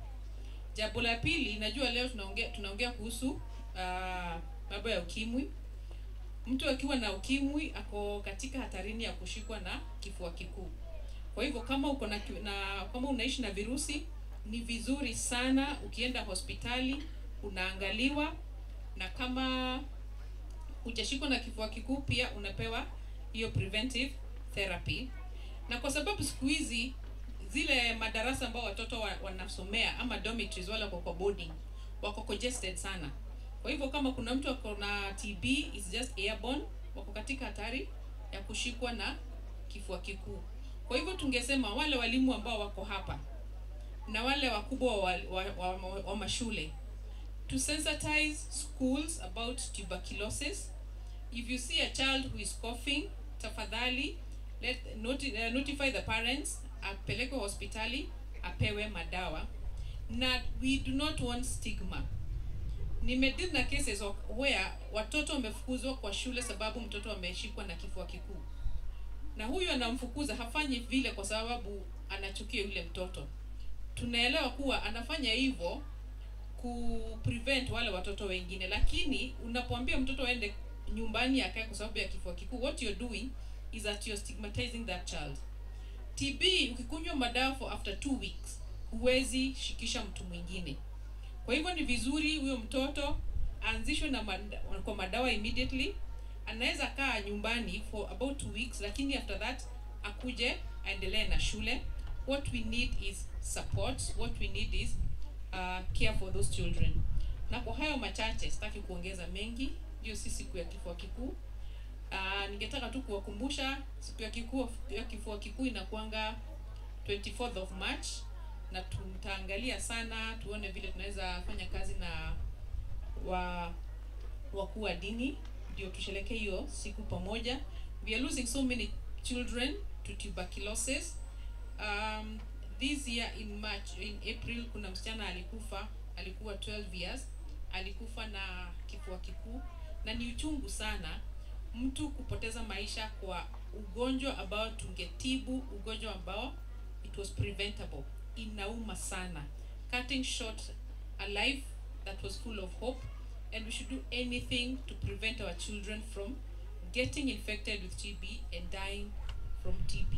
Jambo la pili, najua leo tunaongea kuhusu mambo ya ukimwi. Mtu akiwa na ukimwi ako katika hatarini ya kushikwa na kifua kikuu. Kwa hivyo kama kama unaishi na virusi, ni vizuri sana ukienda hospitali unaangaliwa, na kama hujashikwa na kifua kikuu pia unapewa hiyo preventive therapy. Na kwa sababu siku hizi zile madarasa ambao watoto wanasomea ama dormitories wala kwa boarding wako congested sana. Kwa hivyo kama kuna mtu ako na TB is just airborne, wako katika hatari ya kushikwa na kifua kikuu. Kwa hivyo tungesema wale walimu ambao wako hapa na wale wakubwa wa mashule, to sensitize schools about tuberculosis. If you see a child who is coughing, tafadhali notify the parents, apelekwe hospitali, apewe madawa. Na we do not want stigma. Nimedeal na cases where watoto wamefukuzwa kwa shule sababu mtoto ameshikwa na kifua kikuu. Na huyu anamfukuza, hafanyi vile kwa sababu anachukia yule mtoto. Tunaelewa kuwa anafanya hivyo prevent wale watoto wengine, lakini unapoambia mtoto aende nyumbani akae kwa sababu ya kifua kikuu, what you're doing is that you're stigmatizing that child. TB ukikunywa madawa for after 2 weeks, huwezi shikisha mtu mwingine. Kwa hivyo ni vizuri huyo mtoto aanzishwe kwa madawa immediately. Anaweza kaa nyumbani for about 2 weeks, lakini after that akuje aendelee na shule. What we need is support. What we need is care for those children. Na kwa hayo machache, sitaki kuongeza mengi. Ndio siku ya kifua kikuu. Ningetaka tu kuwakumbusha siku ya kifua kikuu inakuanga 24th of March, na tutaangalia sana tuone vile tunaweza fanya kazi na wakuu wa dini ndio tusherehekee hiyo siku pamoja. We are losing so many children to tuberculosis. This year in April kuna msichana alikuwa 12 years, alikufa na kifua kikuu, na ni uchungu sana mtu kupoteza maisha kwa ugonjwa ambao tungetibu, ugonjwa ambao it was preventable. Inauma sana, cutting short a life that was full of hope, and we should do anything to prevent our children from getting infected with TB and dying from TB.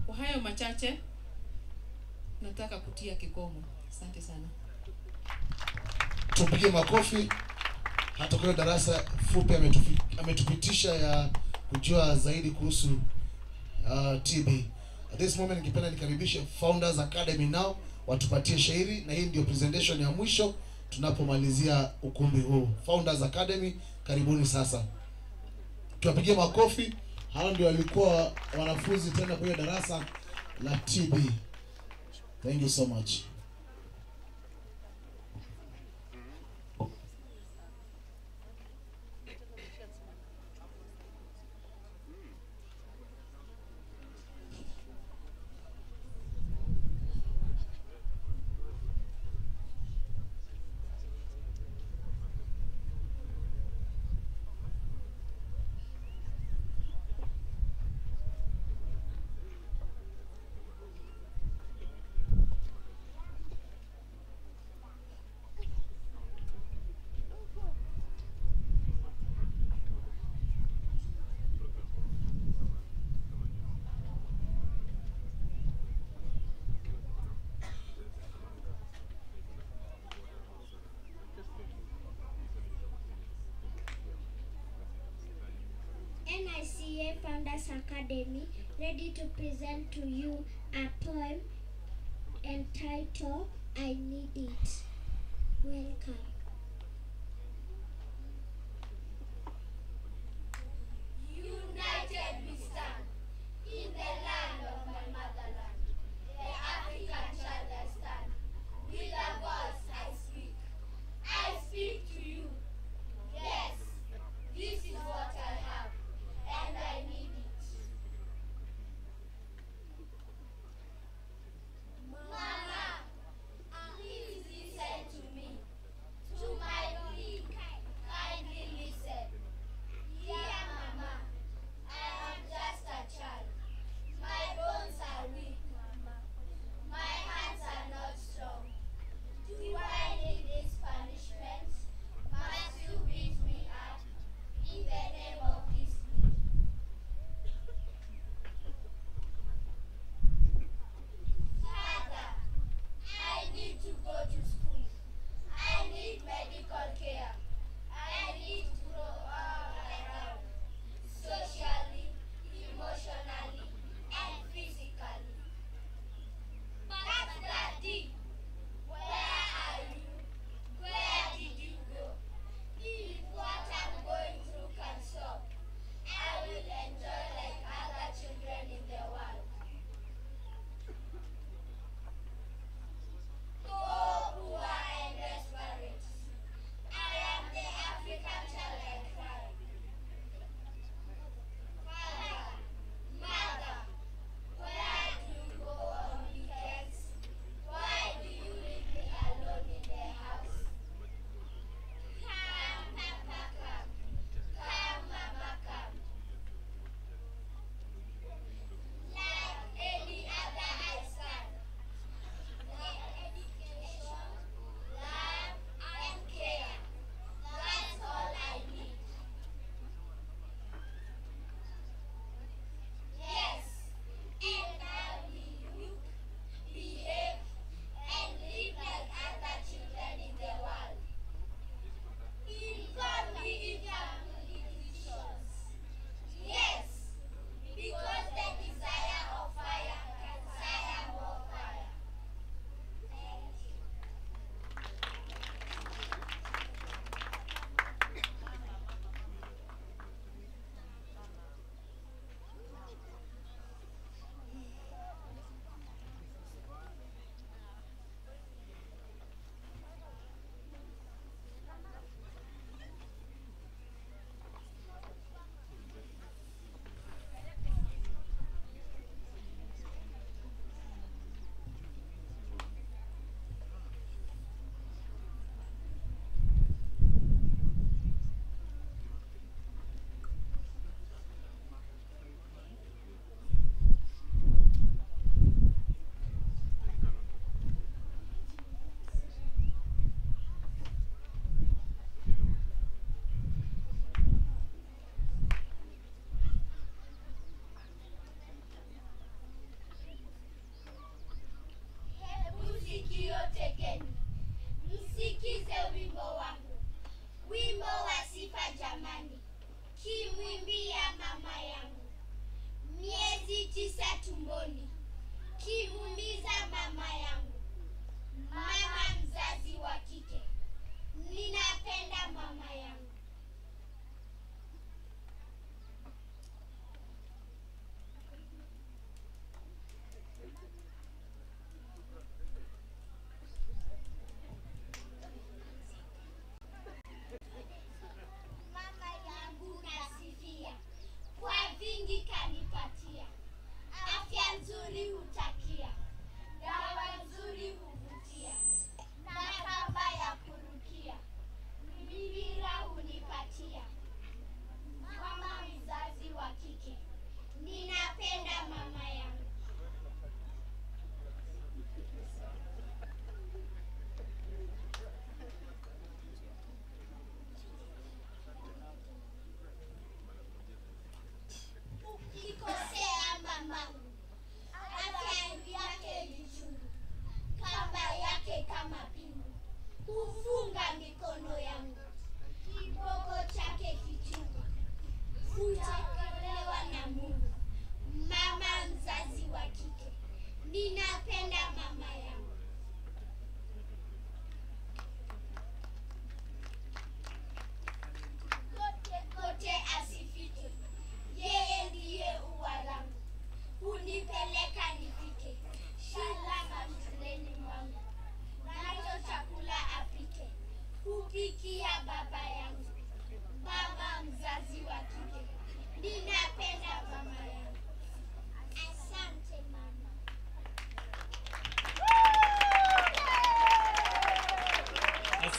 Kwa hayo machache nataka kutia kikomo. Asante sana. Tupige makofi. Hata kwa darasa fupi ametupitisha ya kujua zaidi kuhusu TB. At this moment ningependa nikaribishe Founders Academy nao watupatie shairi, na hii ndio presentation ya mwisho tunapomalizia ukumbi huu. Founders Academy, karibuni sasa. Tuwapigie makofi. Hao ndio walikuwa wanafunzi tena kwenye darasa la TB. Thank you so much. NICA Founders Academy, ready to present to you a poem entitled I Need It. Welcome. United we stand, in the land of my motherland, the African child I stand, with a voice I speak to you. Yes, this is what I have, and I need it. Mama, please listen to me.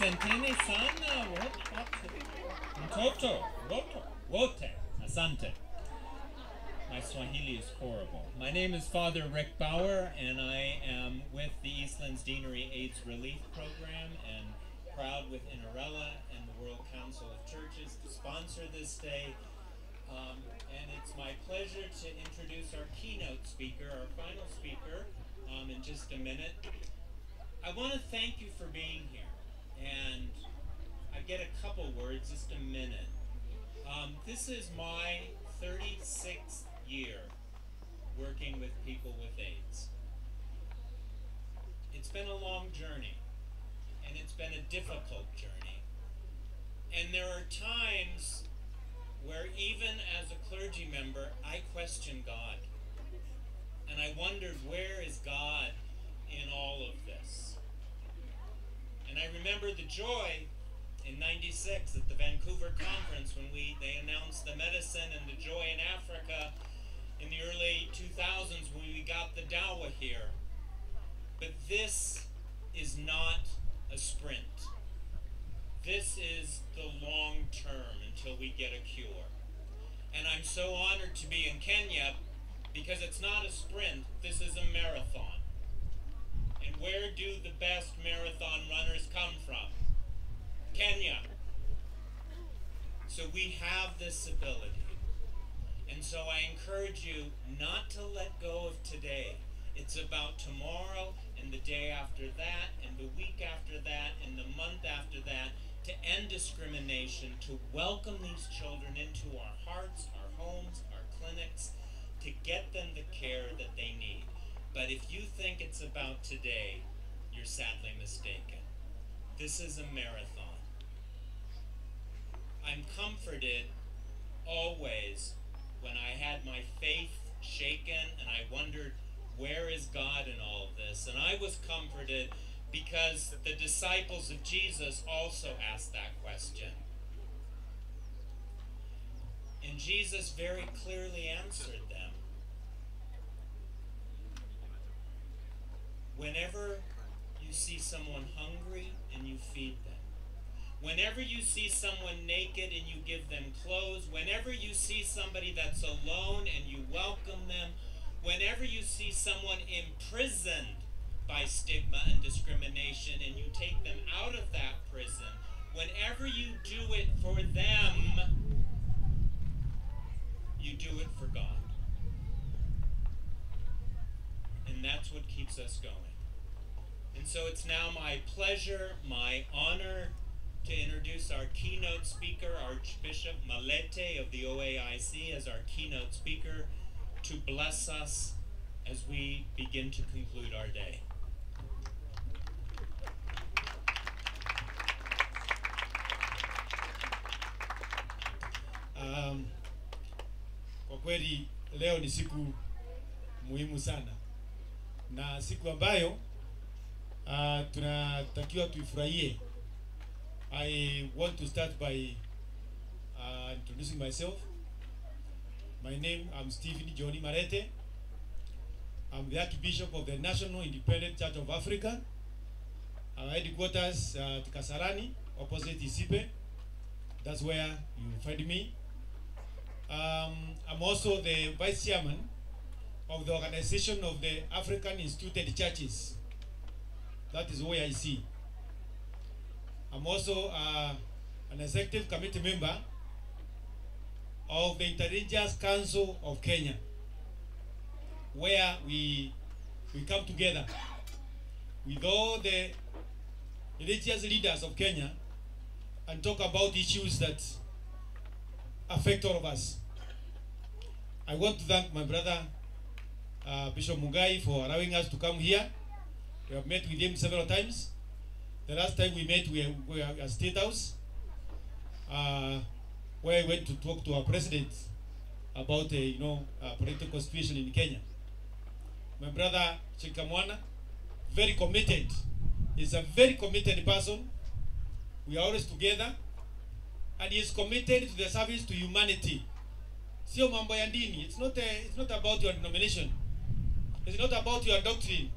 Asanteni sana mtoto wote. Asante. My Swahili is horrible. My name is Father Rick Bauer, and I am with the Eastlands Deanery AIDS Relief Program and proud with Inarella and the World Council of Churches to sponsor this day. And it's my pleasure to introduce our keynote speaker, our final speaker, in just a minute. I want to thank you for being here, and I get a couple words, just a minute. This is my 36th year working with people with AIDS. It's been a long journey, and it's been a difficult journey. And there are times where even as a clergy member, I question God. And I wondered, where is God in all of this? And I remember the joy in '96 at the Vancouver conference when they announced the medicine, and the joy in Africa in the early 2000s when we got the dawa here. But this is not a sprint. This is the long term until we get a cure. And I'm so honored to be in Kenya because it's not a sprint, this is a marathon. And where do the best marathon runners come from? Kenya. So we have this ability. And so I encourage you not to let go of today. It's about tomorrow and the day after that and the week after that and the month after that, to end discrimination, to welcome these children into our hearts, our homes, our clinics, to get them the care that they need. But if you think it's about today, you're sadly mistaken. This is a marathon. I'm comforted always when I had my faith shaken and I wondered, where is God in all of this? And I was comforted because the disciples of Jesus also asked that question. And Jesus very clearly answered them. Whenever you see someone hungry and you feed them, whenever you see someone naked and you give them clothes, whenever you see somebody that's alone and you welcome them, whenever you see someone imprisoned by stigma and discrimination and you take them out of that prison, whenever you do it for them, you do it for God. And that's what keeps us going. And so it's now my pleasure, my honor, to introduce our keynote speaker, Archbishop Malete of the OAIC, as our keynote speaker, to bless us as we begin to conclude our day. Kwa kweli leo ni siku muhimu sana na siku ambayo tunatakiwa tuifurahie. I want to start by introducing myself. My name, I'm Stephen Johnny Marete. I'm the Archbishop of the National Independent Church of Africa. Our headquarters at Kasarani, opposite Isipe. That's where you find me. I'm also the Vice Chairman of the organization of the African Instituted Churches. That is OAIC. I'm also an executive committee member of the Interreligious Council of Kenya, where we come together with all the religious leaders of Kenya and talk about issues that affect all of us. I want to thank my brother Bishop Mungai for allowing us to come here. We have met with him several times. The last time we met, we were at State House, where I went to talk to our president about political situation in Kenya. My brother Chikamwana, very committed. He's a very committed person. We are always together, and he is committed to the service to humanity. Sio mambo ya dini. It's not about your denomination. It's not about your doctrine.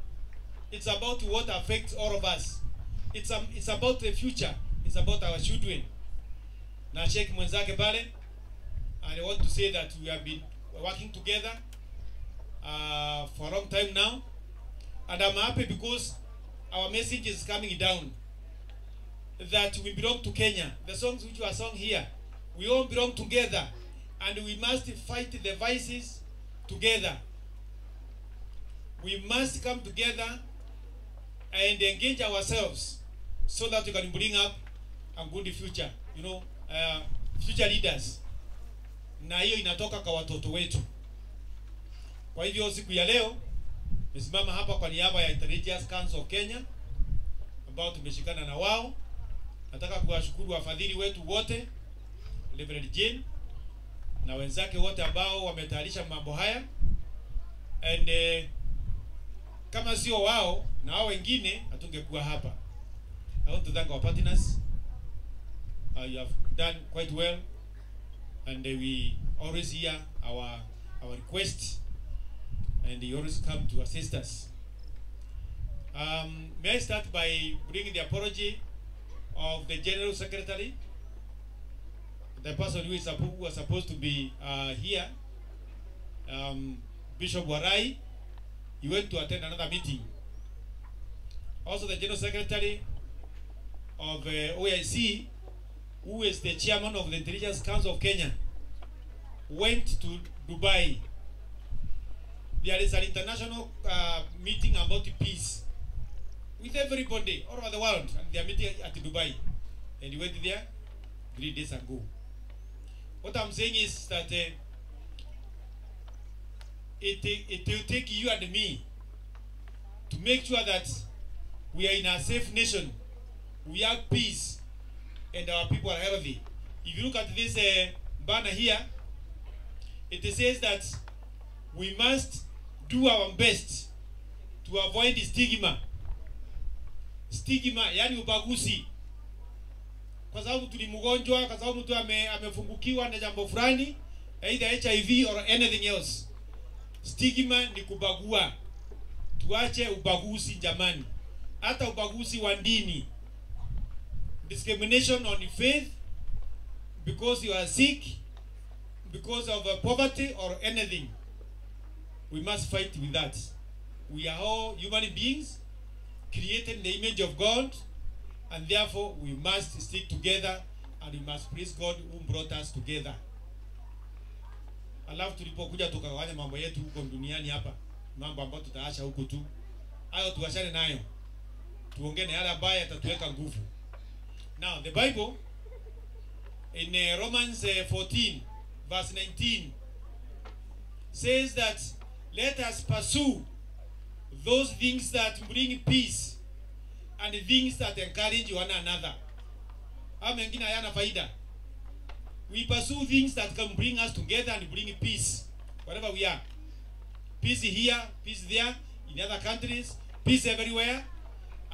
It's about what affects all of us. it's about the future. It's about our children. Na check mwenzake pale, and I want to say that we have been working together for a long time now, and I'm happy because our message is coming down that we belong to Kenya. The songs which were sung here, we all belong together, and we must fight the vices together. We must come together and engage ourselves so that we can bring up a good future, you know, future leaders. Na hiyo inatoka kwa watoto wetu. Kwa hivyo siku ya leo nimesimama hapa kwa niaba ya Intelligence Council of Kenya ambao tumeshikana na wao. Nataka kuwashukuru wafadhili wetu wote, Reverend Jane na wenzake wote ambao wametayarisha mambo haya. And kama sio wao na wao wengine hatungekuwa hapa. I want to thank our partners. You have done quite well, and we always hear our requests, and you always come to assist us. May I start by bringing the apology of the General Secretary, the person who was supposed to be here, Bishop Warai. He went to attend another meeting. Also, the General Secretary of OIC, who is the chairman of the Intelligence Council of Kenya, went to Dubai. There is an international meeting about peace with everybody all over the world, and they are meeting at Dubai. And he went there 3 days ago. What I'm saying is that it will take you and me to make sure that we are in a safe nation, we have peace, and our people are healthy. If you look at this banner here, it says that we must do our best to avoid the stigma. Stigma, yani ubaguzi. Kwa sababu tulimgonjwa, kwa sababu mtu amefungukiwa na jambo fulani, either HIV or anything else. Stigma ni kubagua. Tuache ubaguzi jamani. Hata ubaguzi wa dini. Discrimination on faith, because you are sick, because of poverty or anything. We must fight with that. We are all human beings created in the image of God, and therefore we must stick together, and we must praise God who brought us together. Alafu tulipokuja tukagawanya mambo yetu huko duniani hapa, mambo ambayo tutaacha huko tu, hayo tuachane nayo, tuongee na yale ambayo yatatuweka nguvu. Now the Bible in Romans 14 verse 19 says that let us pursue those things that bring peace and things that encourage one another. How mengine hayana faida? We pursue things that can bring us together and bring peace wherever we are. Peace here, peace there, in other countries, peace everywhere,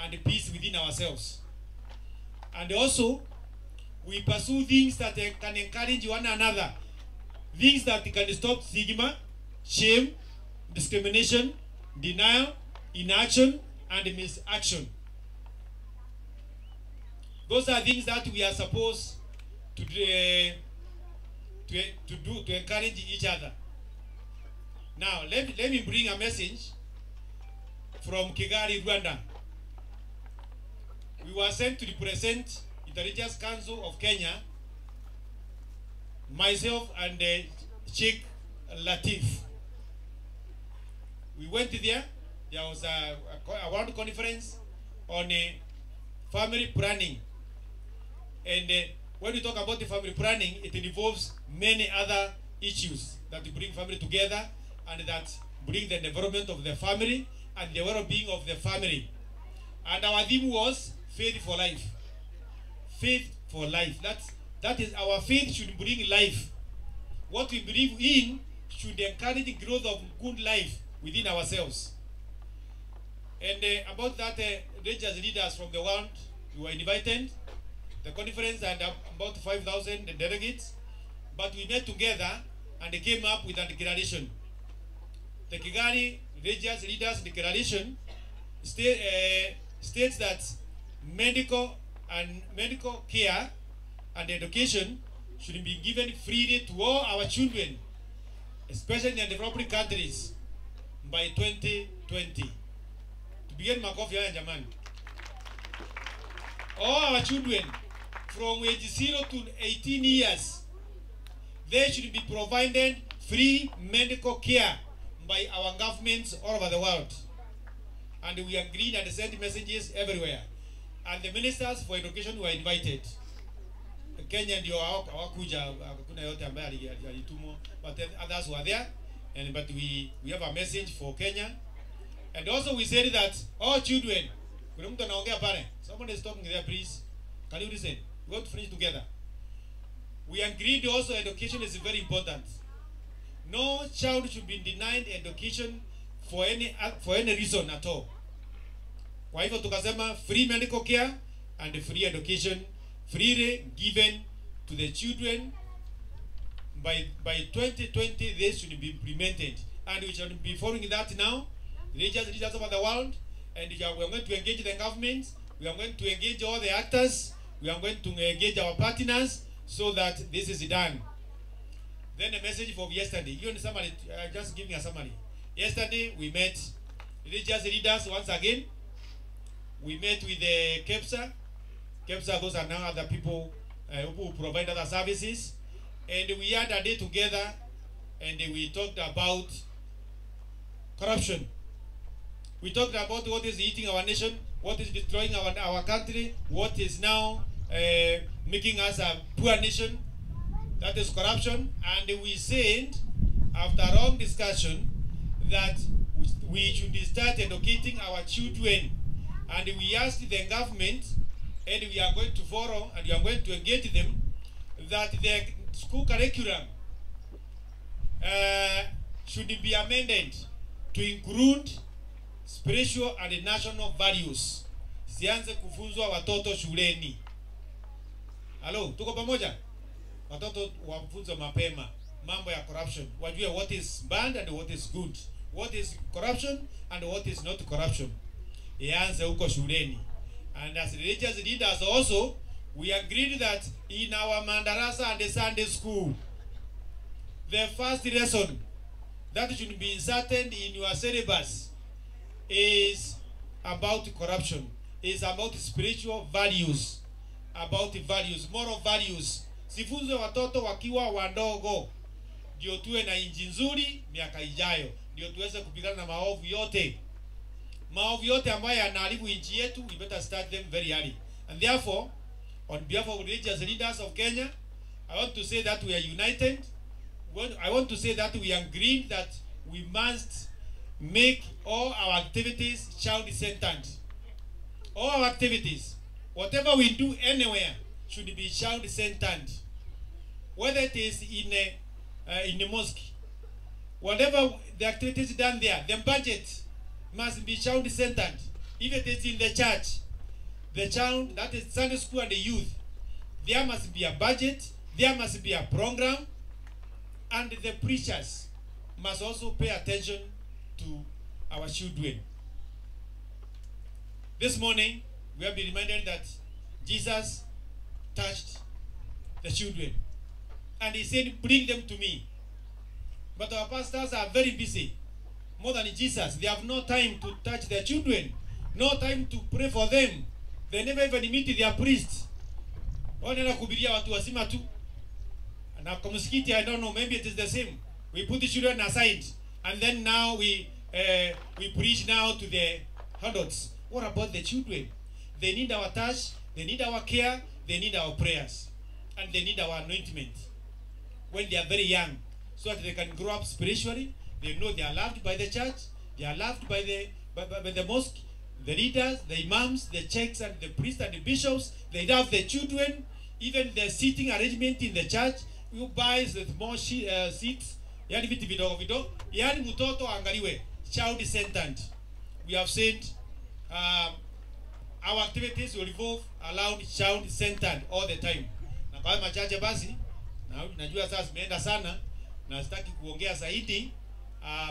and peace within ourselves. And also, we pursue things that can encourage one another. Things that can stop stigma, shame, discrimination, denial, inaction, and misaction. Those are things that we are supposed to do to encourage each other. Now, let me bring a message from Kigali, Rwanda. We were sent to represent Intelligence Council of Kenya, myself and Sheikh Latif. We went there. There was a world conference on family planning. And when we talk about the family planning, it involves many other issues that bring family together and that bring the development of the family and the well-being of the family. And our theme was faith for life. Faith for life. That is, our faith should bring life. What we believe in should encourage the growth of good life within ourselves. And about that, religious leaders from the world, we were invited. The conference had about 5,000 delegates, but we met together and came up with a declaration. The Kigali Religious Leaders Declaration states that medical care and education should be given freely to all our children, especially in the developing countries, by 2020. To begin makofi haya jamani. All our children from age 0 to 18 years, they should be provided free medical care by our governments all over the world. And we agreed and sent messages everywhere. And the ministers for education were invited. Kenya ndio hawakuja, hakuna yote ambaye alitumwa, but others were there. But we have a message for Kenya. And also we said that all children, kuna mtu anaongea pale, someone is talking there, please. Can you listen? We want to finish together. We agreed also education is very important. No child should be denied education for any reason at all. Kwa hivyo tukasema free medical care and free education freely given to the children. By 2020 they should be implemented, and we shall be following that now. Religious leaders over the world, and we are going to engage the government. We are going to engage all the actors. We are going to engage our partners so that this is done. Then a message from yesterday. You know, summary, just giving a summary. Yesterday we met religious leaders once again. We met with the KEPSA. KEPSA, those are now other people who provide other services. And we had a day together and we talked about corruption. We talked about what is eating our nation, what is destroying our country, what is now making us a poor nation. That is corruption. And we said, after a long discussion, that we should start educating our children. And we asked the government, and we are going to follow, and we are going to engage them, that the school curriculum should be amended to include spiritual and national values. Sianze kufunzwa watoto shuleni. Hello, tuko pamoja? Watoto wafunzwe mapema mambo ya corruption. Wajue what is bad and what is good. What is corruption and what is not corruption. Ianze huko shuleni. And as religious leaders also, we agreed that in our Mandarasa and the Sunday school, the first lesson that should be inserted in your syllabus is about corruption, is about spiritual values, about values, moral values. Sifunze watoto wakiwa wadogo, ndio tuwe na inji nzuri miaka ijayo, ndio tuweze kupigana na maovu yote. Maovu yote ambayo yanaharibu nchi yetu, we better start them very early. And therefore, on behalf of religious leaders of Kenya, I want to say that we are united. I want to say that we agreed that we must make all our activities child-centered. All our activities, whatever we do anywhere, should be child-centered. Whether it is in a mosque, whatever the activities done there, the budget must be child-centered. If it is in the church, the child, that is Sunday school and the youth, there must be a budget, there must be a program, and the preachers must also pay attention to our children. This morning, we have been reminded that Jesus touched the children. And he said, bring them to me. But our pastors are very busy. More than Jesus. They have no time to touch their children. No time to pray for them. They never even meet their priests. Wanaenda kuhubiria watu wazima tu. Na kwa msikiti, I don't know, maybe it is the same. We put the children aside. And then now we preach now to the adults. What about the children? They need our touch, they need our care, they need our prayers. And they need our anointment. When they are very young. So that they can grow up spiritually. They know they are loved by the church. They are loved by the mosque. The leaders, the imams, the sheikhs and the priests and the bishops. They love the children. Even the seating arrangement in the church. Who buys the more seats. Yani vitu vidogo vidogo. Yani mtoto angaliwe. Child-centered. We have said our activities will revolve around child-centered all the time. Na kwa machache basi, najua sasa zimeenda sana, na sitaki kuongea zaidi.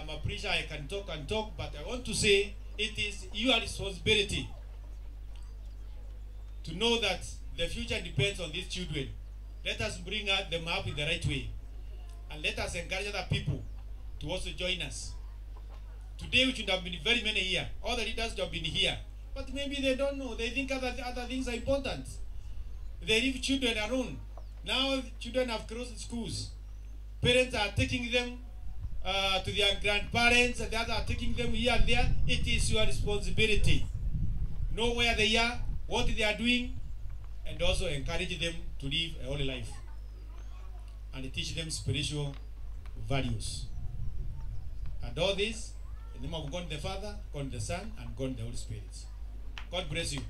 My preacher, I can talk, but I want to say it is your responsibility to know that the future depends on these children. Let us bring them up in the right way. And let us encourage other people to also join us. Today we should have been very many here. All the leaders should have been here. But maybe they don't know. They think other things are important. They leave children alone. Now children have closed schools. Parents are taking them to their grandparents, and the others are taking them here and there. It is your responsibility. Know where they are, what they are doing, and also encourage them to live a holy life. And teach them spiritual values. And all this, in the name of God the Father, God the Son, and God the Holy Spirit. God bless you.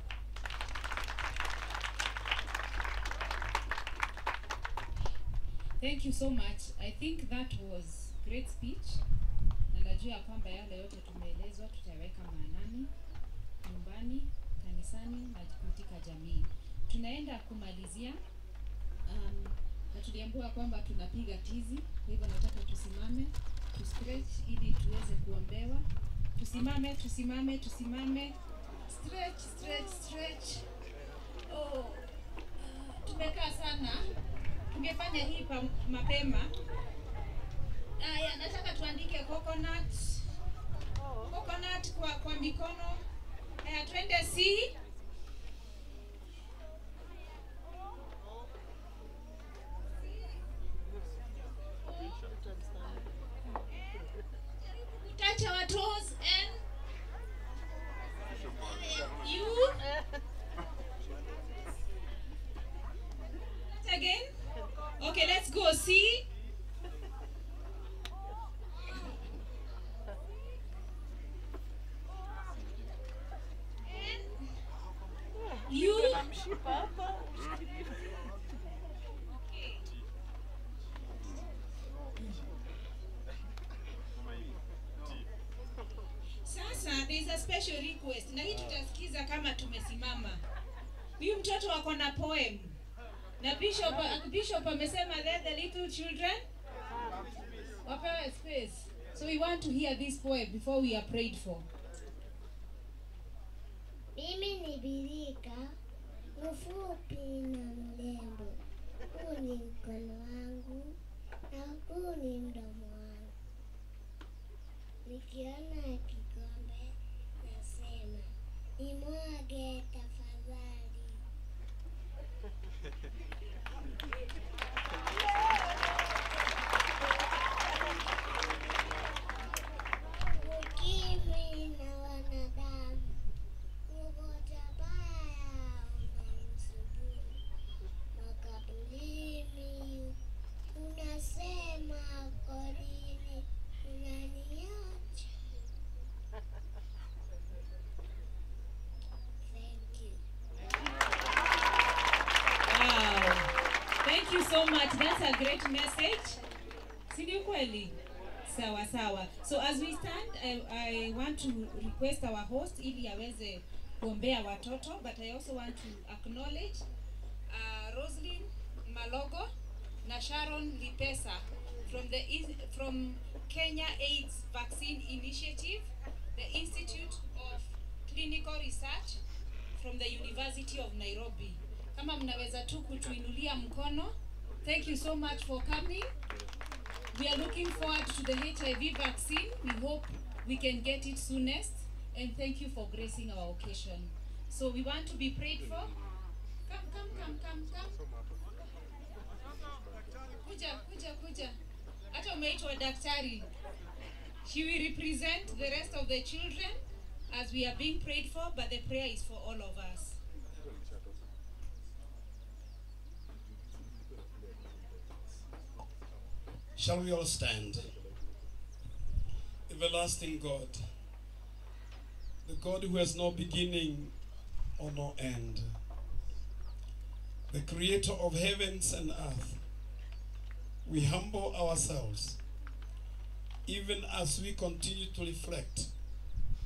Thank you so much. I think that was great speech. Na najua kwamba yale yote tumeelezwa tutaweka maanani nyumbani, kanisani na katika jamii. Tunaenda kumalizia na tuliambiwa kwamba tunapiga tizi, kwa hivyo nataka tusimame, tu stretch ili tuweze kuombewa. Tusimame, tusimame, tusimame. Stretch, stretch, stretch. Oh, tumekaa sana. Tungefanya hii mapema. Aya, nataka tuandike coconut. Coconut kwa mikono. Aya, twende C. Touch our toes and you. Again. Okay, let's go. C. You. Sasa there is a special request. Na hii tutasikiza kama tumesimama. Huyu mtoto wako na poem. Na Bishop amesema let the little children wapewe space. So we want to hear this poem before we are prayed for. Mimi ni birika, mfupi na mrembo. Huu ni mkono wangu na huu ni mdomo wangu. Nikiona kikombe nasema, nimwage tafadhali. Ukimwi na wanadamu, ugonjwa baya unanisumbua. Makaburini unasema korini unaniacha. Thank you. Wow. Thank you so much. That's a great message. Sini ukweli? Sawa sawa. So as we stand, I want to request our host ili aweze kuombea watoto, but I also want to acknowledge Roslyn Malogo na Sharon Lipesa from Kenya AIDS Vaccine Initiative, the Institute of Clinical Research from the University of Nairobi. Kama mnaweza tu kutuinulia mkono. Thank you so much for coming. We are looking forward to the HIV vaccine. We hope we can get it soonest. And thank you for gracing our occasion. So we want to be prayed for. Come. Kuja. Hata umeitwa daktari. She will represent the rest of the children as we are being prayed for, but the prayer is for all of us. Shall we all stand? Everlasting God, the God who has no beginning or no end, the creator of heavens and earth, we humble ourselves even as we continue to reflect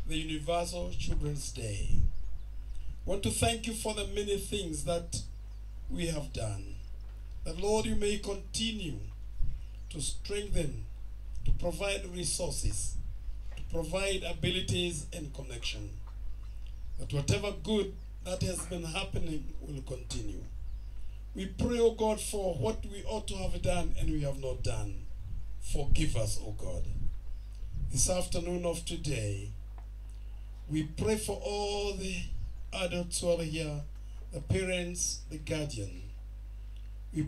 the Universal Children's Day. I want to thank you for the many things that we have done. That, Lord, you may continue to strengthen, to provide resources, to provide abilities and connection. That whatever good that has been happening will continue. We pray, O God, for what we ought to have done and we have not done. Forgive us, O God. This afternoon of today, we pray for all the adults who are here, the parents, the guardian. We